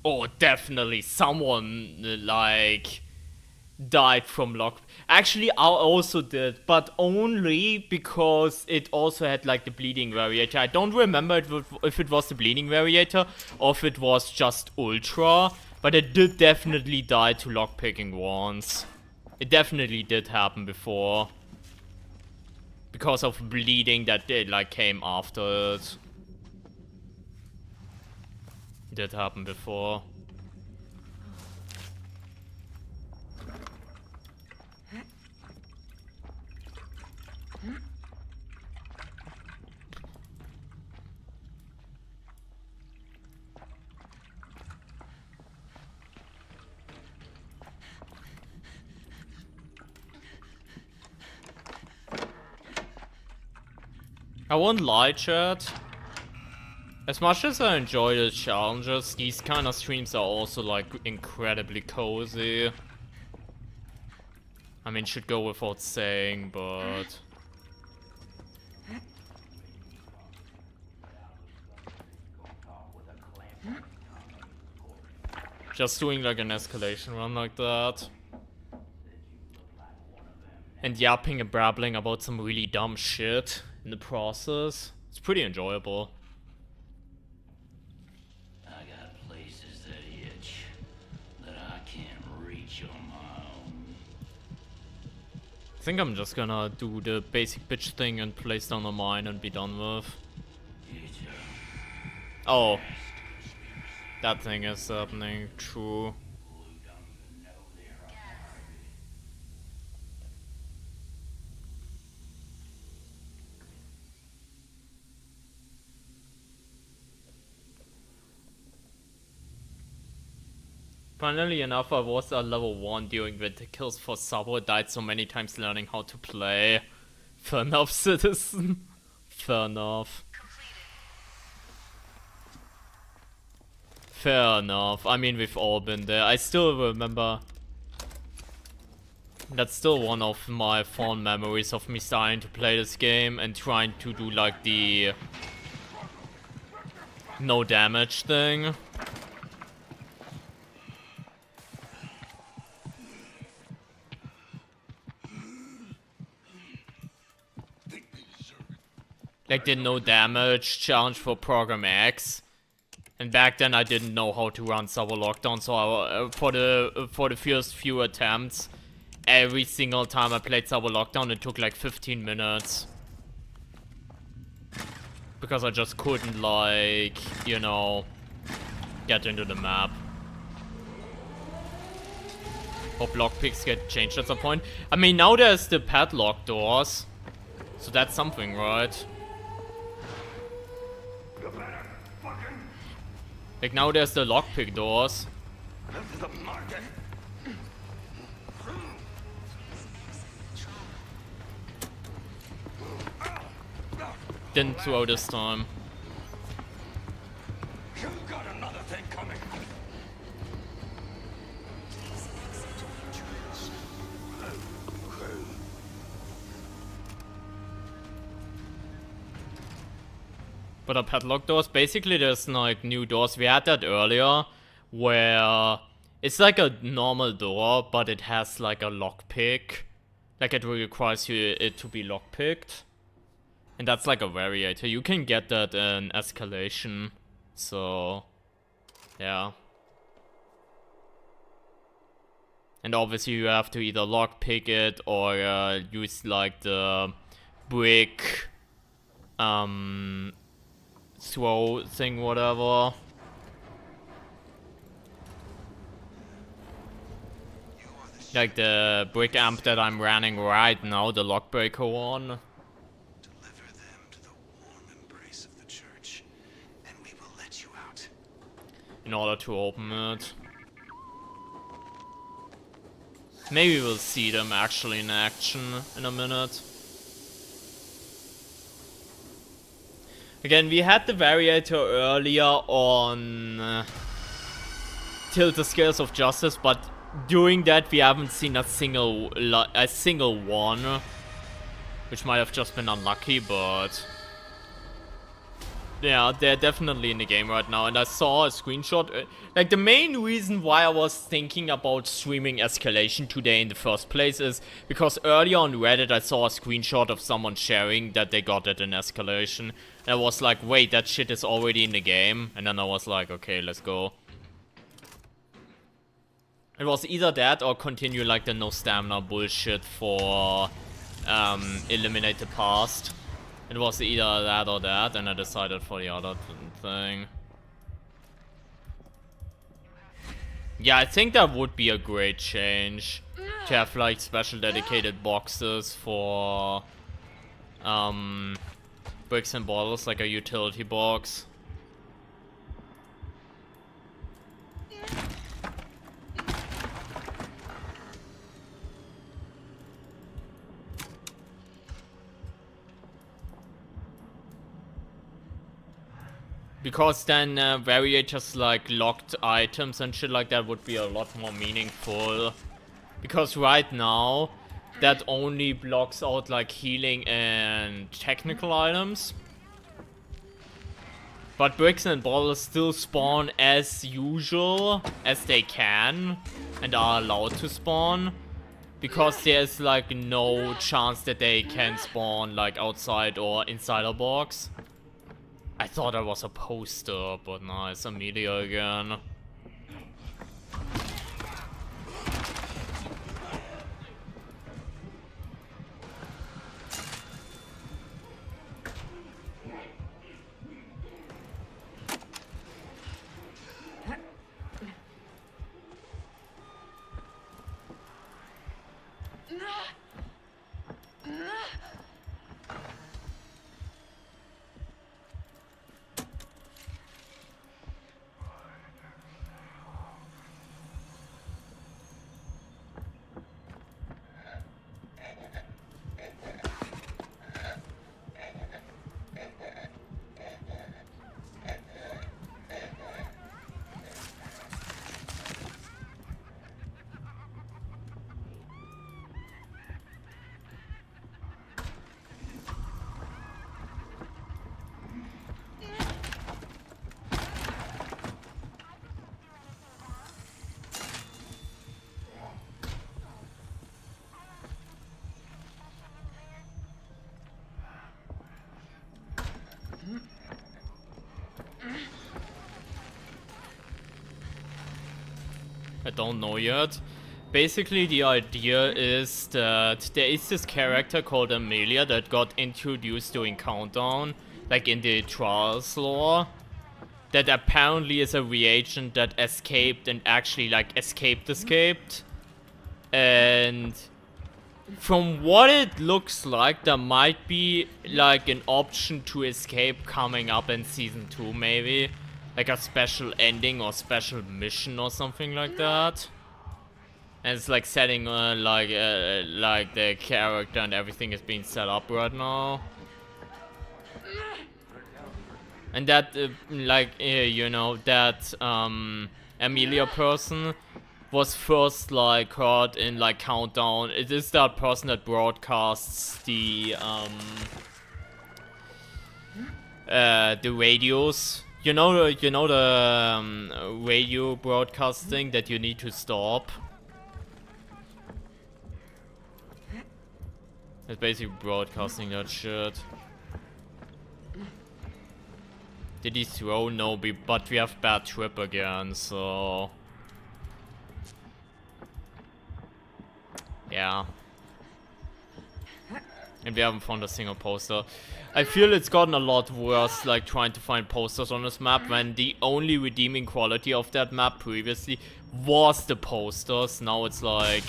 Oh, definitely someone like died from lock. Actually, I also did, but only because it also had like the bleeding variator. I don't remember if it was the bleeding variator or if it was just ultra, but it did definitely die to lockpicking once. It definitely did happen before. Because of bleeding that did like came after it. Did happen before. I won't lie, chat. As much as I enjoy the challenges, these kind of streams are also like incredibly cozy. I mean, should go without saying, but... just doing like an escalation run like that. And yapping and babbling about some really dumb shit in the process. It's pretty enjoyable. I got places that itch that I can't reach on my own. I think I'm just gonna do the basic bitch thing and place down a mine and be done with. Oh. That thing is happening, true. Funnily enough, I was at level 1 during winter kills for Sabo, died so many times learning how to play. Fair enough, citizen. Fair enough. Fair enough. I mean, we've all been there. I still remember... that's still one of my fond memories of me starting to play this game and trying to do like the... no damage thing. Like the no damage challenge for Program X. And back then I didn't know how to run Sabo Lockdown, so for the first few attempts, every single time I played Sabo Lockdown it took like 15 minutes. Because I just couldn't like, you know, get into the map. Hope lockpicks get changed at some point. I mean, now there's the padlock doors. So that's something, right? Like now there's the lockpick doors. Didn't throw this time. You got another thing coming. But the padlock doors, basically there's like new doors. We had that earlier, where it's like a normal door, but it has like a lockpick. Like it requires it to be lockpicked. And that's like a variator. You can get that in Escalation. So, yeah. And obviously you have to either lockpick it or use like the brick throw thing, whatever. You are the Like the brick amp that I'm running right now, the lockbreaker one. Deliver them to the warm embrace of the church, and we will let you out. In order to open it. Maybe we'll see them actually in action in a minute. Again, we had the variator earlier on Tilt the Scales of Justice, but during that we haven't seen a single one, which might have just been unlucky, but yeah, they're definitely in the game right now. And I saw a screenshot. Like, the main reason why I was thinking about streaming Escalation today in the first place is because earlier on Reddit I saw a screenshot of someone sharing that they got it in Escalation. And I was like, wait, that shit is already in the game. And then I was like, okay, let's go. It was either that or continue like the no stamina bullshit for eliminate the past. It was either that or that, and I decided for the other thing. Yeah, I think that would be a great change. To have like special dedicated boxes for bricks and bottles, like a utility box. Because then variators like locked items and shit like that would be a lot more meaningful. Because right now, that only blocks out like healing and technical items. But bricks and bottles still spawn as usual, as they can, and are allowed to spawn. Because there's like no chance that they can spawn like outside or inside a box. I thought I was a poster, but no, it's a media again. I don't know yet. Basically, the idea is that there is this character called Amelia that got introduced during Countdown, like in the Trials lore, that apparently is a reagent that escaped and actually like escaped. And from what it looks like, there might be like an option to escape coming up in Season 2 maybe. Like a special ending or special mission or something like that. And it's like setting like the character and everything is being set up right now. And that you know, that Amelia person was first like heard in like Countdown. It is that person that broadcasts the radios. You know the radio broadcasting that you need to stop. It's basically broadcasting that shit. Did he throw? No, but we have bad trip again, so yeah. And we haven't found a single poster. I feel it's gotten a lot worse, like trying to find posters on this map, when the only redeeming quality of that map previously was the posters. Now it's like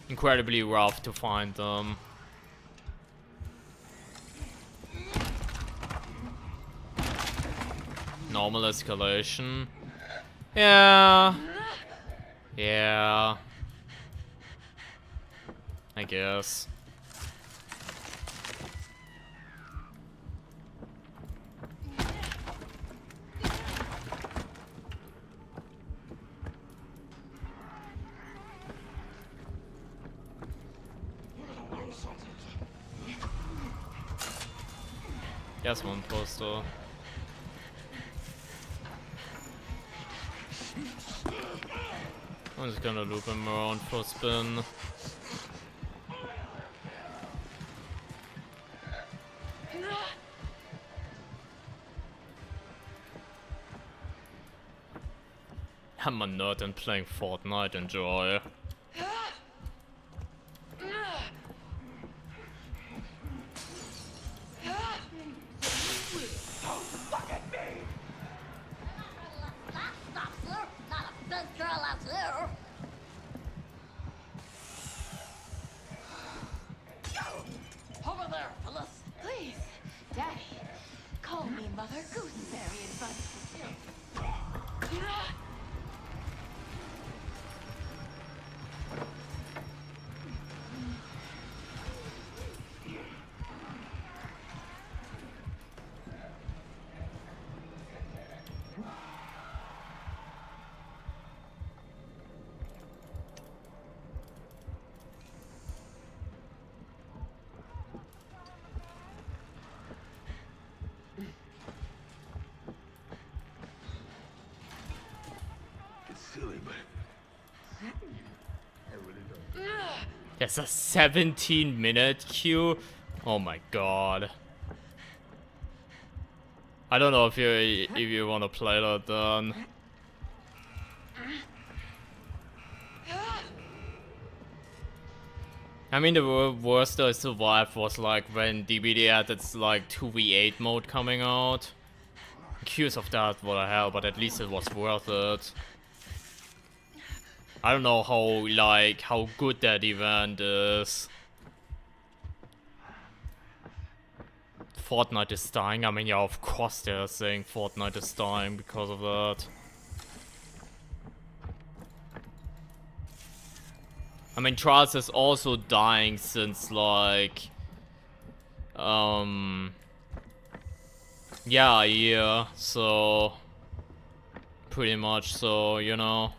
incredibly rough to find them. Normal escalation. Yeah. Yeah. I guess. Yes, one poster. I'm just gonna loop him around for a spin. I'm a nerd and playing Fortnite, enjoy. Stop, sir. Not a big girl out there. Over there, Phyllis. Please, Daddy. Call me Mother Gooseberry and Bunny. Silly, but I really don't. There's a 17-minute queue. Oh my god. I don't know if you want to play that then. I mean, the worst I survived was like when DBD had its like 2v8 mode coming out. Queues of that, what the hell, but at least it was worth it. I don't know how good that event is. Fortnite is dying. I mean, yeah, of course they're saying Fortnite is dying because of that. I mean, Trials is also dying since like, yeah, a year, so pretty much, so, you know.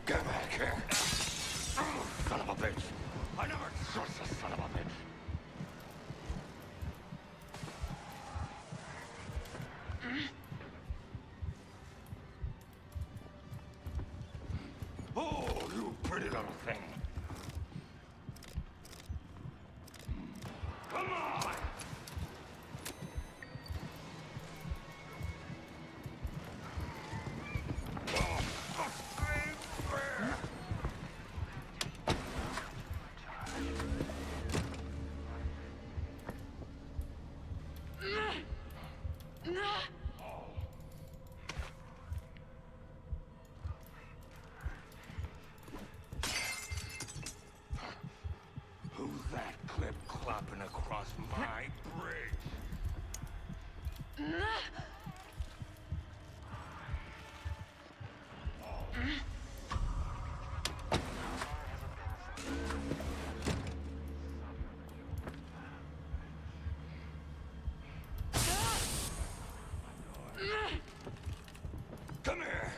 Get back here! Son of a bitch! I never trust a son of a bitch! Oh, you pretty little thing! Come on! Who's that clip clopping across my bridge? Come here!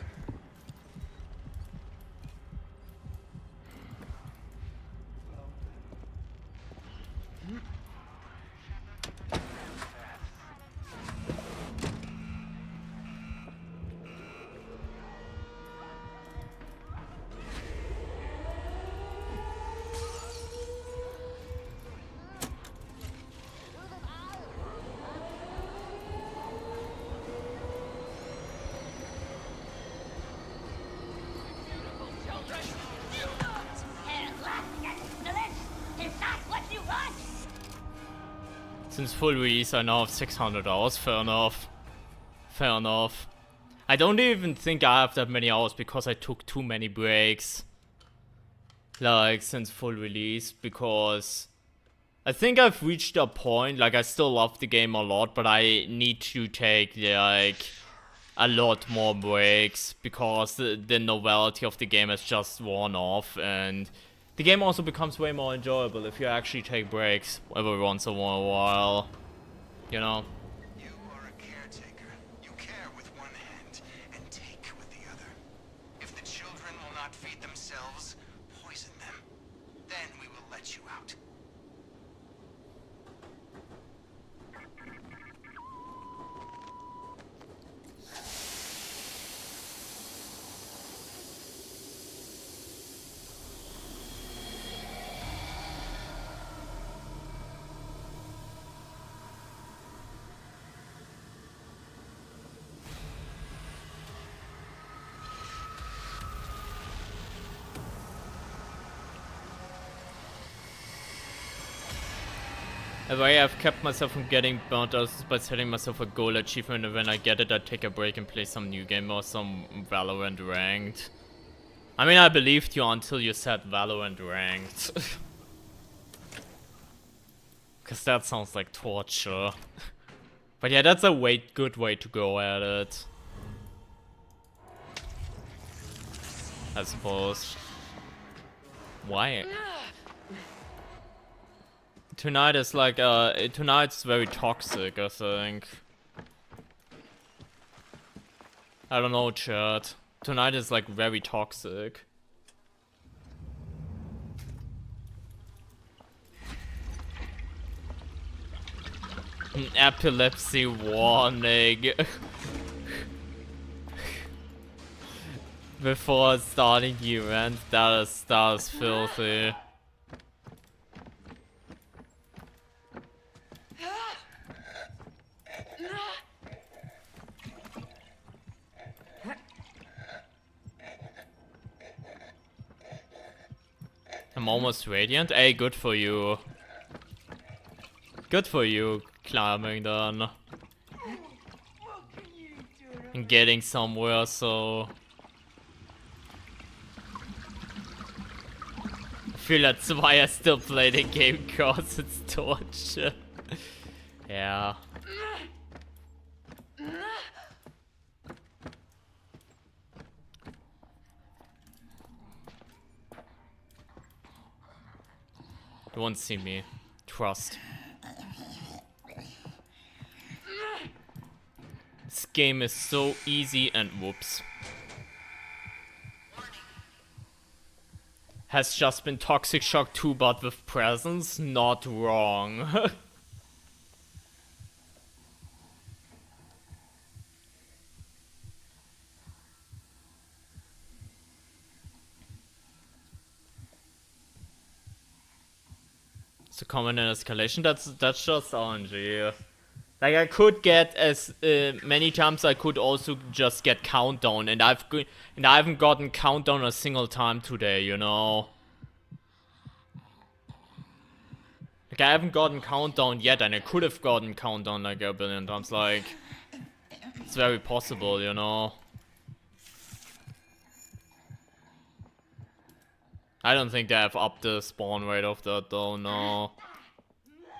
Since full release, I now have 600 hours. Fair enough. Fair enough. I don't even think I have that many hours because I took too many breaks. Like, since full release, because I think I've reached a point, like, I still love the game a lot, but I need to take, like, a lot more breaks, because the novelty of the game has just worn off, and the game also becomes way more enjoyable if you actually take breaks every once in a while, you know? You are a caretaker. You care with one hand and take with the other. If the children will not feed themselves, poison them. Then we will let you out. A way I've kept myself from getting burnt out is by setting myself a goal achievement, and when I get it, I take a break and play some new game or some Valorant ranked. I mean, I believed you until you said Valorant ranked. Cause that sounds like torture. But yeah, that's a good way to go at it. I suppose. Why? Tonight is like, tonight's very toxic, I think. I don't know, chat. Tonight is like very toxic. An epilepsy warning. Before starting the event, that is filthy. I'm almost radiant. Hey, good for you. Good for you, climbing then. And getting somewhere, so... I feel that's why I still play the game, cause it's torture. Yeah. You won't see me. Trust. This game is so easy and whoops. Has just been Toxic Shock 2 but with presence? Not wrong. So common in Escalation, that's just RNG. Like I could get as many times I could also just get Countdown, and I haven't gotten Countdown a single time today, you know. Like I haven't gotten Countdown yet, and I could have gotten Countdown like a billion times. Like it's very possible, you know. I don't think they have upped the spawn rate of that though, no.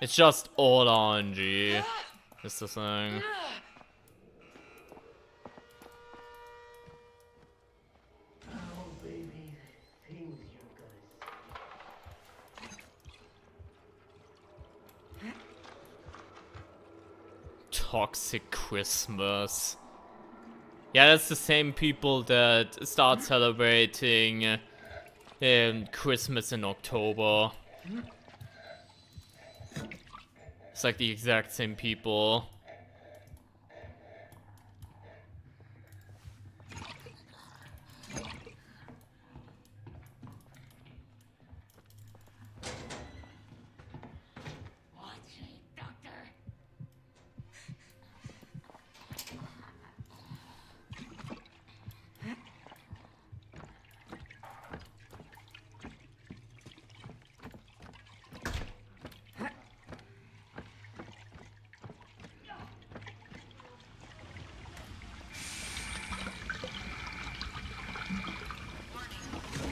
It's just all RNG. Is the thing. Toxic Christmas. Yeah, that's the same people that start celebrating Christmas in October. It's like the exact same people.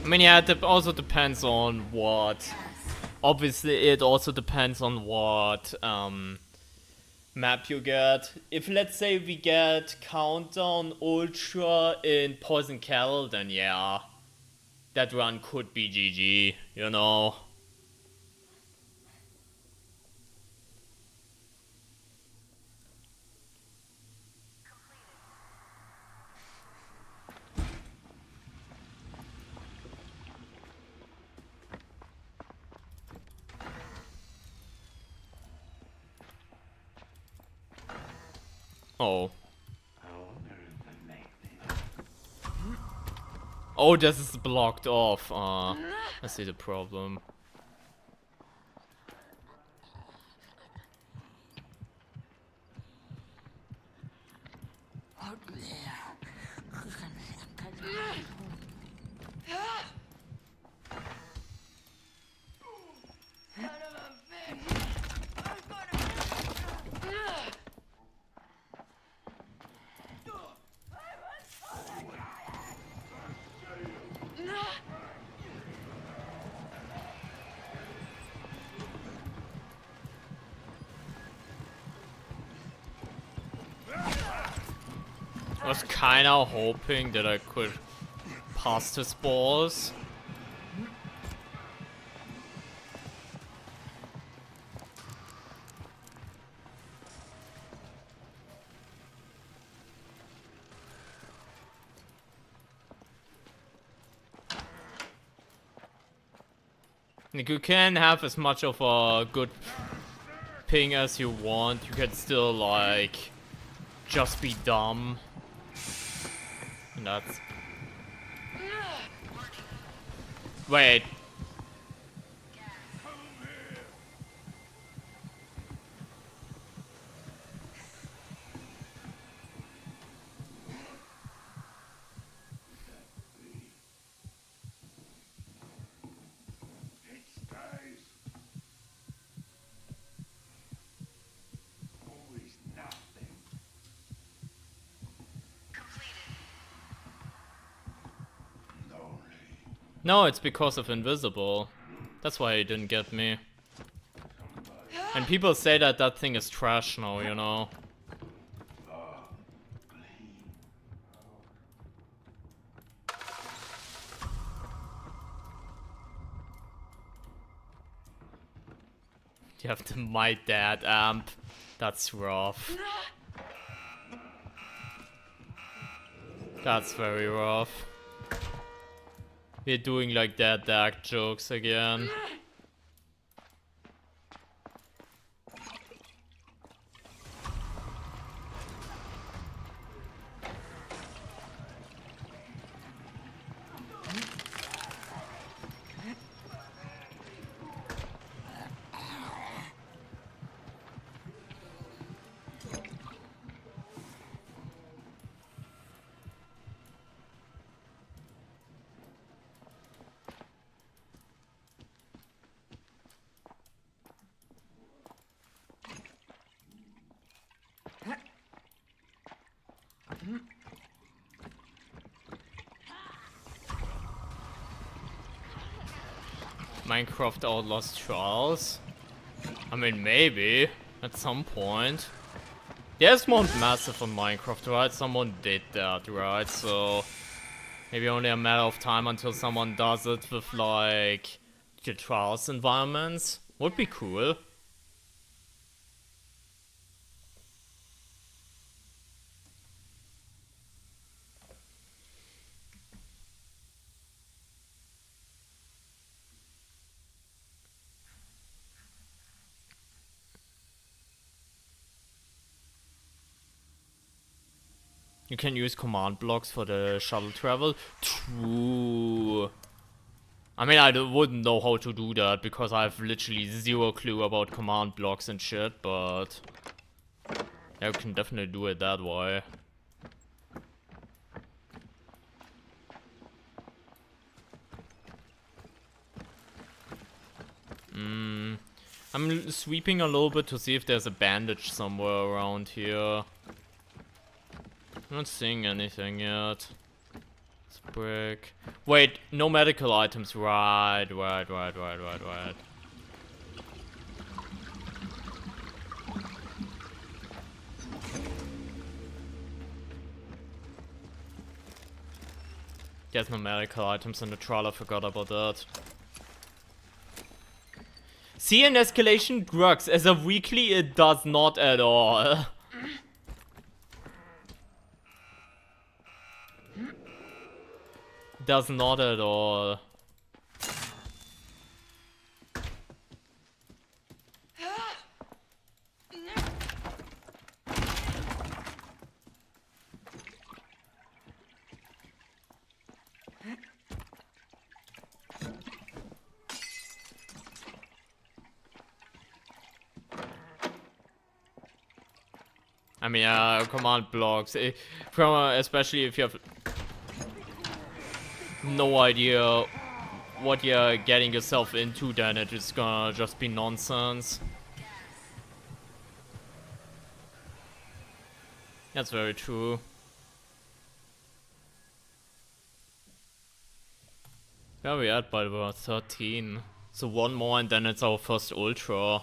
I mean, yeah, it also depends on what... Obviously, it also depends on what map you get. If, let's say, we get Countdown Ultra in Poison Kettle, then yeah. That run could be GG, you know? Oh. Oh, this is blocked off. I see the problem. I was kinda hoping that I could pass this boss. Like, you can have as much of a good ping as you want. You can still, like, just be dumb. And that's... Wait. No, it's because of Invisible. That's why he didn't get me. And people say that that thing is trash now, you know. You have the My Dad amp. That's rough. That's very rough. We're doing like that dark jokes again. Minecraft Outlast Trials? I mean, maybe. At some point. There's Mount Massive on Minecraft, right? Someone did that, right? So... maybe only a matter of time until someone does it with, like... the Trials environments. Would be cool. You can use command blocks for the shuttle travel. True. I mean, wouldn't know how to do that because I have literally zero clue about command blocks and shit, but... yeah, you can definitely do it that way. I'm sweeping a little bit to see if there's a bandage somewhere around here. I'm not seeing anything yet. It's brick. Wait, No medical items, right. There's no medical items in the trial, I forgot about that. See, in Escalation drugs, as a weekly, it does not at all. Does not at all. I mean, command blocks. Especially if you have no idea what you're getting yourself into, then it is gonna just be nonsense. That's very true. Where are we at, by the way? 13. So one more and then it's our first ultra.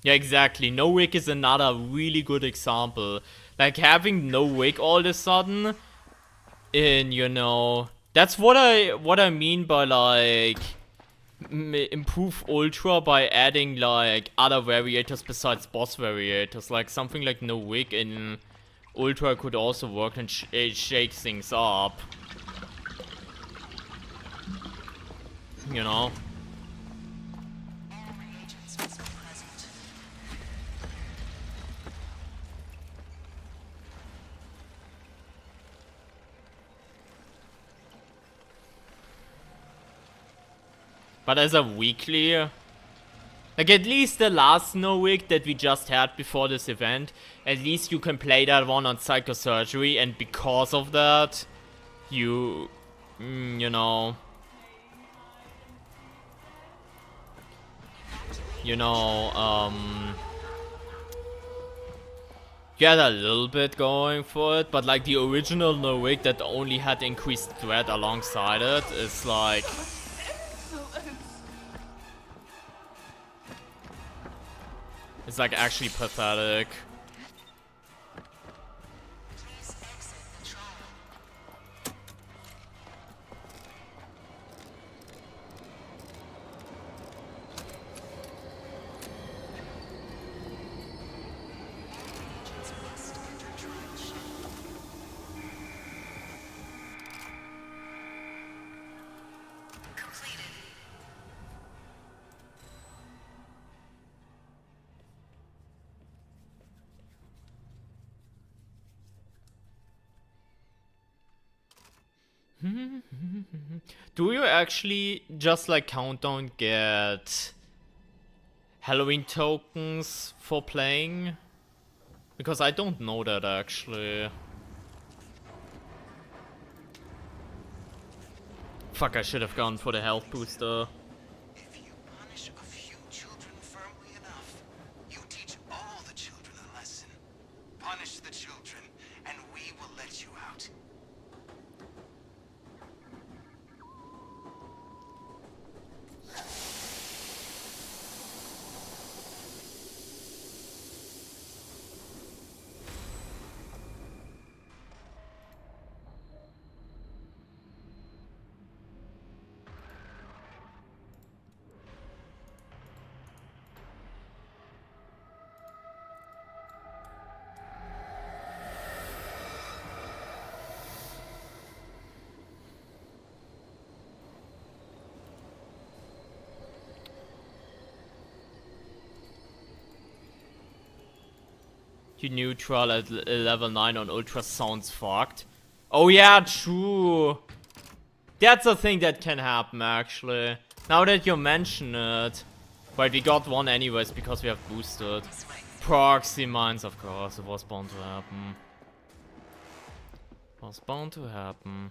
Yeah, exactly. No wig is another really good example. Like having no wig all of a sudden in, you know, that's what I mean by like improve ultra by adding like other variators besides boss variators. Like something like no wig in ultra could also work and shake things up. You know? But as a weekly, like at least the last no wig that we just had before this event, at least you can play that one on psychosurgery, and because of that, you know, you had a little bit going for it, but like the original no wig that only had increased threat alongside it is like, it's like actually pathetic. Do you actually just like Countdown get Halloween tokens for playing? Because I don't know that actually. Fuck, I should have gone for the health booster. If you punish a few children firmly enough, you teach all the children a lesson. Punish the children, and we will let you out. You neutral at level 9 on ultra sounds fucked. Oh yeah, true. That's a thing that can happen actually. Now that you mention it. Wait, we got one anyways because we have boosted. Proxy mines, of course, it was bound to happen. Was bound to happen.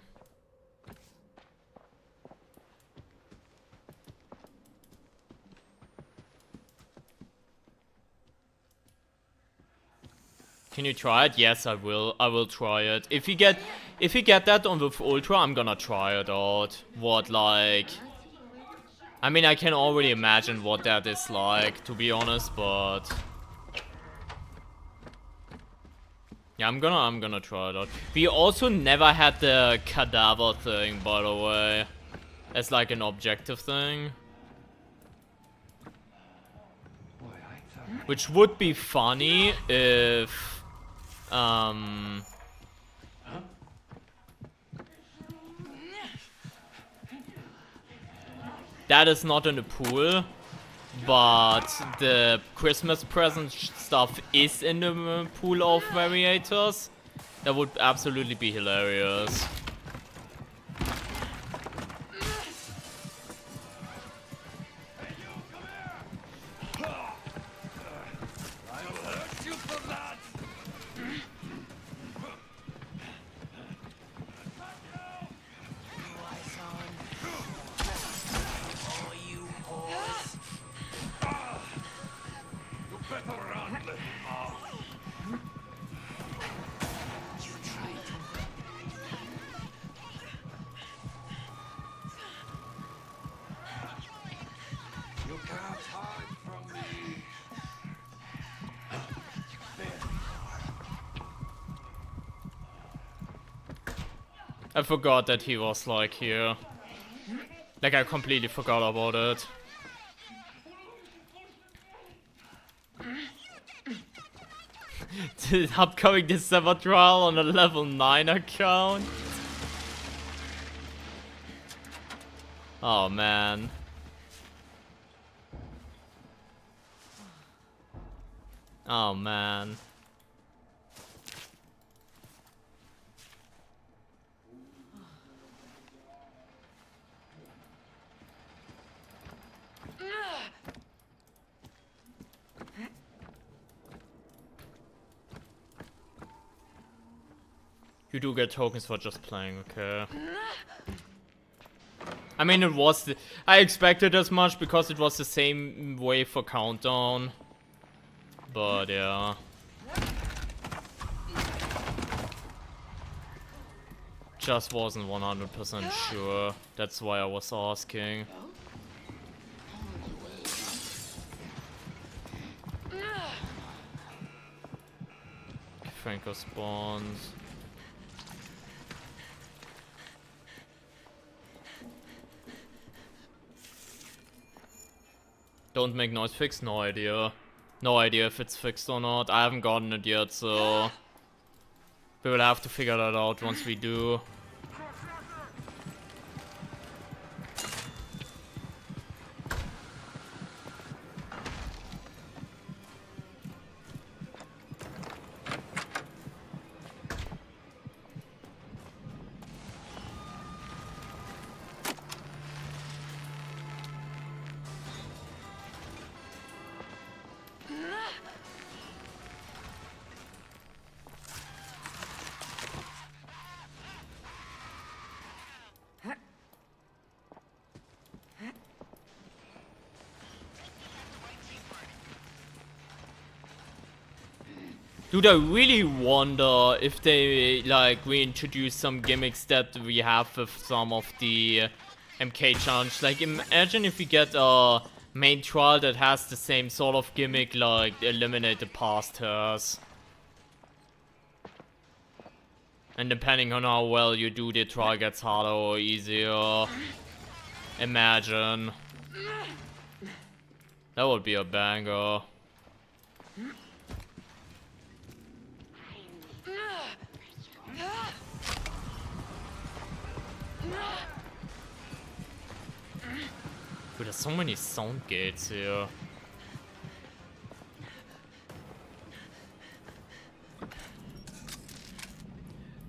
Can you try it? Yes, I will. I will try it. If you get that on with Ultra, I'm gonna try it out. What, like... I mean, I can already imagine what that is like, to be honest, but... Yeah, I'm gonna try it out. We also never had the cadaver thing, by the way. As like an objective thing. Which would be funny if... that is not in the pool, but the Christmas present stuff is in the pool of variators. That would absolutely be hilarious. I forgot that he was like here. Like I completely forgot about it. The upcoming December trial on a level 9 account. Oh man. Oh man. You do get tokens for just playing, okay. I mean, it was... I expected as much because it was the same way for Countdown. But, yeah. Just wasn't 100% sure. That's why I was asking. Franco spawns. Don't make noise fix? No idea. No idea if it's fixed or not. I haven't gotten it yet, so... we will have to figure that out once we do. Dude, I really wonder if they, like, reintroduce some gimmicks that we have with some of the MK challenge. Like, imagine if we get a main trial that has the same sort of gimmick, like, eliminate the past hairs. And depending on how well you do, the trial gets harder or easier. Imagine. That would be a banger. Dude, there's so many sound gates here.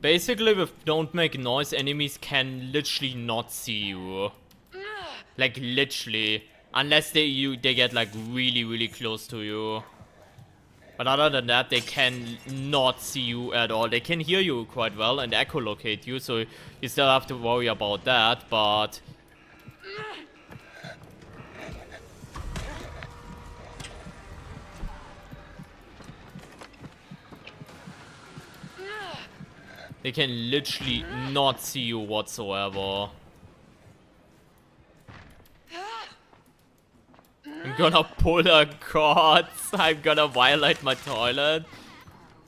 Basically, with Don't Make Noise, enemies can literally not see you. Like, literally. Unless they get, like, really, really close to you. But other than that, they can not see you at all. They can hear you quite well and echolocate you, so you still have to worry about that, but... They can literally not see you whatsoever. I'm gonna pull a cord. I'm gonna violate my toilet.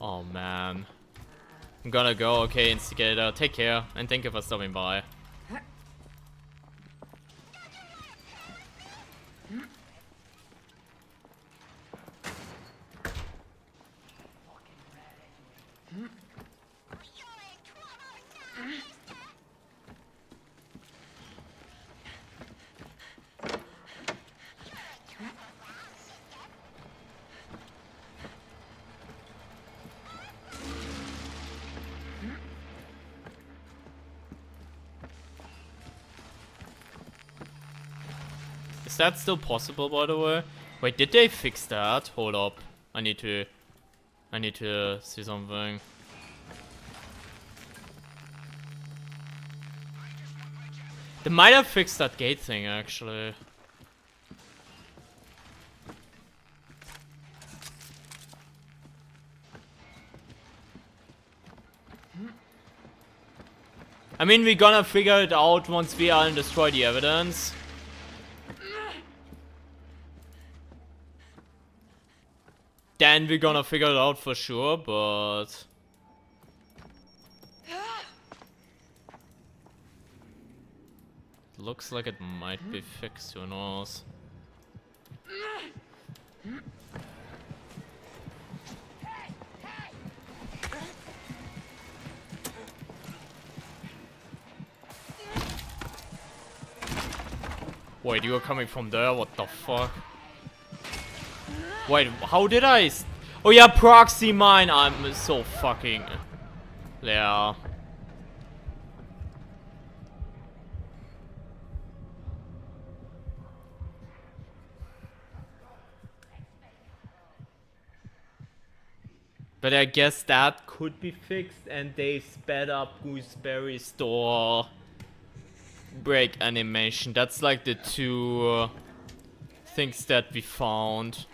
Oh man. I'm gonna go. Okay, Instigator. Take care. And thank you for stopping by. Is that still possible, by the way? Wait, did they fix that? Hold up. I need to see something. They might have fixed that gate thing, actually. I mean, we're gonna figure it out once we are and destroy the evidence. Then we're gonna figure it out for sure, but... Looks like it might be fixed, who knows. Wait, you were coming from there? What the fuck? Wait, how did I... Oh yeah, proxy mine. I'm so fucking... Yeah. But I guess that could be fixed and they sped up Gooseberry Store break animation. That's like the two things that we found.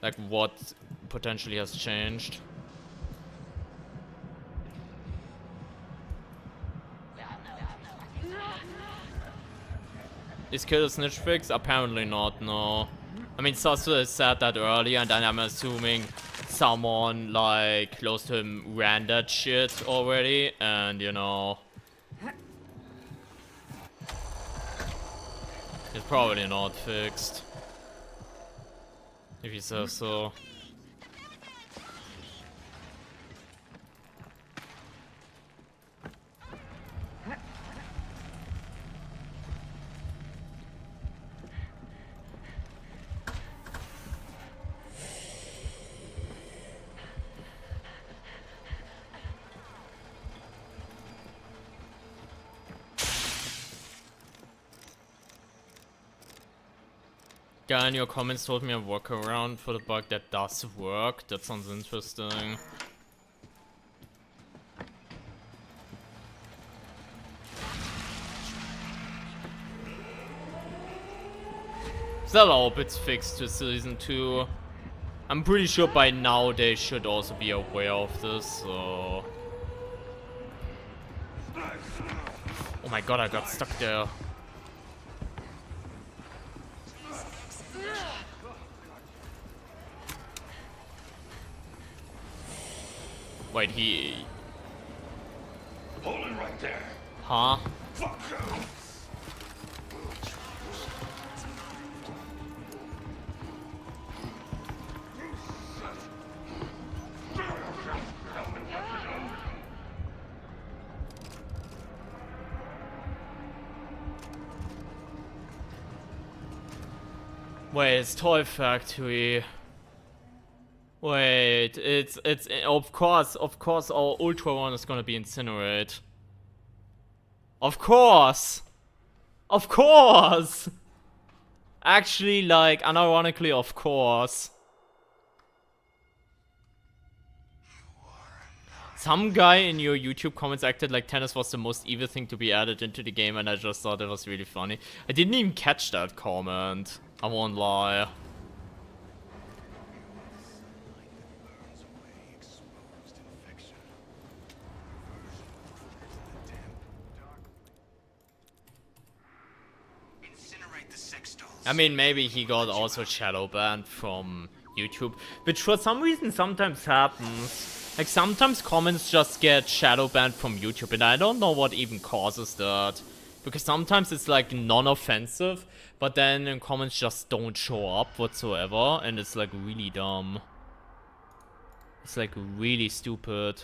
Like what potentially has changed. Is Kill a Snitch fix? Apparently not, no. I mean, Sasu said that earlier, and then I'm assuming someone like close to him ran that shit already, and you know, it's probably not fixed. If he says so. Guy in your comments told me a workaround for the bug that does work. That sounds interesting. So I hope it's fixed to season 2. I'm pretty sure by now they should also be aware of this, so... Oh my god, I got stuck there. Wait, he... Hold it right there. Huh? Fuck you. Wait, it's Toy Factory. Wait, it's of course our Ultra one is gonna be Incinerate. Of course! Of course! Actually, like, unironically, of course. Some guy in your YouTube comments acted like tennis was the most evil thing to be added into the game, and I just thought it was really funny. I didn't even catch that comment. I won't lie. sex dolls. I mean, maybe he got also shadow banned from YouTube, which for some reason sometimes happens. Like, sometimes comments just get shadow banned from YouTube, and I don't know what even causes that. Because sometimes it's like non-offensive, but then comments just don't show up whatsoever, and it's like really dumb. It's like really stupid.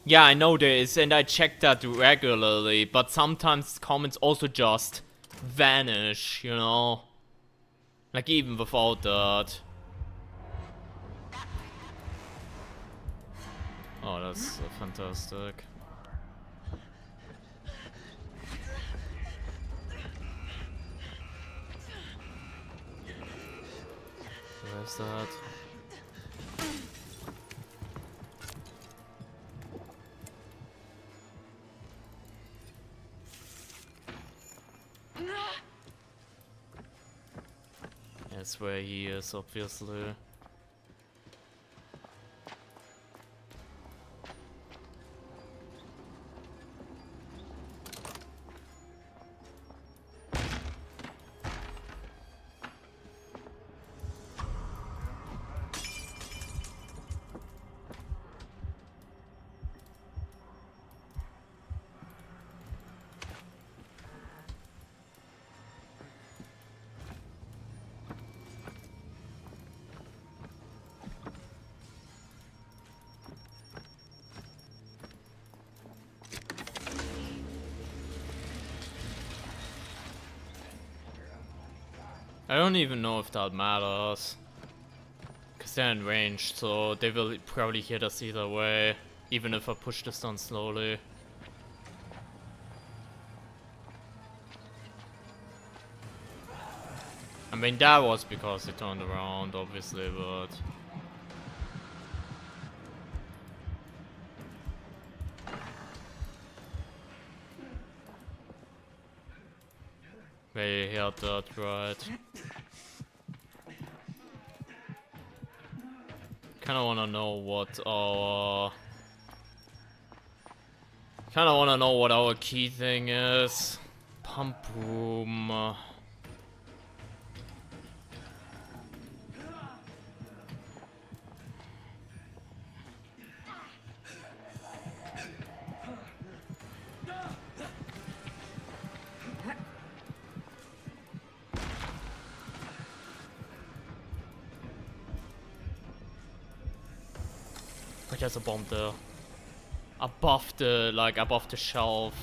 Yeah, I know there is, and I check that regularly, but sometimes comments also just vanish, you know? Like, even without that. Oh, that's fantastic. Where's that? That's where he is, obviously. I don't even know if that matters. Because they're in range, so they will probably hit us either way. Even if I push this down slowly. I mean, that was because he turned around, obviously, but... They held that right. Kinda wanna know what our... Kinda wanna know what our key thing is. Pump room... Wait, there's a bomb there. Above the, like, above the shelf.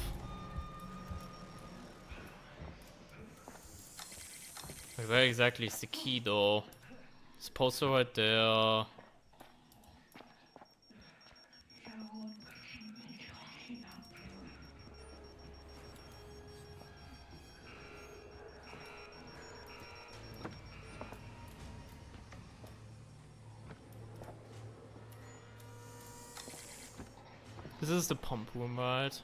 Like, where exactly is the key, though? It's posted right there. This is the pump room, right?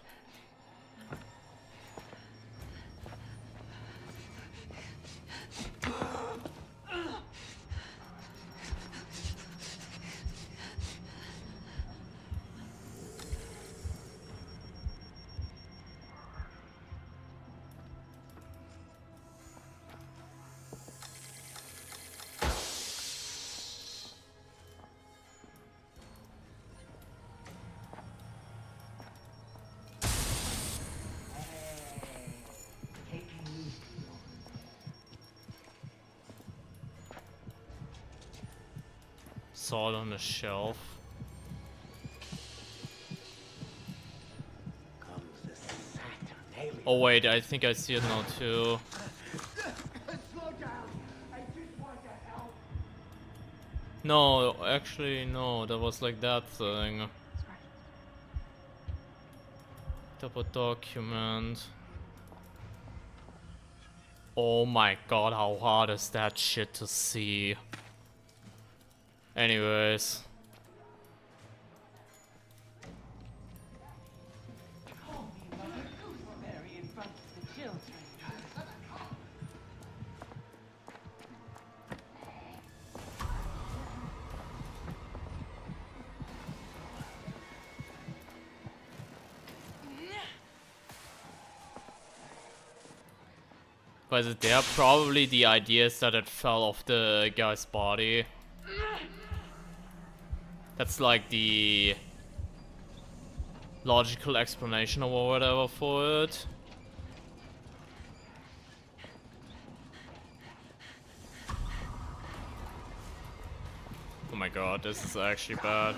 Saw it on the shelf. Oh wait, I think I see it now too. No, actually no, that was like that thing. Double document. Oh my god, how hard is that shit to see? Anyways. Was it there? Probably the idea is that it fell off the guy's body. That's like the logical explanation or whatever for it. Oh my god, this is actually bad.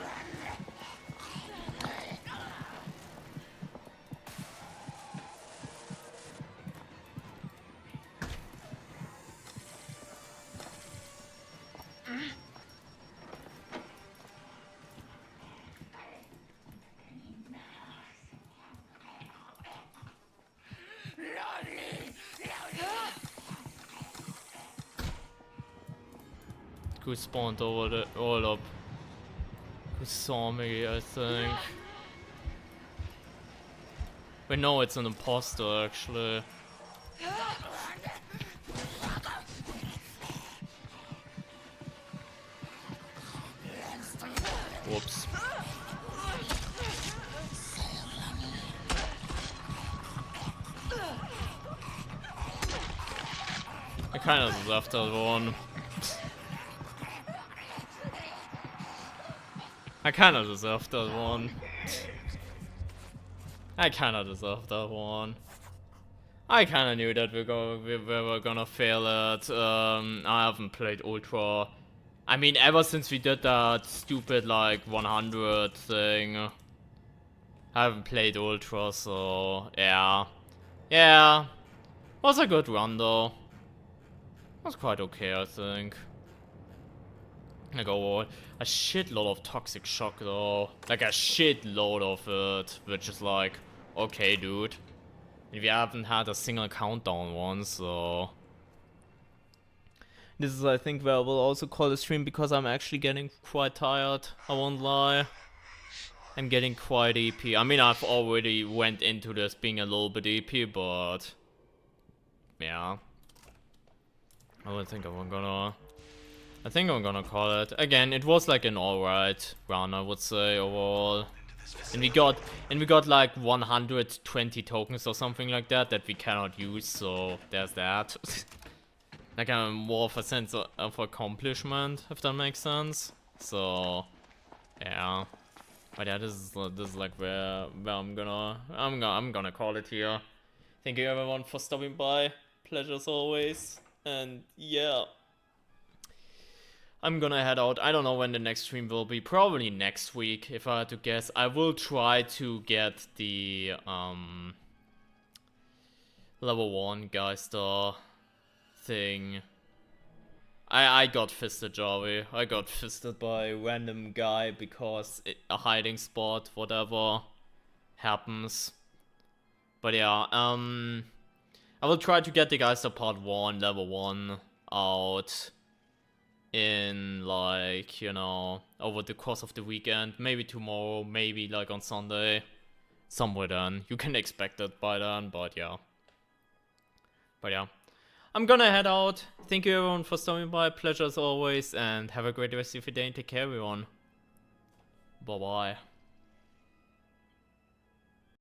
Who spawned over the all up? Who saw me, I think. Wait, no, it's an imposter actually. Whoops. I kinda deserved that one. I kinda deserved that one. I kinda deserved that one. I kinda knew that we were gonna fail it. I haven't played Ultra. I mean, ever since we did that stupid, like, 100 thing. I haven't played Ultra, so yeah. Yeah. Was a good run, though. Was quite okay, I think. Like, overall, a shitload of toxic shock, though. Like, a shitload of it. Which is like, okay, dude. We haven't had a single countdown once, so... This is, I think, where I will also call the stream, because I'm actually getting quite tired. I won't lie. I'm getting quite EP. I mean, I've already went into this being a little bit EP, but... Yeah. I don't think I'm gonna... I think I'm gonna call it. Again, it was like an alright run, I would say, overall. And we got like 120 tokens or something like that we cannot use, so there's that. Like more of a sense of accomplishment, if that makes sense. So yeah. But yeah, this is like where I'm gonna call it here. Thank you everyone for stopping by. Pleasure as always. And yeah. I'm gonna head out. I don't know when the next stream will be. Probably next week, if I had to guess. I will try to get the level 1 Geister thing. I got fisted, Javi. I got fisted by a random guy because a hiding spot, whatever, happens. But yeah, I will try to get the Geister part 1, level 1 out in, like, you know, over the course of the weekend. Maybe tomorrow, maybe like on Sunday. Somewhere then. You can expect it by then, but yeah. But yeah. I'm gonna head out. Thank you everyone for stopping by. Pleasure as always, and have a great rest of your day and take care everyone. Bye bye.